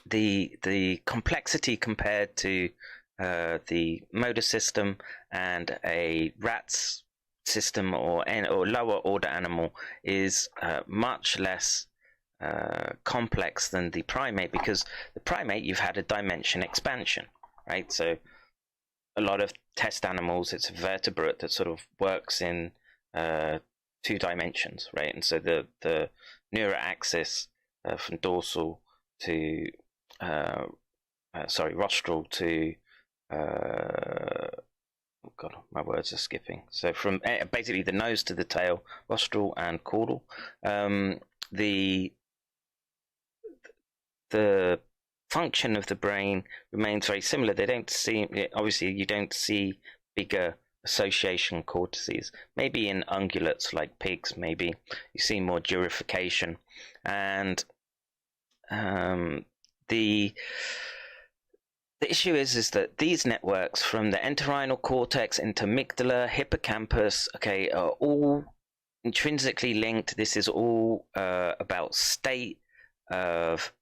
the complexity compared to the motor system and a rat's system or lower order animal is much less complex than the primate, because the primate, you've had a dimension expansion, right? So a lot of test animals, it's a vertebrate that sort of works in 2 dimensions, right? And so the neuroaxis from dorsal to rostral to oh god, my words are skipping. So from basically the nose to the tail, rostral and caudal. The function of the brain remains very similar. They don't see, obviously, you don't see bigger association cortices. Maybe in ungulates like pigs, maybe you see more durification, and the issue is that these networks from the entorhinal cortex into amygdala, hippocampus, okay, are all intrinsically linked. This is all about state of,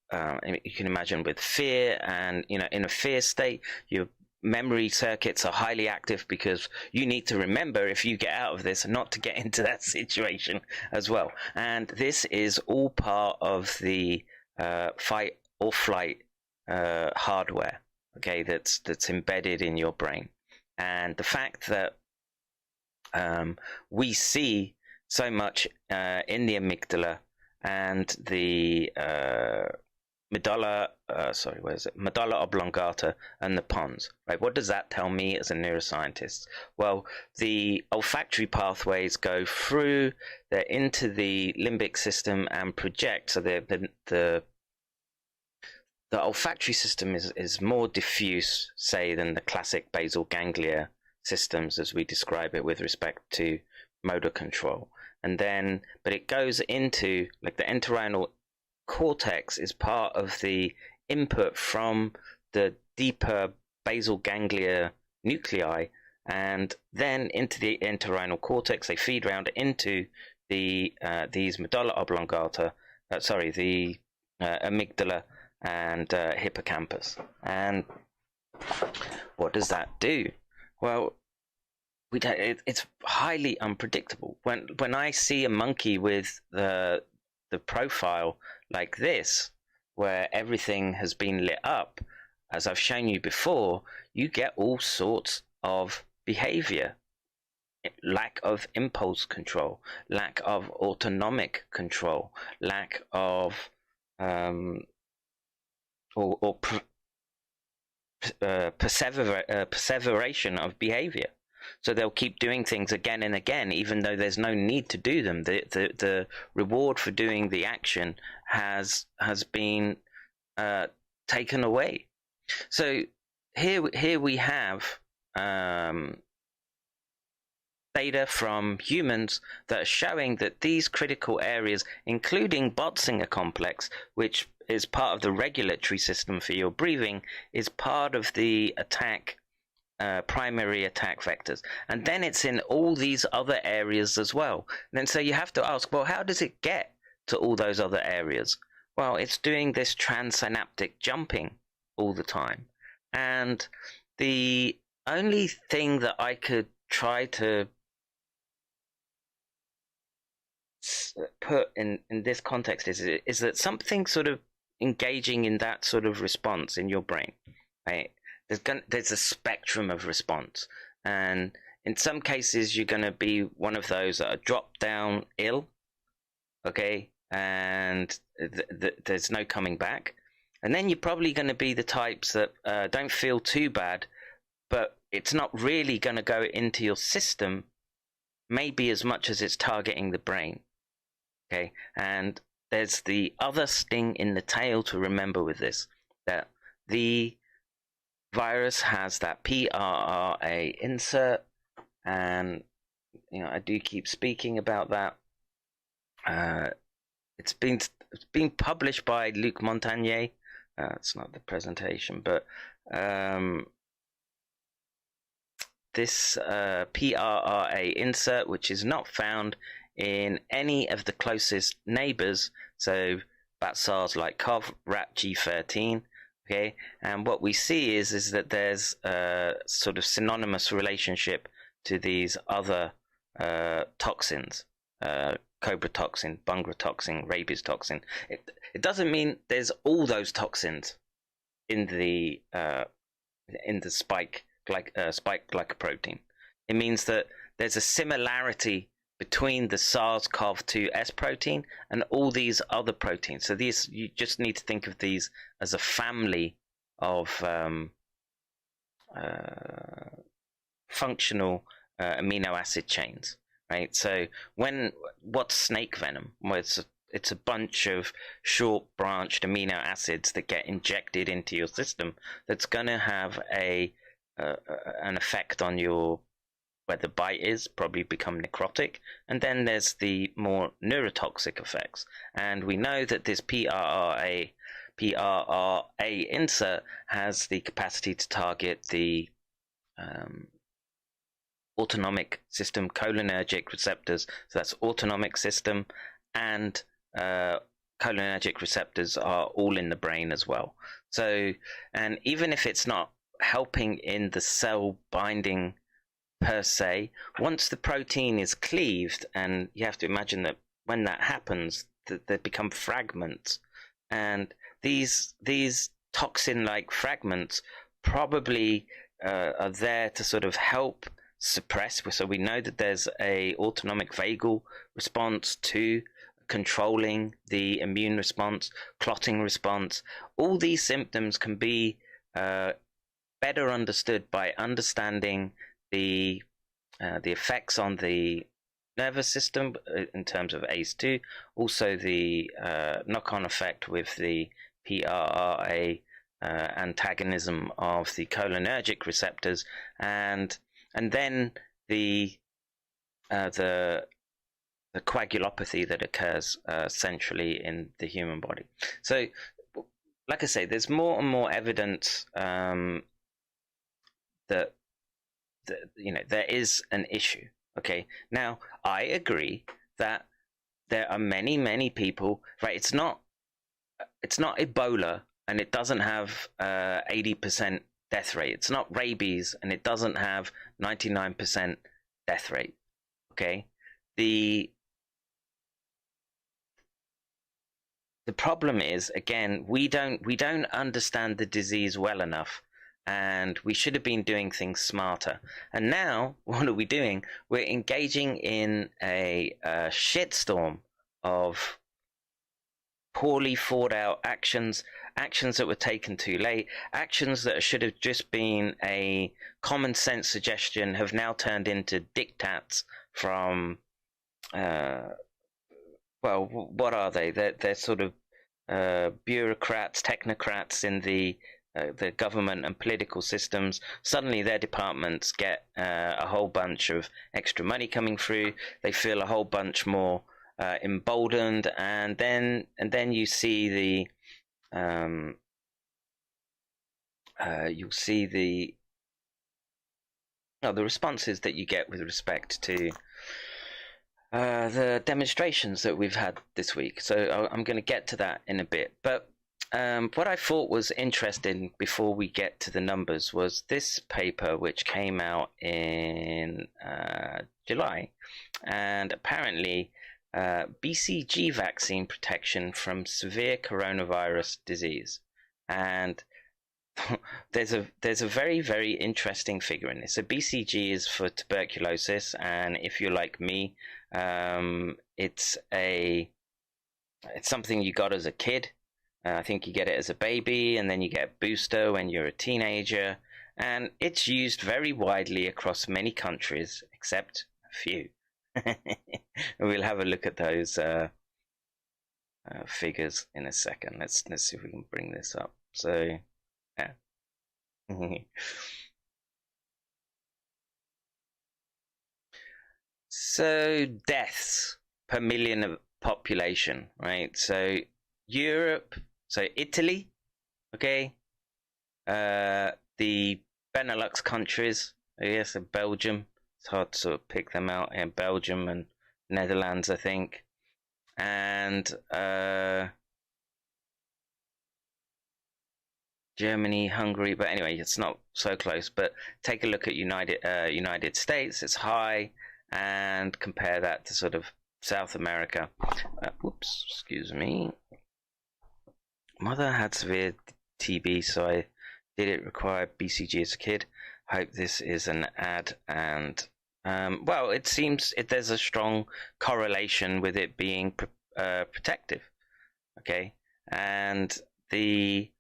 you can imagine with fear, and in a fear state, your memory circuits are highly active because you need to remember, if you get out of this, not to get into that situation as well. And this is all part of the fight or flight hardware, okay, that's embedded in your brain. And the fact that we see so much in the amygdala and the medulla oblongata and the pons, right? What does that tell me as a neuroscientist? Well, the olfactory pathways go through, they're into the limbic system and project. So the olfactory system is more diffuse, say, than the classic basal ganglia systems as we describe it with respect to motor control. And then, but it goes into, like, the entorhinal cortex is part of the input from the deeper basal ganglia nuclei, and then into the entorhinal cortex. They feed round into the these medulla oblongata, the amygdala and hippocampus. And what does that do? Well, it's highly unpredictable. When I see a monkey with the profile like this, where everything has been lit up, as I've shown you before, you get all sorts of behavior. Lack of impulse control, lack of autonomic control, lack of perseveration of behavior. So they'll keep doing things again and again, even though there's no need to do them. The reward for doing the action has been taken away. So here we have data from humans that are showing that these critical areas, including Botzinger complex, which is part of the regulatory system for your breathing, is part of the attack, primary attack vectors. And then it's in all these other areas as well. And then so you have to ask, well, how does it get to all those other areas? Well, it's doing this transsynaptic jumping all the time. And the only thing that I could try to put in this context is that something sort of engaging in that sort of response in your brain, right? There's a spectrum of response, and in some cases you're going to be one of those that are dropped down ill, okay, and there's no coming back. And then you're probably going to be the types that don't feel too bad, but it's not really going to go into your system, maybe as much as it's targeting the brain. Okay, and there's the other sting in the tail to remember with this, that the virus has that PRRA insert, and I do keep speaking about that. It's been published by Luc Montagnier. It's not the presentation, but this PRRA insert, which is not found in any of the closest neighbors, so bat SARS like CoV, rat G13, okay, and what we see is that there's a sort of synonymous relationship to these other toxins, cobra toxin, bungra toxin, rabies toxin. It doesn't mean there's all those toxins in the spike glycoprotein. It means that there's a similarity between the SARS-CoV-2 S protein and all these other proteins. So these, you just need to think of these as a family of functional amino acid chains, right? So what's snake venom? Well, it's a bunch of short branched amino acids that get injected into your system that's going to have an effect on your, where the bite is, probably become necrotic, and then there's the more neurotoxic effects. And we know that this PRRA insert has the capacity to target the autonomic system cholinergic receptors. So that's autonomic system, and cholinergic receptors are all in the brain as well. So, and even if it's not helping in the cell binding per se, once the protein is cleaved, and you have to imagine that when that happens, they become fragments, and these toxin-like fragments probably are there to sort of help suppress. So we know that there's a autonomic vagal response to controlling the immune response, clotting response. All these symptoms can be better understood by understanding the effects on the nervous system in terms of ACE2, also the knock-on effect with the PRRA antagonism of the cholinergic receptors, and then the coagulopathy that occurs centrally in the human body. So, like I say, there's more and more evidence that there is an issue. Okay, now I agree that there are many people, right? It's not Ebola, and it doesn't have 80% death rate. It's not rabies, and it doesn't have 99% death rate. Okay, the problem is, again, we don't understand the disease well enough, and we should have been doing things smarter. And now, what are we doing? We're engaging in a shitstorm of poorly thought out actions that were taken too late, actions that should have just been a common sense suggestion have now turned into diktats from, well, what are they? They're sort of bureaucrats, technocrats in the government and political systems. Suddenly their departments get a whole bunch of extra money coming through. They feel a whole bunch more emboldened, and then you see the you'll see the responses that you get with respect to the demonstrations that we've had this week. So I'm going to get to that in a bit, but what I thought was interesting before we get to the numbers was this paper, which came out in July, and apparently BCG vaccine protection from severe coronavirus disease. And there's a very, very interesting figure in this. So BCG is for tuberculosis, and if you're like me, it's something you got as a kid. I think you get it as a baby, and then you get a booster when you're a teenager, and it's used very widely across many countries, except a few. We'll have a look at those figures in a second. Let's see if we can bring this up. So, yeah. So deaths per million of population, right? So Europe, so Italy, okay, the Benelux countries, I guess, Belgium. It's hard to sort of pick them out in Belgium and Netherlands, I think, and Germany, Hungary, but anyway, it's not so close. But take a look at United States. It's high, and compare that to sort of South America. Whoops, excuse me. Mother had severe TB, so I did it require BCG as a kid. Hope this is an ad, and well, it seems there's a strong correlation with it being protective. Okay, and the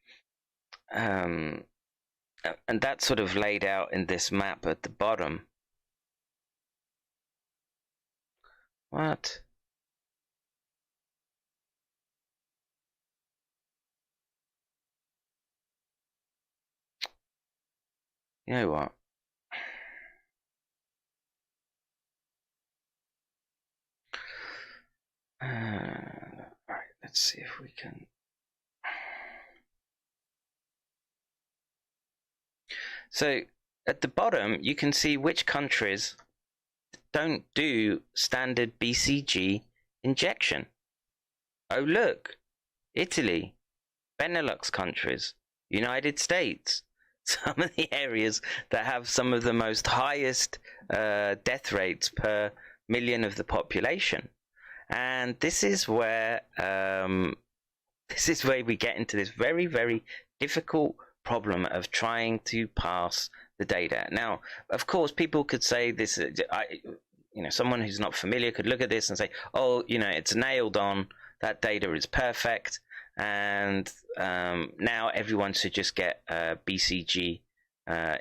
and that's sort of laid out in this map at the bottom. What? You know what? Alright, let's see if we can. So at the bottom, you can see which countries don't do standard BCG injection. Oh, look, Italy, Benelux countries, United States, some of the areas that have some of the most highest death rates per million of the population. And this is where we get into this very, very difficult problem of trying to pass the data. Now, of course, people could say this. Someone who's not familiar could look at this and say, "Oh, it's nailed on. That data is perfect, and now everyone should just get a BCG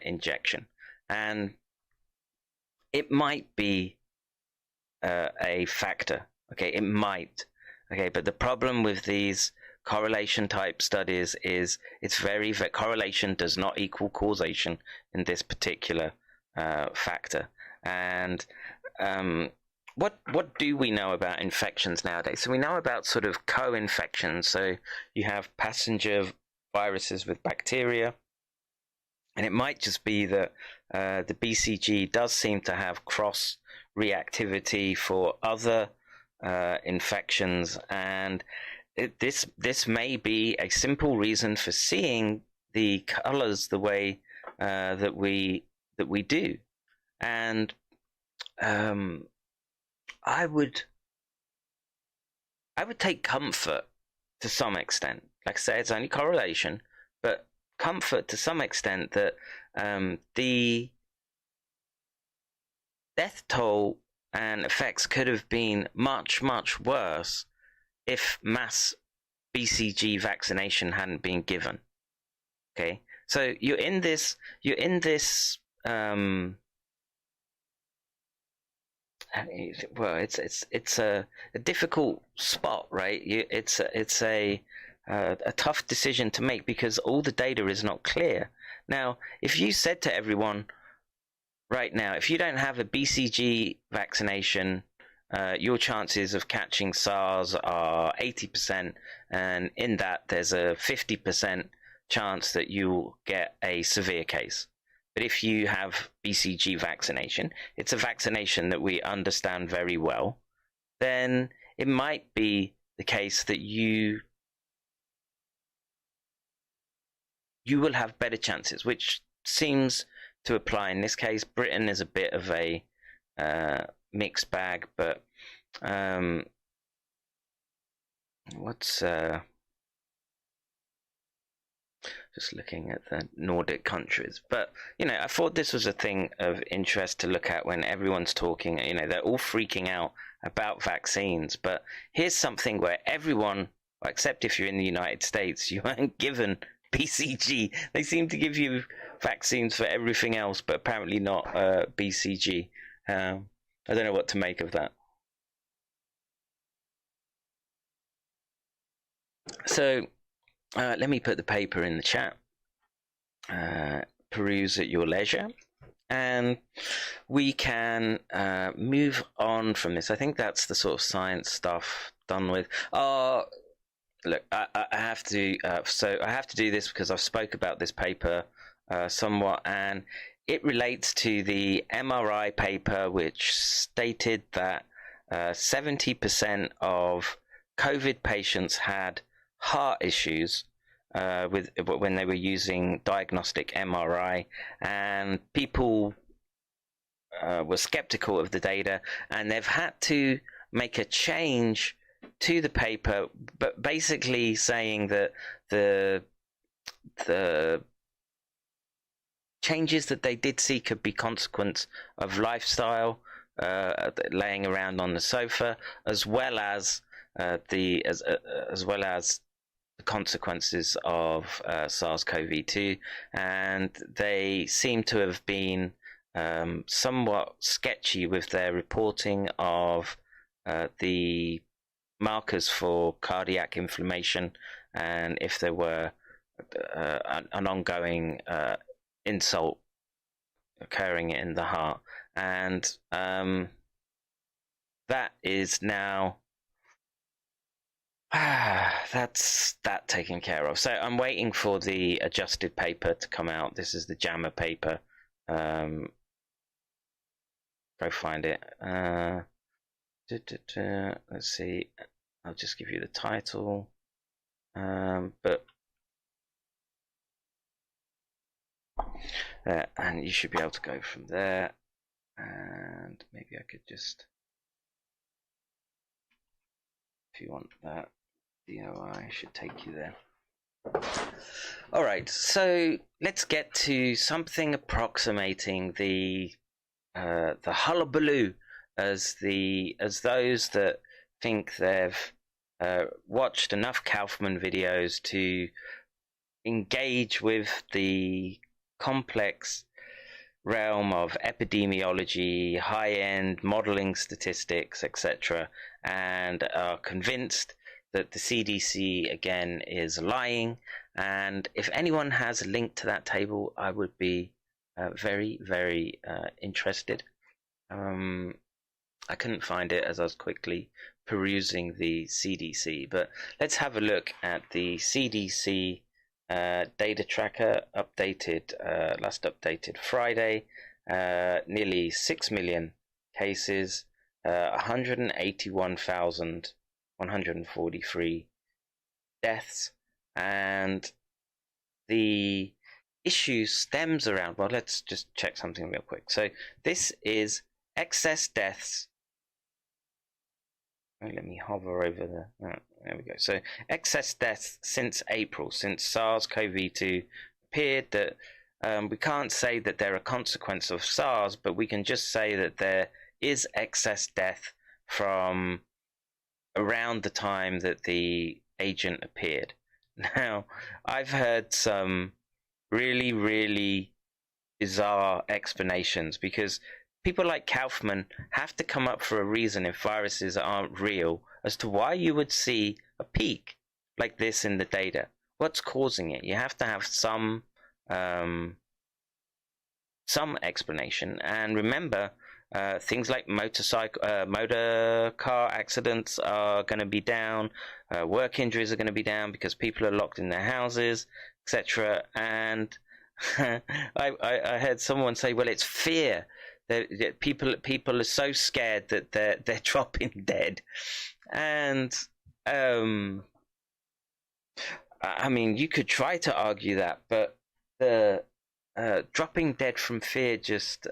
injection." And it might be a factor. Okay, it might. Okay, but the problem with these correlation type studies is correlation does not equal causation in this particular factor. And what do we know about infections nowadays? So we know about sort of co-infections. So you have passenger viruses with bacteria, and it might just be that the BCG does seem to have cross reactivity for other infections, and this may be a simple reason for seeing the colors the way that we do. And I would take comfort to some extent. Like I say, it's only correlation, but comfort to some extent that the death toll and effects could have been much, much worse if mass BCG vaccination hadn't been given. Okay, so you're in this well, it's a difficult spot, right? It's a tough decision to make because all the data is not clear. Now, if you said to everyone right now, if you don't have a BCG vaccination, your chances of catching SARS are 80%, and in that there's a 50% chance that you'll get a severe case. But if you have BCG vaccination, it's a vaccination that we understand very well, then it might be the case that you you will have better chances, which seems to apply in this case. Britain is a bit of a mixed bag, but just looking at the Nordic countries. But, I thought this was a thing of interest to look at when everyone's talking. They're all freaking out about vaccines. But here's something where everyone, except if you're in the United States, you aren't given BCG. They seem to give you vaccines for everything else, but apparently not BCG. I don't know what to make of that. So, let me put the paper in the chat. Peruse at your leisure. And we can move on from this. I think that's the sort of science stuff done with. Look, I have to. So I have to do this because I've spoke about this paper somewhat, and it relates to the MRI paper, which stated that 70% of COVID patients had heart issues when they were using diagnostic MRI, and people were skeptical of the data, and they've had to make a change to the paper, but basically saying that the changes that they did see could be consequence of lifestyle, laying around on the sofa, as well as the consequences of SARS-CoV-2, and they seem to have been somewhat sketchy with their reporting of the markers for cardiac inflammation, and if there were an ongoing insult occurring in the heart, and that is now that's that taken care of. So I'm waiting for the adjusted paper to come out. This is the JAMA paper. Go find it. Let's see. I'll just give you the title. But and you should be able to go from there. And maybe I could just, if you want that, DOI should take you there. All right, so let's get to something approximating the hullabaloo, as those that think they've watched enough Kaufman videos to engage with the complex realm of epidemiology, high-end modeling statistics, etc., and are convinced that the CDC again is lying. And if anyone has a link to that table, I would be very, very interested. I couldn't find it as I was quickly perusing the CDC, but let's have a look at the CDC data tracker, updated last updated Friday. Nearly 6 million cases, 181,143 deaths, and the issue stems around, well, let's just check something real quick. So this is excess deaths. Let me hover over there we go. So excess deaths since April, since SARS-CoV-2 appeared. That we can't say that they're a consequence of SARS, but we can just say that there is excess death from around the time that the agent appeared. Now, I've heard some really, really bizarre explanations, because people like Kaufman have to come up for a reason if viruses aren't real as to why you would see a peak like this in the data. What's causing it? You have to have some explanation. And remember, things like motor car accidents are going to be down, work injuries are going to be down because people are locked in their houses, etc. And I heard someone say, well, it's fear. People are so scared that they're dropping dead, and I mean, you could try to argue that, but the dropping dead from fear just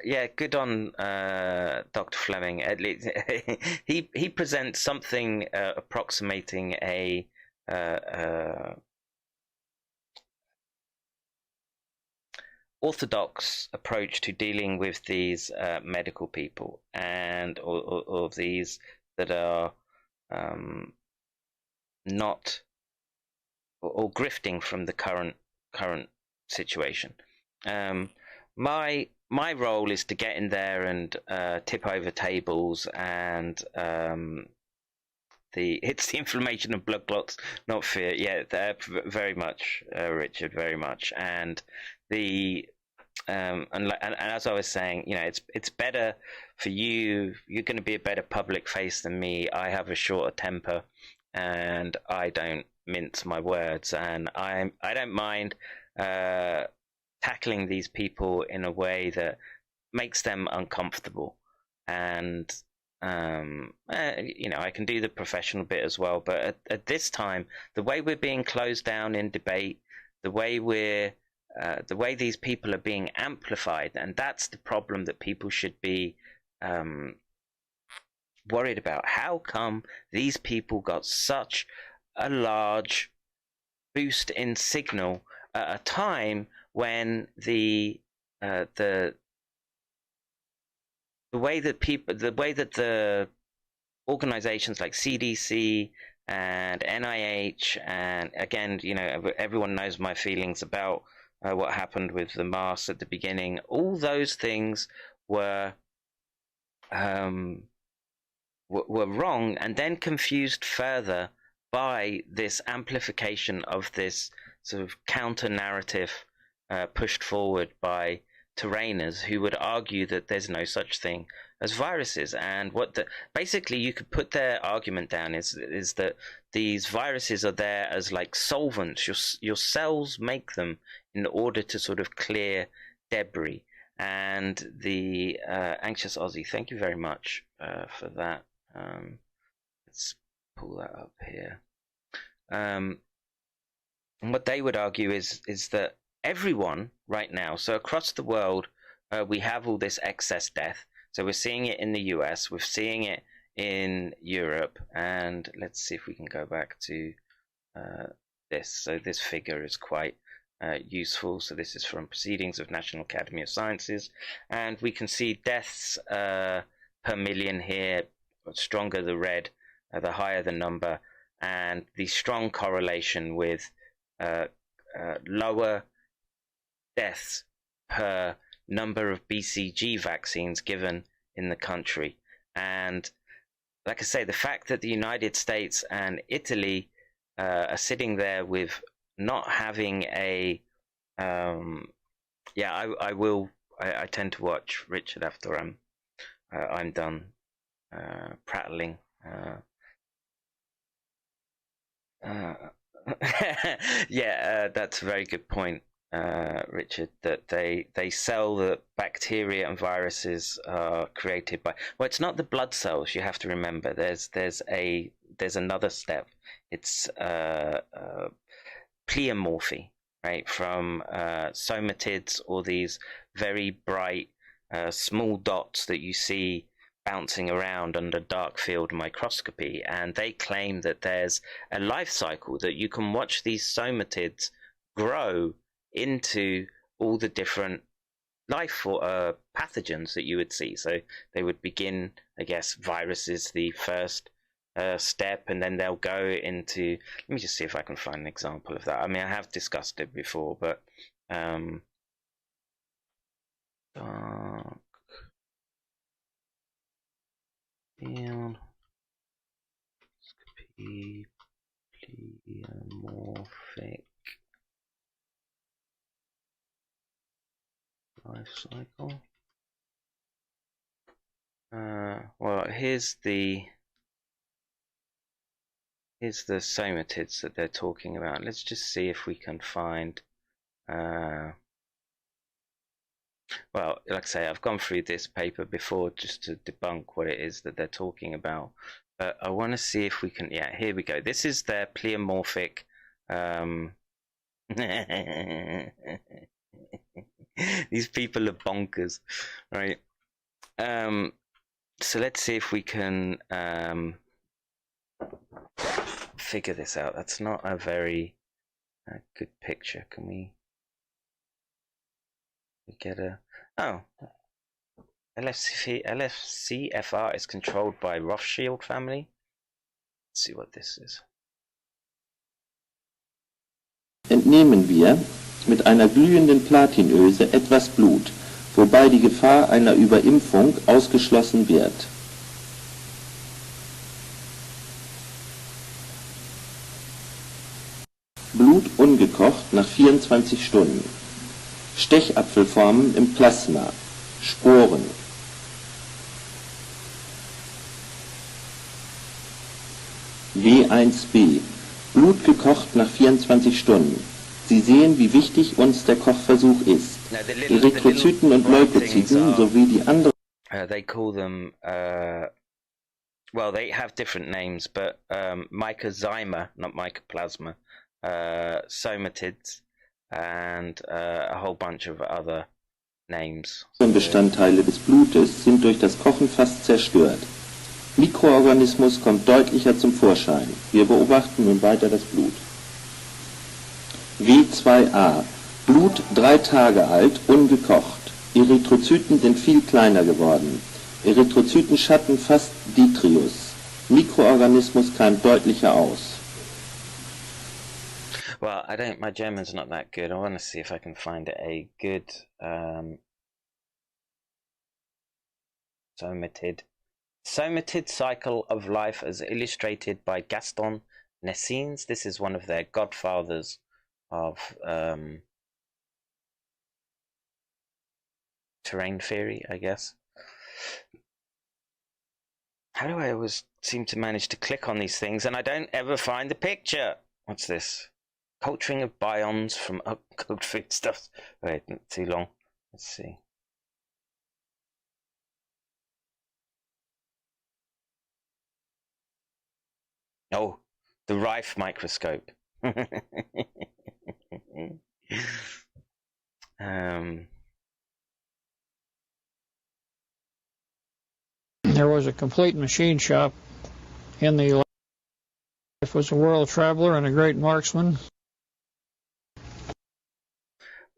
yeah, good on Dr. Fleming. At least he presents something approximating a orthodox approach to dealing with these medical people and or these that are not or grifting from the current situation. My role is to get in there and tip over tables and it's the inflammation of blood clots, not fear. Yeah, very much, Richard, very much. And the and as I was saying, you know, it's better for you. You're going to be a better public face than me. I have a shorter temper, and I don't mince my words, and I don't mind tackling these people in a way that makes them uncomfortable. And you know, I can do the professional bit as well, but at this time, the way we're being closed down in debate, the way these people are being amplified, and that's the problem that people should be worried about. How come these people got such a large boost in signal at a time when the way that the organizations like CDC and NIH, and again, you know, everyone knows my feelings about what happened with the masks at the beginning. All those things were wrong, and then confused further by this amplification of this sort of counter narrative pushed forward by terrainers who would argue that there's no such thing as viruses. And basically you could put their argument down is that these viruses are there as like solvents. Your cells make them in order to sort of clear debris. And the anxious Aussie, thank you very much for that. Let's pull that up here. And what they would argue is that everyone right now, so across the world, we have all this excess death. So we're seeing it in the US, we're seeing it in Europe, and let's see if we can go back to this. So this figure is quite useful. So this is from Proceedings of National Academy of Sciences, and we can see deaths per million here. The stronger the red, the higher the number, and the strong correlation with lower deaths per number of BCG vaccines given in the country. And like I say, the fact that the United States and Italy are sitting there with not having a I tend to watch Richard after I'm done prattling. Yeah, that's a very good point, Richard, that they sell that bacteria and viruses are created by, well, it's not the blood cells. You have to remember there's another step. It's pleomorphy, right, from somatids, or these very bright small dots that you see bouncing around under dark field microscopy. And they claim that there's a life cycle, that you can watch these somatids grow into all the different life pathogens that you would see. So they would begin, I guess, viruses, the first step, and then they'll go into, let me just see if I can find an example of that. I mean, I have discussed it before, but dark field pleomorphic life cycle. Well, here's the somatids that they're talking about. Let's just see if we can find well, like I say, I've gone through this paper before just to debunk what it is that they're talking about. But I want to see if we can. Yeah, here we go. This is their pleomorphic. These people are bonkers, right? So let's see if we can figure this out. That's not a very good picture. Can we get a... Oh, LFCFR is controlled by Rothschild family. Let's see what this is. Entnehmen wir mit einer glühenden Platinöse etwas Blut, wobei die Gefahr einer Überimpfung ausgeschlossen wird. Blut ungekocht nach 24 Stunden. Stechapfelformen im Plasma. Sporen. W1b. Blut gekocht nach 24 Stunden. Sie sehen, wie wichtig uns der Kochversuch ist. Erythrozyten und Leukozyten sowie die anderen... They call them... well, they have different names, but mycozyma, not mycoplasma, somatids, and a whole bunch of other names. Bestandteile des Blutes sind durch das Kochen fast zerstört. Mikroorganismus kommt deutlicher zum Vorschein. Wir beobachten nun weiter das Blut. W2a. Blut 3 Tage alt, ungekocht. Erythrozyten sind viel kleiner geworden. Erythrozytenschatten fast Dietrius. Mikroorganismus keimt deutlicher aus. Well, my German's not that good. I want to see if I can find a good somatid cycle of life as illustrated by Gaston Nesines. This is one of their godfathers of terrain theory, I guess. How do I always seem to manage to click on these things and I don't ever find the picture? What's this? Culturing of bions from uncooked foodstuffs. Wait, not too long. Let's see. Oh, the Rife microscope. There was a complete machine shop in the life. Was a world traveler and a great marksman.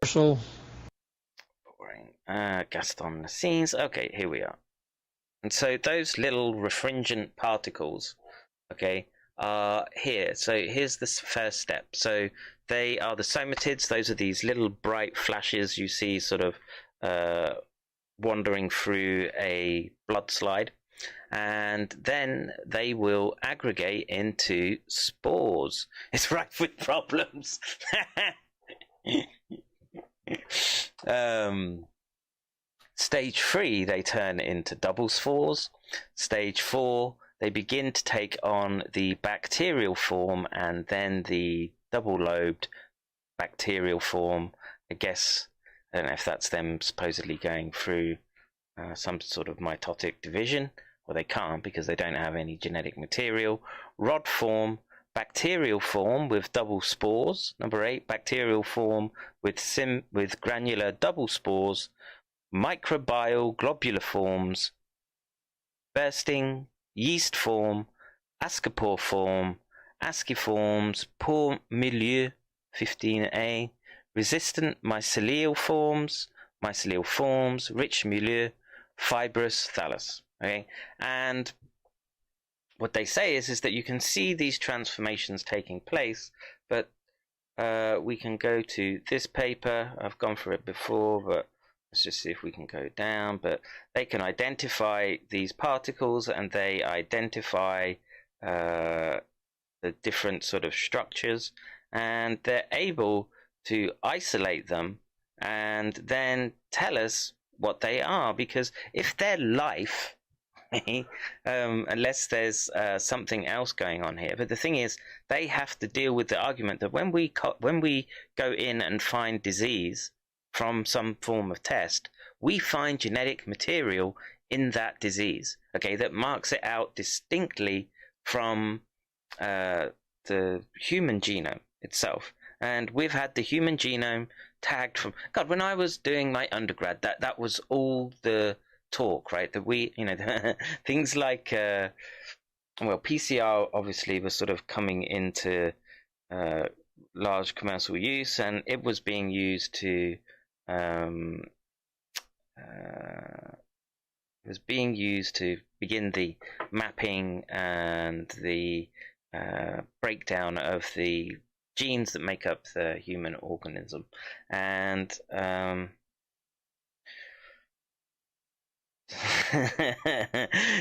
So, Gaston Nesines. Okay, here we are. And so those little refringent particles, okay, are here. So here's the first step. So they are the somatids. Those are these little bright flashes you see sort of wandering through a blood slide. And then they will aggregate into spores. It's rife with problems. Stage 3, they turn into double spores. Stage 4, they begin to take on the bacterial form and then the double-lobed bacterial form. I guess, I don't know if that's them supposedly going through some sort of mitotic division. Well, they can't because they don't have any genetic material. Rod form, bacterial form with double spores. Number 8, bacterial form with granular double spores. Microbial globular forms. Bursting, yeast form, ascopore form, asciforms, poor milieu, 15A. Resistant mycelial forms, rich milieu, fibrous thallus. Okay, and what they say is that you can see these transformations taking place, but we can go to this paper. I've gone through it before, but let's just see if we can go down. But they can identify these particles, and they identify the different sort of structures, and they're able to isolate them and then tell us what they are. Because if they're life, unless there's something else going on here. But the thing is, they have to deal with the argument that when we go in and find disease from some form of test, we find genetic material in that disease, okay, that marks it out distinctly from the human genome itself. And we've had the human genome tagged from, God, when I was doing my undergrad, that was all the talk, right? That we, things like, well, PCR obviously was sort of coming into large commercial use, and it was being used to begin the mapping and the breakdown of the genes that make up the human organism. And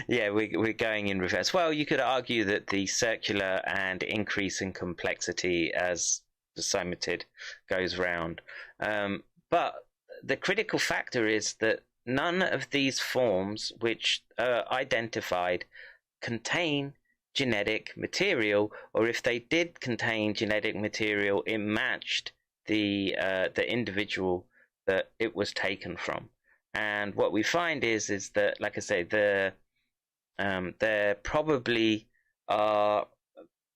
yeah, we're going in reverse. Well, you could argue that the circular and increase in complexity as the cimetid goes round. But the critical factor is that none of these forms which are identified contain genetic material, or if they did contain genetic material, it matched the individual that it was taken from. And what we find is that, like I say, there probably are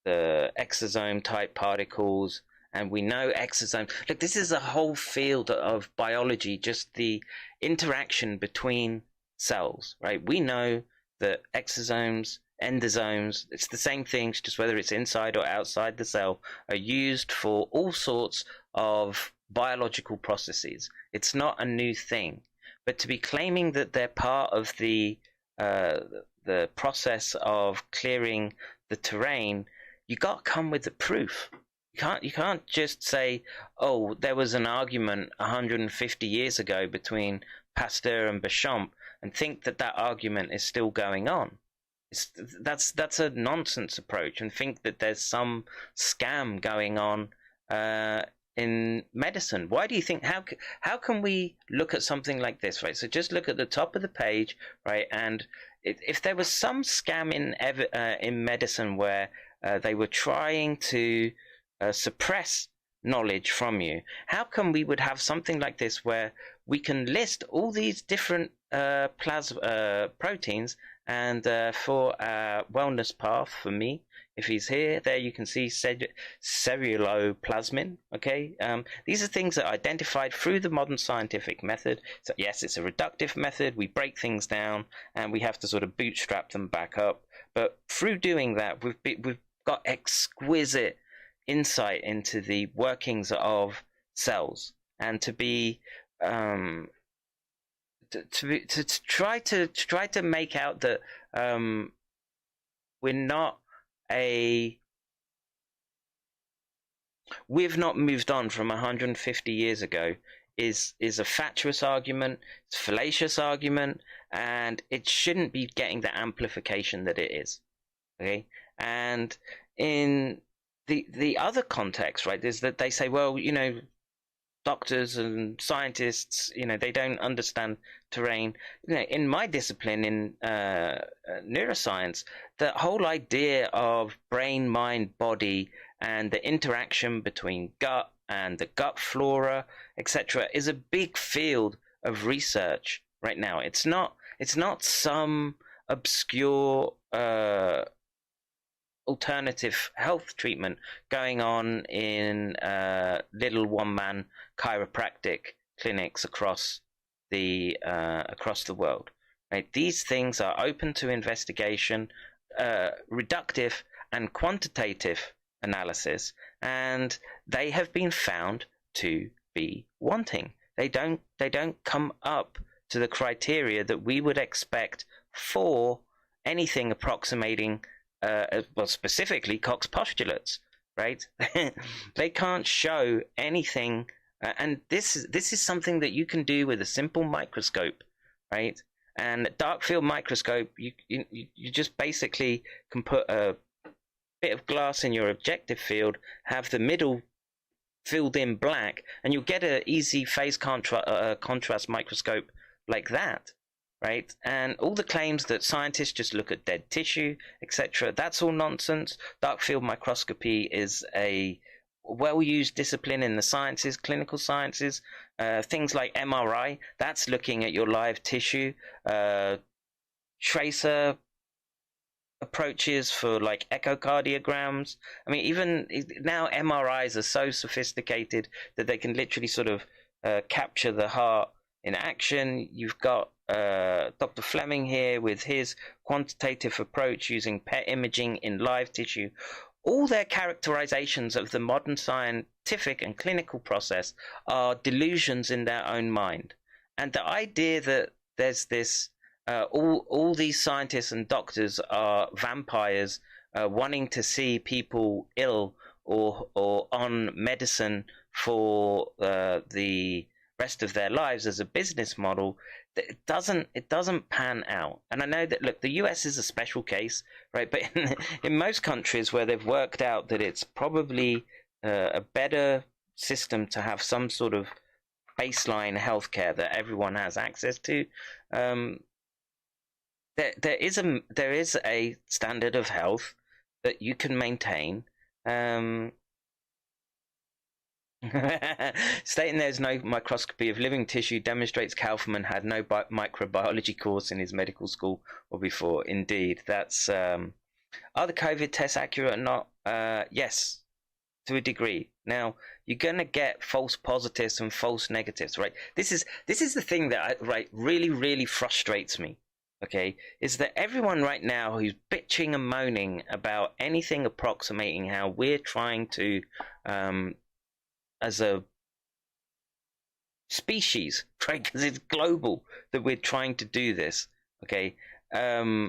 the exosome type particles, and we know exosomes. Look, this is a whole field of biology, just the interaction between cells, right? We know that exosomes, endosomes, it's the same things, just whether it's inside or outside the cell, are used for all sorts of biological processes. It's not a new thing. But to be claiming that they're part of the process of clearing the terrain, you got to come with the proof. You can't just say, oh, there was an argument 150 years ago between Pasteur and Béchamp, and think that argument is still going on. That's a nonsense approach, and think that there's some scam going on in medicine. Why do you think? How can we look at something like this, right? So just look at the top of the page, right? And if there was some scam in medicine where they were trying to suppress knowledge from you, how come we would have something like this where we can list all these different proteins, and for wellness path for me, if he's here, there you can see ceruloplasmin, okay? These are things that are identified through the modern scientific method. So yes, it's a reductive method. We break things down and we have to sort of bootstrap them back up. But through doing that, we've got exquisite insight into the workings of cells, and to be to try to make out that we've not moved on from 150 years ago is a fatuous argument, it's a fallacious argument, and it shouldn't be getting the amplification that it is. Okay, and in the other context, right, is that they say, well, doctors and scientists, they don't understand terrain. In my discipline, in neuroscience, the whole idea of brain, mind, body, and the interaction between gut and the gut flora, etc., is a big field of research right now. It's not some obscure alternative health treatment going on in little one-man chiropractic clinics across the world. Right? These things are open to investigation, reductive and quantitative analysis, and they have been found to be wanting. They don't come up to the criteria that we would expect for anything approximating well, specifically Koch's postulates, right? They can't show anything, and this is something that you can do with a simple microscope, right? And dark field microscope, you just basically can put a bit of glass in your objective field, have the middle filled in black, and you'll get an easy phase contrast microscope like that. Right? And all the claims that scientists just look at dead tissue, etc., that's all nonsense. Dark field microscopy is a well-used discipline in the sciences, clinical sciences, things like MRI, that's looking at your live tissue, tracer approaches for like echocardiograms. I mean, even now MRIs are so sophisticated that they can literally sort of capture the heart in action. You've got Dr. Fleming here with his quantitative approach using PET imaging in live tissue. All their characterizations of the modern scientific and clinical process are delusions in their own mind. And the idea that there's this, all these scientists and doctors are vampires wanting to see people ill or on medicine for the rest of their lives as a business model, it doesn't pan out. And I know that, look, the US is a special case, right? But in most countries where they've worked out that it's probably a better system to have some sort of baseline healthcare that everyone has access to, there is a standard of health that you can maintain. Stating there's no microscopy of living tissue demonstrates Kaufman had no microbiology course in his medical school or before. Indeed, that's are the COVID tests accurate or not? Yes, to a degree. Now you're gonna get false positives and false negatives, right? This is the thing that really frustrates me. Okay, is that everyone right now who's bitching and moaning about anything approximating how we're trying to as a species, right? Because it's global that we're trying to do this. Okay. A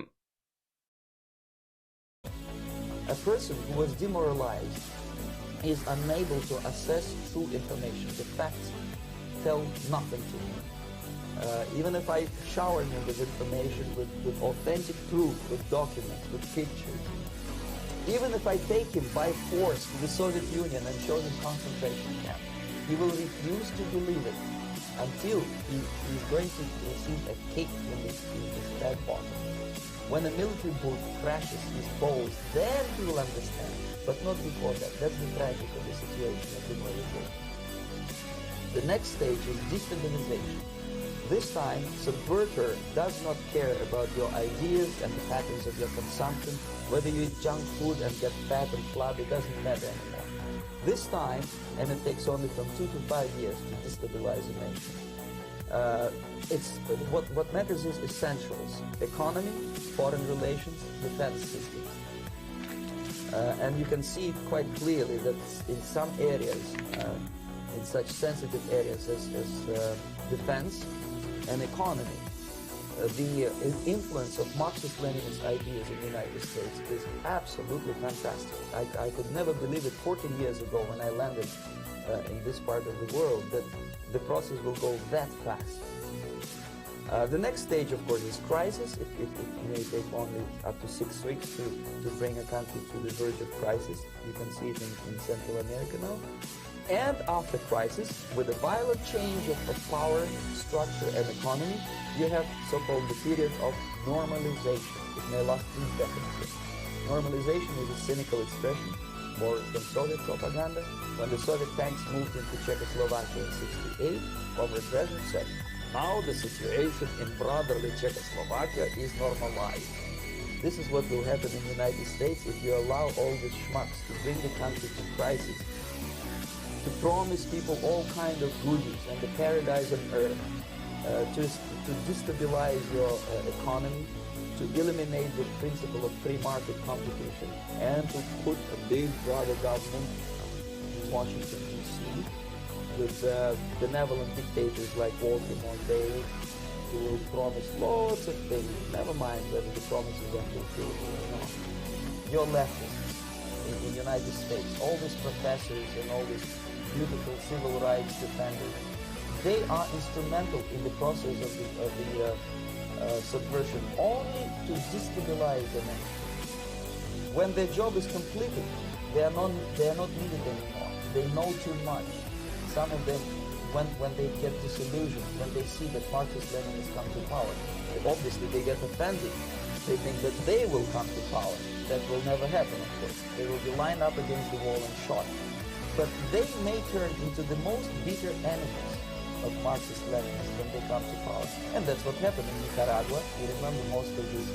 person who was demoralized is unable to assess true information. The facts tell nothing to him. Even if I shower him with information, with authentic proof, with documents, with pictures, even if I take him by force to the Soviet Union and show him concentration camp, he will refuse to believe it until he's going to receive a kick in his head bottom. When a military bullet crashes his balls, then he will understand, but not before that. That's the tragic of the situation of demoralization. The next stage is destabilization. This time, subverter does not care about your ideas and the patterns of your consumption. Whether you eat junk food and get fat and flabby, it doesn't matter anymore. This time, and it takes only from 2 to 5 years to destabilize a nation. What matters is essentials: economy, foreign relations, defense systems. And you can see quite clearly that in some areas, in such sensitive areas as defense and economy, the influence of Marxist-Leninist ideas in the United States is absolutely fantastic. I could never believe it 14 years ago when I landed in this part of the world that the process will go that fast. The next stage, of course, is crisis. It may take only up to 6 weeks to bring a country to the verge of crisis. You can see it in Central America now. And after crisis, with a violent change of power, structure, and economy, you have so-called the period of normalization. It may last indefinitely. Normalization is a cynical expression, borrowed from Soviet propaganda. When the Soviet tanks moved into Czechoslovakia in '68, former president said, "Now the situation in brotherly Czechoslovakia is normalized." This is what will happen in the United States if you allow all these schmucks to bring the country to crisis, to promise people all kind of goodies and the paradise on earth, to destabilize your economy, to eliminate the principle of free market competition, and to put a big brother government in Washington, D.C., with benevolent dictators like Walter Mondale, who will promise lots of things, never mind whether the promises are fulfilled or not. Your leftists in the United States, all these professors and all these beautiful civil rights defenders, they are instrumental in the process of the subversion only to destabilize the nation. When their job is completed, they are not needed anymore. They know too much. Some of them, when they get disillusioned, when they see that Marxist-Leninists come to power, obviously they get offended. They think that they will come to power. That will never happen, of course. They will be lined up against the wall and shot. but they may turn into the most bitter enemies of Marxist-Leninists when they come to power. And that's what happened in Nicaragua. You remember most of these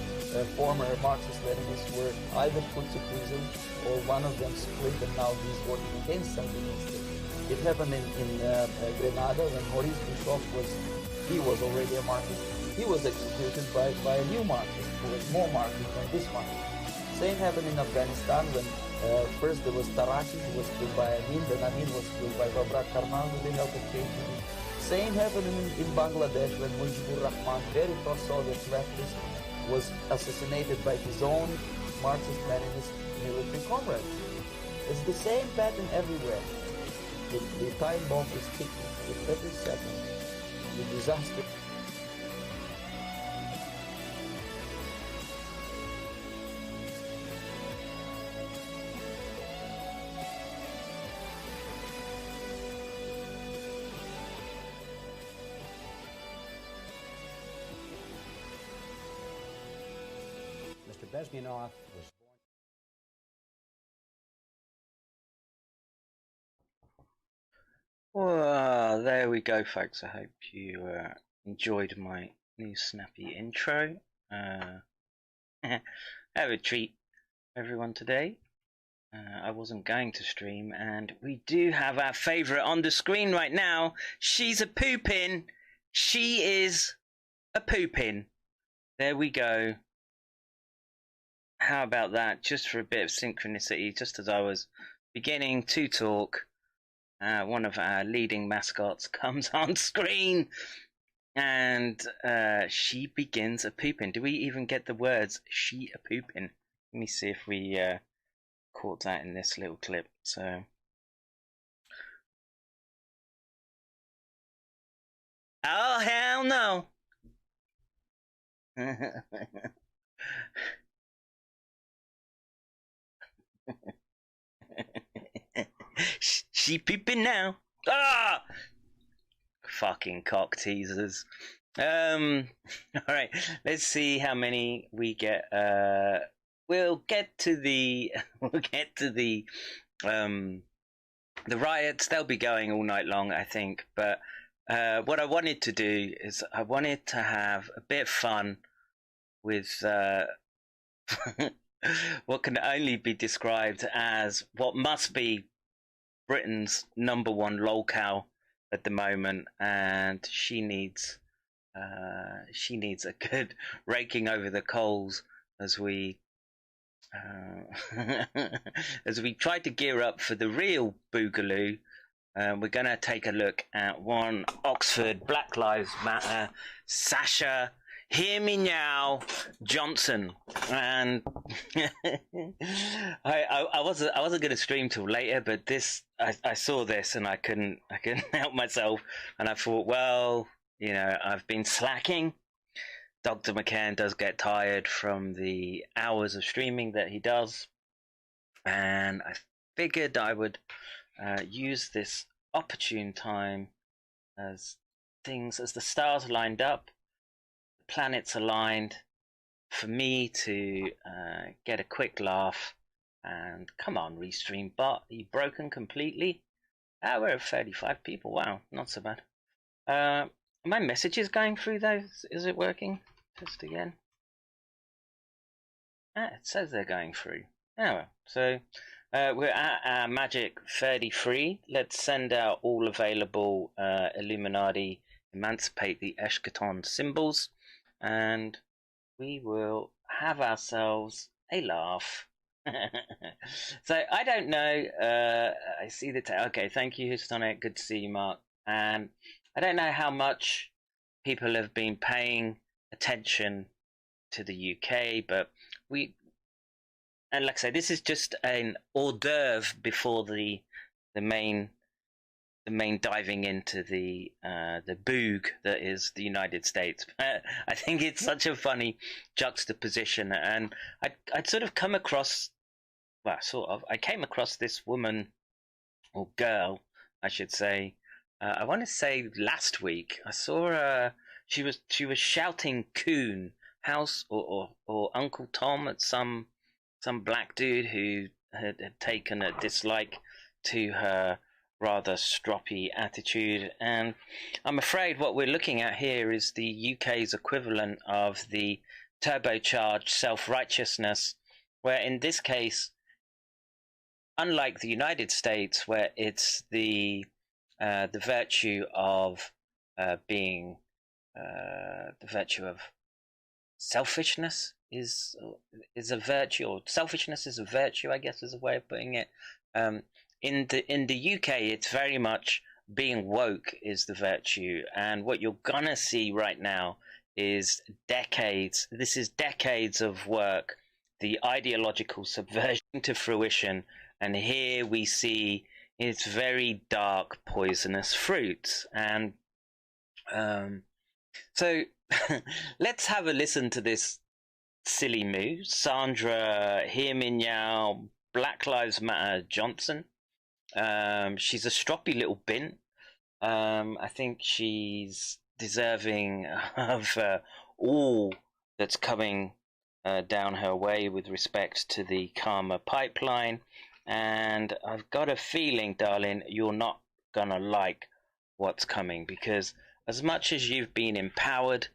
former Marxist-Leninists were either put to prison or one of them split and now he's working against Sandinistas. It happened in Grenada when Maurice Bishop he was already a Marxist. He was executed by a new Marxist who was more Marxist than this Marxist. Same happened in Afghanistan when first there was Taraki who was killed by Amin, then Amin was killed by Babrak Karmal with the help of KGB. Same happened in Bangladesh when Mujibur Rahman, very pro-Soviet leftist, was assassinated by his own Marxist-Leninist military comrades. It's the same pattern everywhere. The time bomb is ticking with every second. The disaster. Mr. Bezmenov was Well, there we go, folks. I hope you enjoyed my new snappy intro. Have a treat, everyone, today. I wasn't going to stream, and we do have our favourite on the screen right now. She's a poopin'. She is a poopin'. There we go. How about that? Just for a bit of synchronicity, just as I was beginning to talk, one of our leading mascots comes on screen, and she begins a pooping. Do we even get the words "she a pooping"? Let me see if we caught that in this little clip. So, oh hell no! She pooping now. Ah! Fucking cock teasers. Alright, let's see how many we get. We'll get to the riots. They'll be going all night long, I think. But what I wanted to do is I wanted to have a bit of fun with what can only be described as what must be Britain's #1 lolcow at the moment, and she needs a good raking over the coals as we try to gear up for the real boogaloo. We're going to take a look at one Oxford Black Lives Matter, Sasha Hear Me Now Johnson, and I wasn't going to stream till later, but I saw this and I couldn't help myself, and I thought, well, you know, I've been slacking. Dr. McCairn does get tired from the hours of streaming that he does, and I figured I would use this opportune time as the stars lined up, the planets aligned, for me to get a quick laugh. And come on, Restream bot, are you broken completely? We're at 35 people. Wow, not so bad. Are my messages going through though? Is it working? Test again. It says they're going through. Oh well. So we're at our magic 33. Let's send out all available Illuminati Emancipate the Eschaton symbols, and we will have ourselves a laugh. So I don't know. I see the okay. Thank you, Houstonic. Good to see you, Mark. And I don't know how much people have been paying attention to the UK, but and like I say, this is just an hors d'oeuvre before the main diving into the boog that is the United States. I think it's such a funny juxtaposition, and I'd sort of come across, well, I came across this woman, or girl, I should say. I want to say last week. I saw her. She was shouting "coon" house or Uncle Tom at some black dude who had taken a dislike to her rather stroppy attitude. And I'm afraid what we're looking at here is the UK's equivalent of the turbocharged self-righteousness, where in this case, unlike the United States, where it's the virtue of being the virtue of selfishness is a virtue, or selfishness is a virtue, I guess is a way of putting it. In the UK, it's very much being woke is the virtue, and what you're gonna see right now is decades. This is decades of work, the ideological subversion to fruition, and here we see its very dark, poisonous fruits. And so let's have a listen to this silly move. Sandra Hear Me Now, Black Lives Matter Johnson. She's a stroppy little bint. I think she's deserving of all that's coming down her way with respect to the Karma pipeline. And I've got a feeling, darling, you're not gonna like what's coming, because as much as you've been empowered,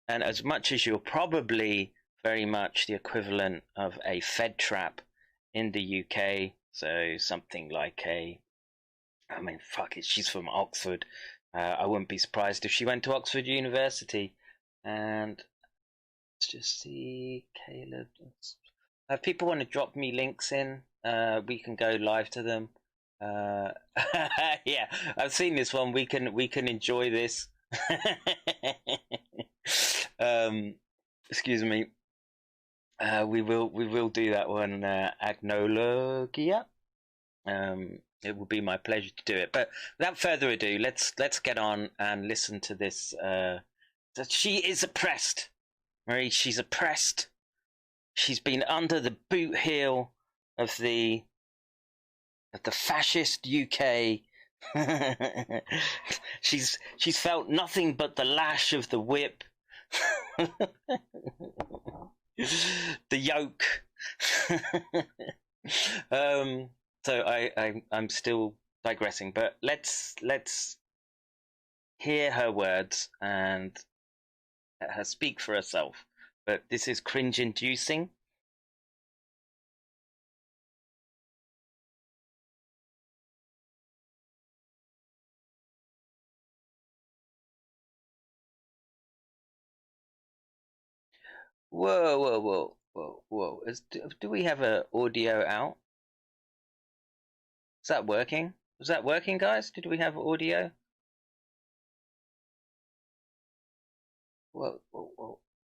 and as much as you're probably very much the equivalent of a Fed trap in the UK, so something like I mean, fuck it, she's from Oxford. I wouldn't be surprised if she went to Oxford University. And let's just see, Caleb. If people want to drop me links in, we can go live to them. Yeah, I've seen this one. We can enjoy this. Excuse me. We will do that one. Agnologia. It will be my pleasure to do it. But without further ado, let's get on and listen to this. That she is oppressed, Marie. She's oppressed. She's been under the boot heel of the fascist UK. She's felt nothing but the lash of the whip, the yoke. So I'm still digressing, but let's hear her words and let her speak for herself. But this is cringe-inducing. Whoa. Do we have an audio out? Is that working? Was that working, guys? Did we have audio? Whoa.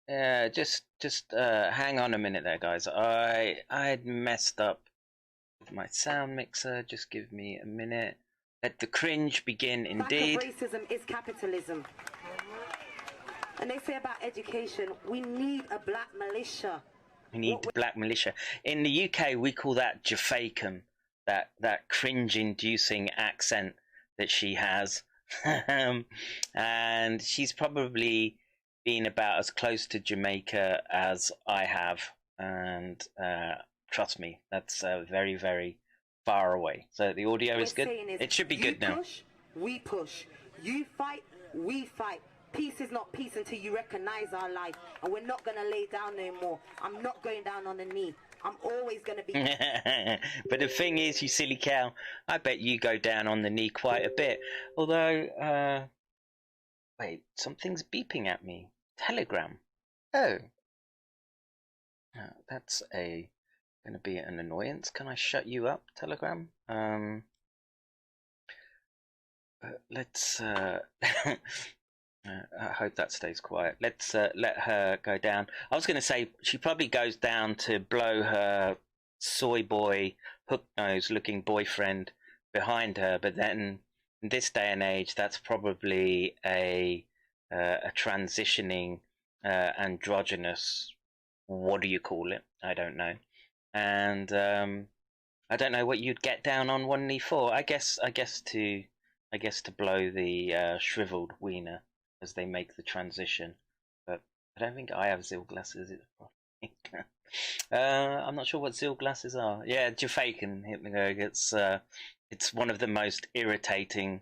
Yeah, just hang on a minute there, guys. I had messed up with my sound mixer. Just give me a minute. Let the cringe begin, indeed. Lack of racism is capitalism. And they say about education, we need a black militia. We need the black militia. In the UK, we call that Jafaican, that cringe-inducing accent that she has. And she's probably been about as close to Jamaica as I have. And trust me, that's very, very far away. So the audio is good. It should be good now. We push. You fight, we fight. Peace is not peace until you recognize our life, and we're not going to lay down no more. I'm not going down on the knee. I'm always going to be... But the thing is, you silly cow, I bet you go down on the knee quite a bit. Although, wait, something's beeping at me. Telegram. Oh. That's going to be an annoyance. Can I shut you up, Telegram? Let's... I hope that stays quiet. Let's let her go down. I was going to say she probably goes down to blow her soy boy, hook-nosed looking boyfriend behind her, but then in this day and age, that's probably a transitioning androgynous, what do you call it? I don't know. And I don't know what you'd get down on one knee for. I guess to blow the shriveled wiener as they make the transition, but I don't think I have Zil glasses. I'm not sure what Zil glasses are. Yeah, Jafaican. It's it's one of the most irritating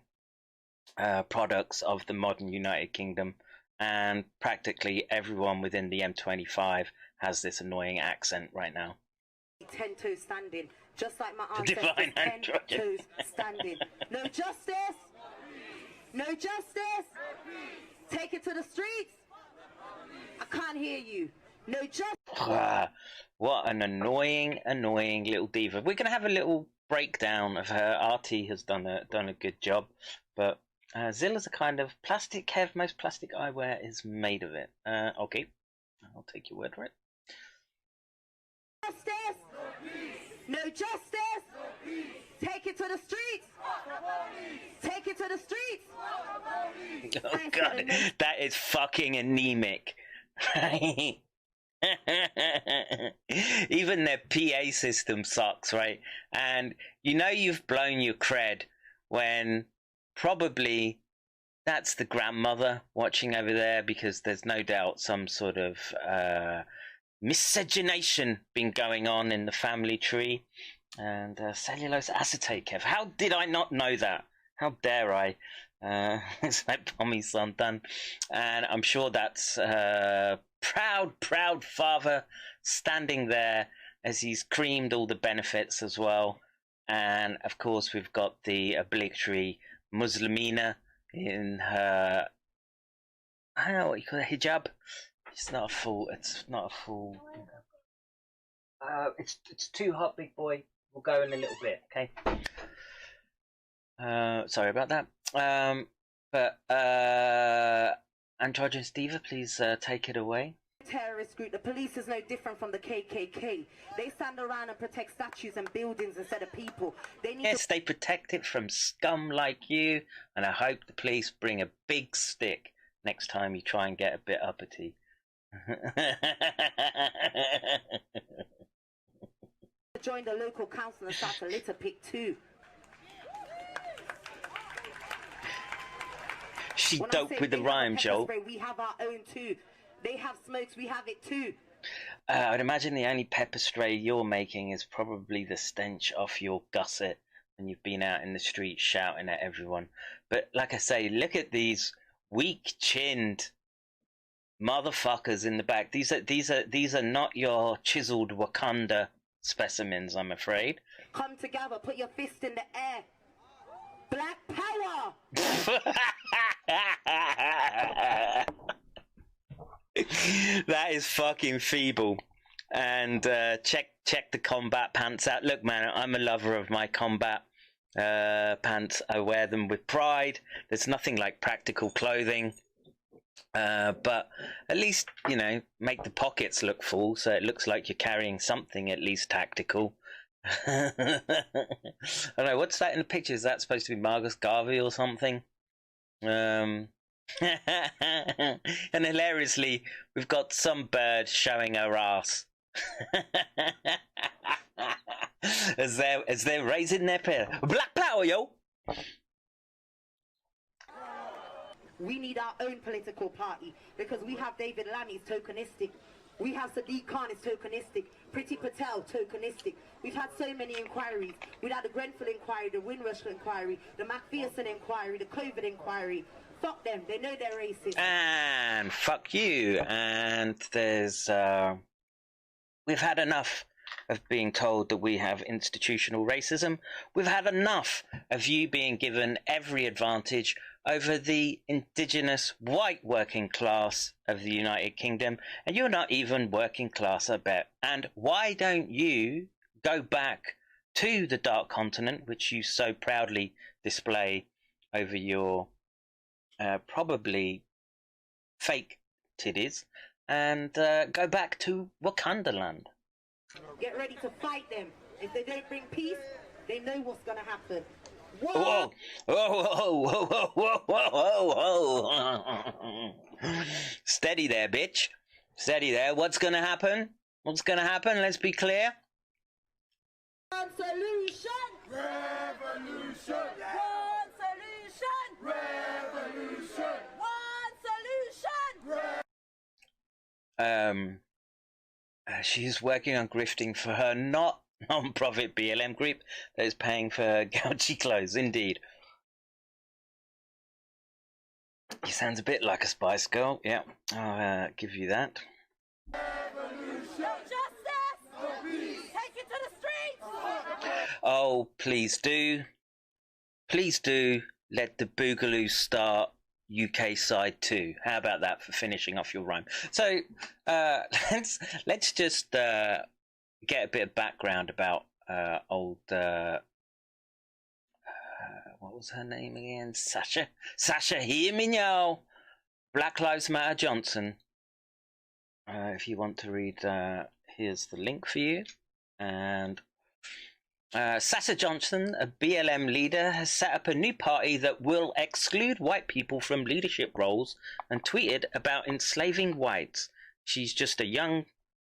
products of the modern United Kingdom, and practically everyone within the M25 has this annoying accent right now. 10 toes standing, just like my Divine ancestors, 10 toes standing. No justice! No justice! Take it to the streets! I can't hear you. No justice! What an annoying little diva. We're going to have a little breakdown of her. RT has done a good job, but Zilla's a kind of plastic. Kev, most plastic eyewear is made of it. Okay, I'll take your word for it. Justice! No justice! Take it to the streets! Take it to the streets! Oh god, that is fucking anemic. Even their PA system sucks, right? And you know you've blown your cred when probably that's the grandmother watching over there, because there's no doubt some sort of miscegenation been going on in the family tree. And cellulose acetate, Kev. How did I not know that? How dare I? It's like Pommy Santan. And I'm sure that's proud father standing there as he's creamed all the benefits as well. And of course we've got the obligatory Muslimina in her, I don't know what you call it, hijab. It's not a full it's too hot, big boy. We'll go in a little bit, okay? Sorry about that. But Androgynous Diva, please take it away. Terrorist group. The police is no different from the KKK. They stand around and protect statues and buildings instead of people. They protect it from scum like you, and I hope the police bring a big stick next time you try and get a bit uppity. Join the local council and start a litter pick too. She doped with the rhyme, Joel. We have our own too. They have smokes, we have it too. I'd imagine the only pepper spray you're making is probably the stench off your gusset when you've been out in the street shouting at everyone. But like I say, look at these weak-chinned motherfuckers in the back. These are not your chiseled Wakanda specimens, I'm afraid. Come together, put your fist in the air. Black power! That is fucking feeble. And check the combat pants out. Look, man, I'm a lover of my combat pants. I wear them with pride. There's nothing like practical clothing. But at least, you know, make the pockets look full so it looks like you're carrying something at least tactical. I don't know, what's that in the picture? Is that supposed to be Margus Garvey or something? And hilariously, we've got some bird showing her ass. as they're raising their pair. Black power, yo! We need our own political party because we have David Lammy, tokenistic. We have Sadiq Khan, is tokenistic. Priti Patel, tokenistic. We've had so many inquiries. We've had the Grenfell inquiry, the Windrush inquiry, the Macpherson inquiry, the COVID inquiry. Fuck them. They know they're racist. And fuck you. And there's we've had enough of being told that we have institutional racism. We've had enough of you being given every advantage over the indigenous white working class of the United Kingdom, and you're not even working class, I bet. And why don't you go back to the Dark Continent, which you so proudly display over your probably fake titties, and go back to Wakanda land? Get ready to fight them. If they don't bring peace, they know what's going to happen. Whoa! Whoa! Steady there, bitch. Steady there. What's gonna happen? What's gonna happen? Let's be clear. One solution! Revolution! One solution! Revolution! One solution! She's working on grifting for her not non-profit BLM group that is paying for gougy clothes. Indeed. He sounds a bit like a Spice Girl. Yeah, I'll give you that. Oh, please do. Please do let the Boogaloo start UK side too. How about that for finishing off your rhyme? So let's just get a bit of background about old what was her name again? Sasha hear me now. Black Lives Matter Johnson. If you want to read, here's the link for you. And Sasha Johnson, a BLM leader, has set up a new party that will exclude white people from leadership roles and tweeted about enslaving whites. She's just a young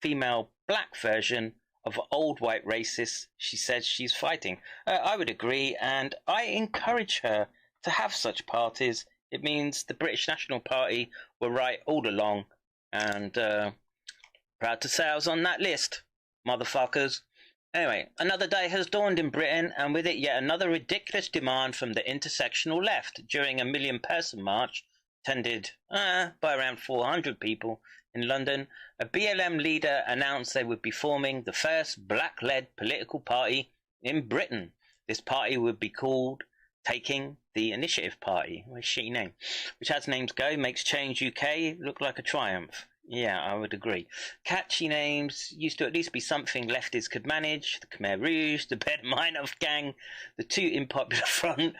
female black version of old white racists she says she's fighting. I would agree, and I encourage her to have such parties. It means the British National Party were right all along, and proud to say I was on that list, motherfuckers. Anyway, another day has dawned in Britain, and with it yet another ridiculous demand from the intersectional left. During a million-person march, attended by around 400 people in London, a BLM leader announced they would be forming the first black-led political party in Britain. This party would be called Taking the Initiative Party, a shitty name, which as names go makes Change UK look like a triumph. Yeah, I would agree. Catchy names used to at least be something leftists could manage. The Khmer Rouge, the Bed Meinhof Gang, the Too Unpopular Front.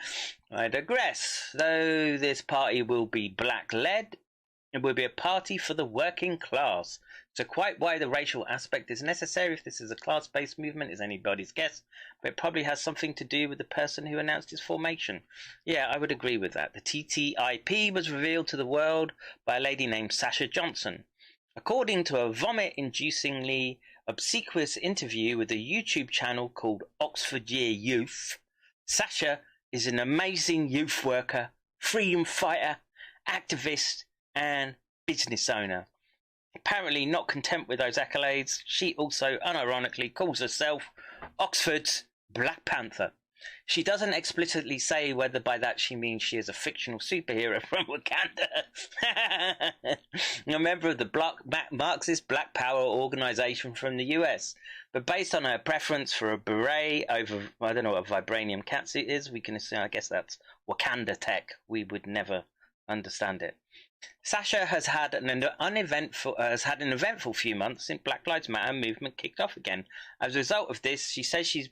I digress. Though this party will be black-led, it will be a party for the working class. So quite why the racial aspect is necessary if this is a class-based movement is anybody's guess, but it probably has something to do with the person who announced its formation. Yeah, I would agree with that. The TTIP was revealed to the world by a lady named Sasha Johnson. According to a vomit-inducingly obsequious interview with a YouTube channel called Oxford Year Youth, Sasha is an amazing youth worker, freedom fighter, activist, and business owner. Apparently not content with those accolades, she also unironically calls herself Oxford's Black Panther. She doesn't explicitly say whether by that she means she is a fictional superhero from Wakanda, a member of the Marxist Black Power organization from the US. But based on her preference for a beret over, I don't know what a vibranium catsuit is, we can assume, I guess that's Wakanda tech. We would never understand it. Sasha has had an eventful few months since Black Lives Matter movement kicked off again. As a result of this, she says she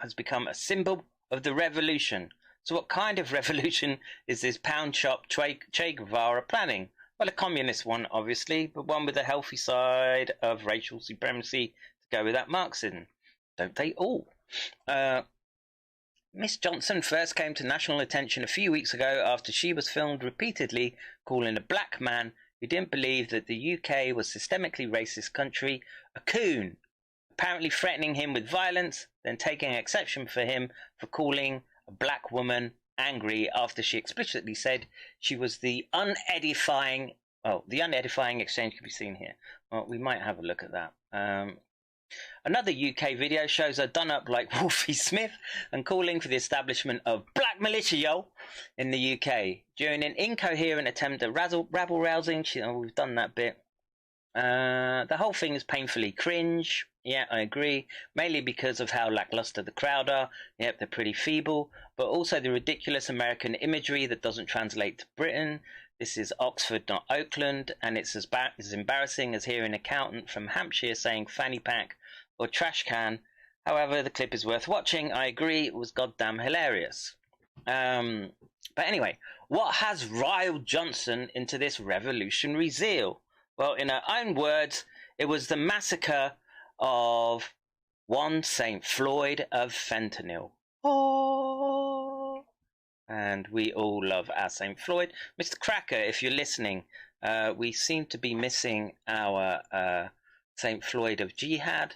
has become a symbol of the revolution. So what kind of revolution is this pound shop Che Guevara planning? Well, a communist one, obviously, but one with a healthy side of racial supremacy to go with that Marxism. Don't they all? Miss Johnson first came to national attention a few weeks ago after she was filmed repeatedly calling a black man who didn't believe that the UK was a systemically racist country a coon, apparently threatening him with violence, then taking exception for him for calling a black woman angry after she explicitly said she was the unedifying exchange can be seen here. Well, we might have a look at that. Another UK video shows her done up like Wolfie Smith and calling for the establishment of black militia, yo, in the UK. During an incoherent attempt at rabble-rousing, we've done that bit. The whole thing is painfully cringe. Yeah, I agree. Mainly because of how lackluster the crowd are. Yep, they're pretty feeble. But also the ridiculous American imagery that doesn't translate to Britain. This is Oxford, not Oakland, and it's as embarrassing as hearing an accountant from Hampshire saying fanny pack or trash can. However, the clip is worth watching. I agree, it was goddamn hilarious. But anyway, what has riled Johnson into this revolutionary zeal? Well, in her own words, it was the massacre of one St. Floyd of fentanyl. Oh. And we all love our St. Floyd. Mr. Cracker, if you're listening, we seem to be missing our St. Floyd of jihad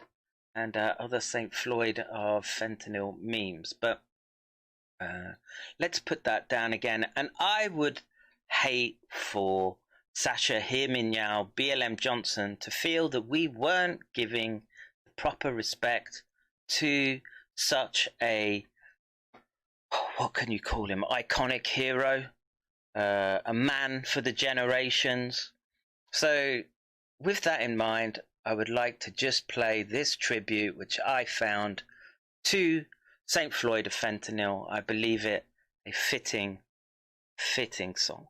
and other St. Floyd of fentanyl memes. But let's put that down again. And I would hate for Sasha Hirminyao, BLM Johnson, to feel that we weren't giving the proper respect to such a, what can you call him, iconic hero, a man for the generations. So with that in mind, I would like to just play this tribute which I found to St. Floyd of Fentanyl. I believe it a fitting song.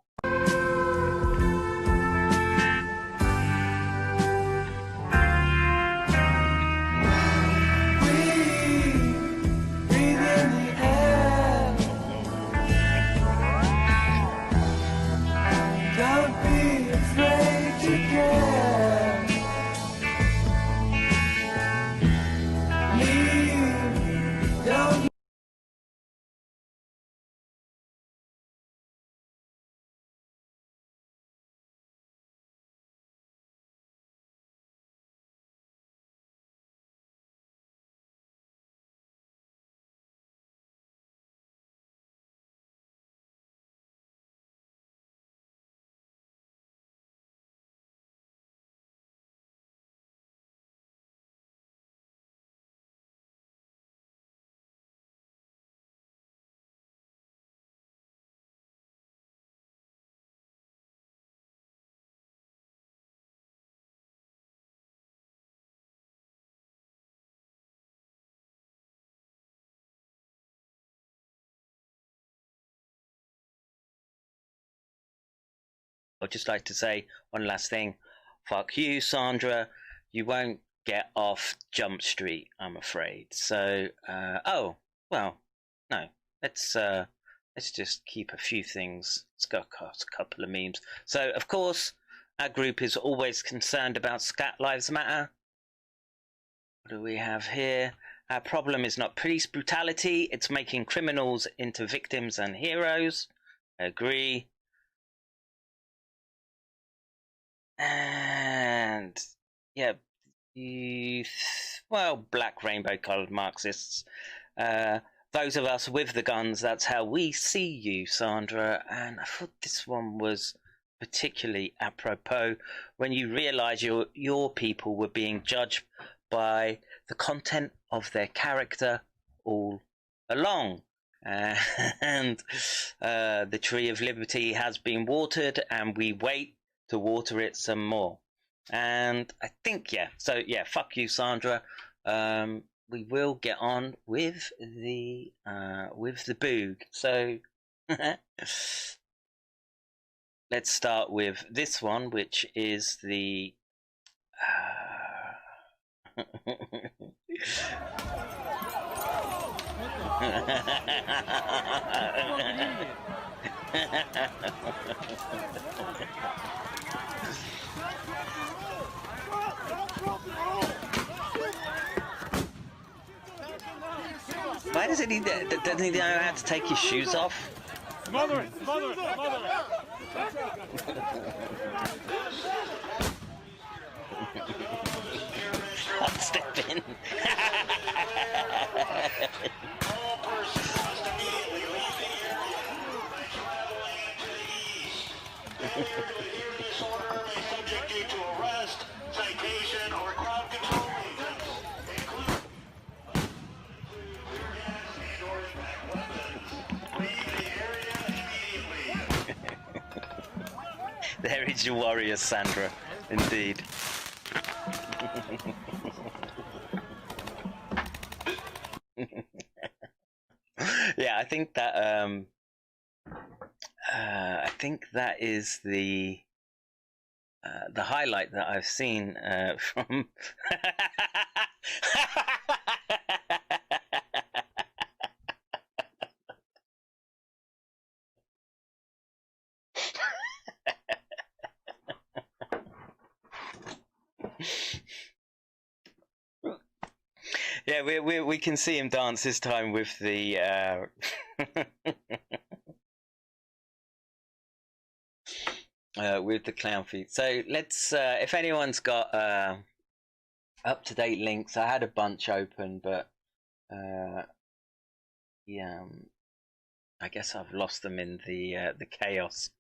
I'd just like to say one last thing. Fuck you, Sandra. You won't get off Jump Street, I'm afraid. So, oh, well, no. Let's just keep a few things. Let's go across a couple of memes. So, of course, our group is always concerned about Scat Lives Matter. What do we have here? Our problem is not police brutality. It's making criminals into victims and heroes. I agree. And yeah, well, black rainbow colored Marxists, those of us with the guns, that's how we see you, Sandra. And I thought this one was particularly apropos when you realize your people were being judged by the content of their character all along. And the tree of liberty has been watered, and we wait to water it some more. And I think, yeah, so yeah, fuck you, Sandra. We will get on with the boog. So let's start with this one, which is the Why doesn't he know how to take his shoes off? Smother it! Smother it! Smother it! I'll step in. Subjected to arrest, citation, or crowd control agents, including leave the area immediately. There is your warrior, Sandra. Indeed. Yeah, I think that is the highlight that I've seen from. Yeah, we can see him dance this time with the with the clown feet. So let's if anyone's got up-to-date links, I had a bunch open, but yeah, I guess I've lost them in the chaos.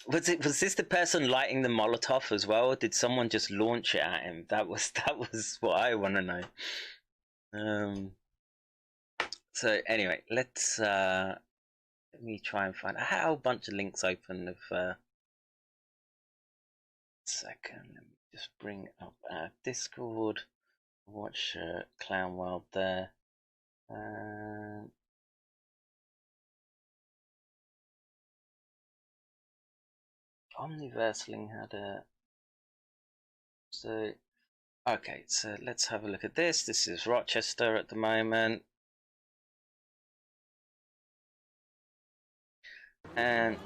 Was this the person lighting the Molotov as well, or did someone just launch it at him? That was what I want to know. So anyway, let's let me try and find a whole bunch of links open of second. Let me just bring up our Discord. Watch Clown World there. Omniverseling had a okay, so let's have a look at this. This is Rochester at the moment. And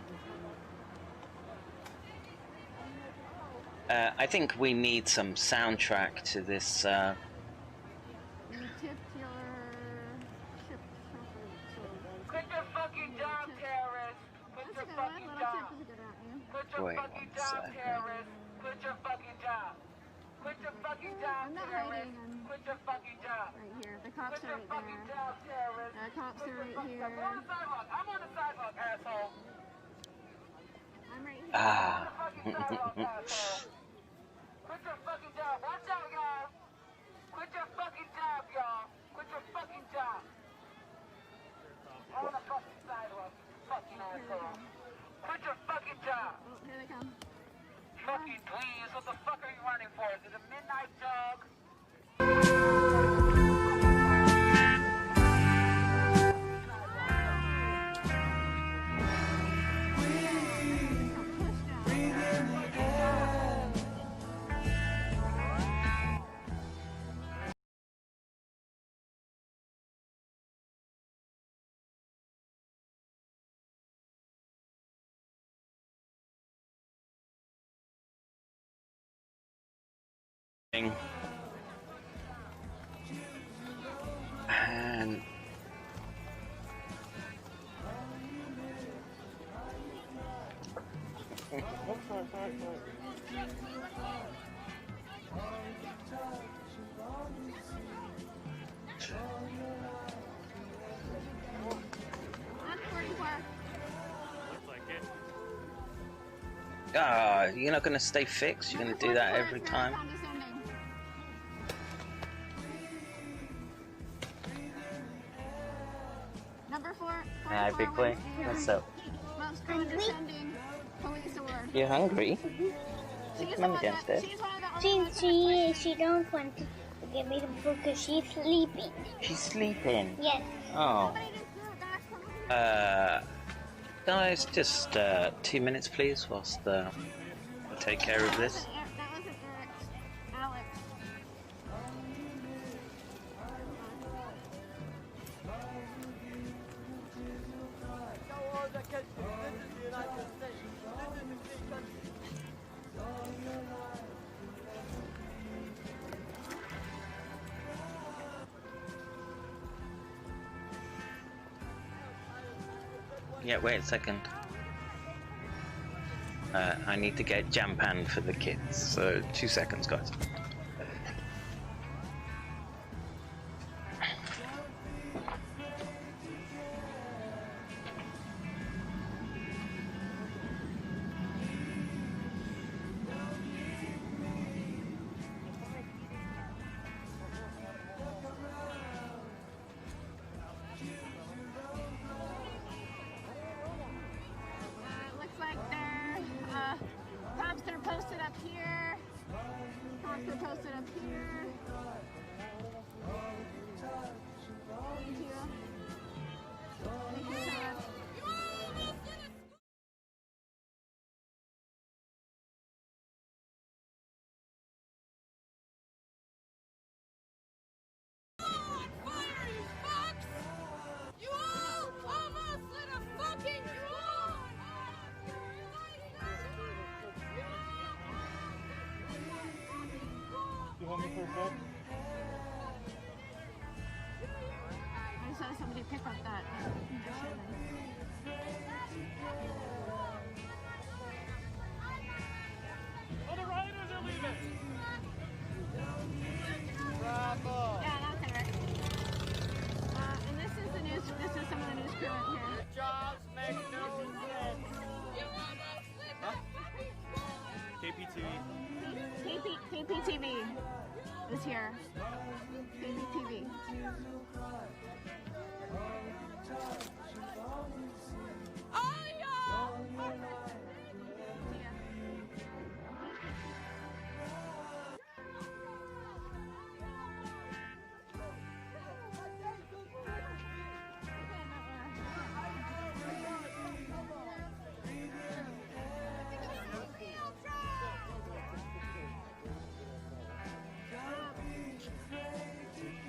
I think we need some soundtrack to this. Quit your fucking job, terrorists! Quit your fucking job! Quit your fucking job, terrorists! Quit your fucking job! Quit your fucking job, terrorists! Quit your fucking job! Right here. The cops Quit are your right fucking there. job, terrorists! The cops Quit are your right fucking here. job. Go on the sidewalk! I'm on the sidewalk, asshole! I'm right here. Ah. I'm on the fucking sidewalk, asshole! Quit your fucking job! Watch out, y'all! Quit your fucking job, y'all! Quit your fucking job! On the fucking sidewalk, you fucking asshole! Quit your fucking job! Oh, here they come. Fucking please, what the fuck are you running for? Is it a midnight jog? And you're not going to stay fixed? You're going to do that every time? Number 4. Hi, big boy. What's up? Most condescending police award. You hungry? She's Come on downstairs. She don't want to give me the food because she's sleeping. She's sleeping? Yes. Oh. Guys, just 2 minutes, please, whilst I take care of this. That wasn't Eric. Alex. Yeah, wait a second. I need to get jam pan for the kids, so 2 seconds, guys. Looks like their cops are posted up here. Cops are posted up here. Thank you. Thank you so much. You all almost lit a fucking draw! You want me for a sec? I saw somebody pick up that. Oh, the rioters are leaving! Bravo! Yeah, that's Eric. And this is the news. This is some of the news crew right here. Jobs make no sense. You almost lit the is here. Baby TV. Oh, yeah!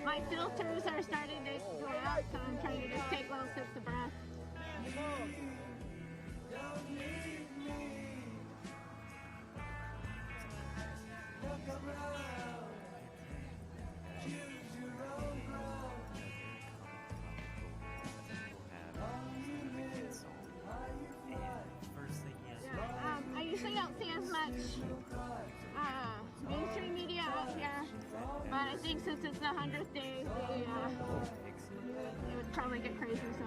My filters are starting to go out, so I'm trying to just take little sips of breath. I usually don't see as much mainstream media out here, but I think since it's the 100th day, it would probably get crazy. So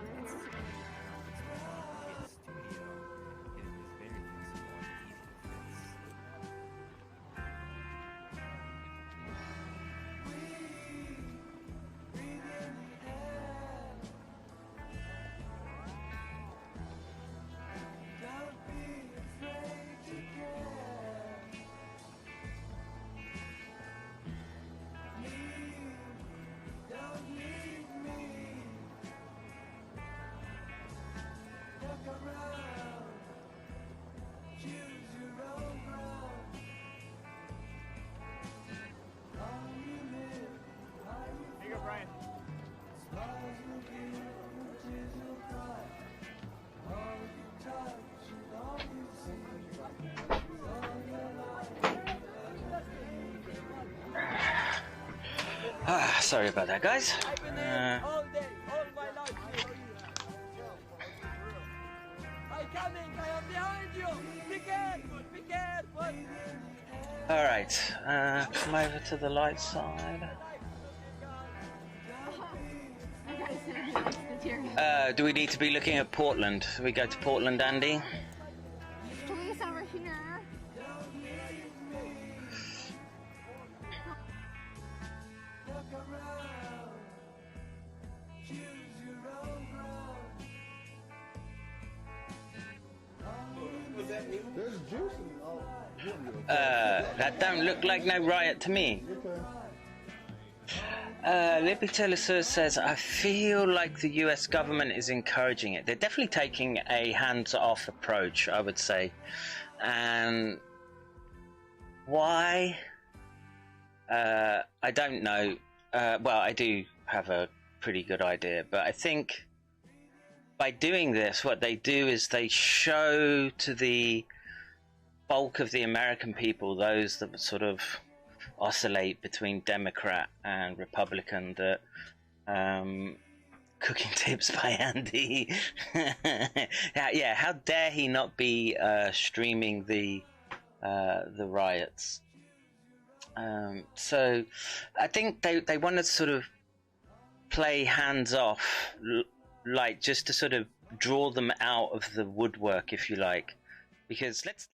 Sorry about that, guys. All day, all my life here. I'm coming, I am behind you. Be careful, be careful. Alright, come over to the light side. Do we need to be looking at Portland? Do we go to Portland, Andy? police over here. There's juice in that don't look like no riot to me. Libby Tillerson says, I feel like the US government is encouraging it. They're definitely taking a hands-off approach, I would say. And why? I don't know. Well, I do have a pretty good idea, but I think by doing this, what they do is they show to the bulk of the American people, those that sort of oscillate between Democrat and Republican, that cooking tips by Andy. Yeah, how dare he not be streaming the riots? So I think they want to sort of play hands off, like just to sort of draw them out of the woodwork, if you like, because let's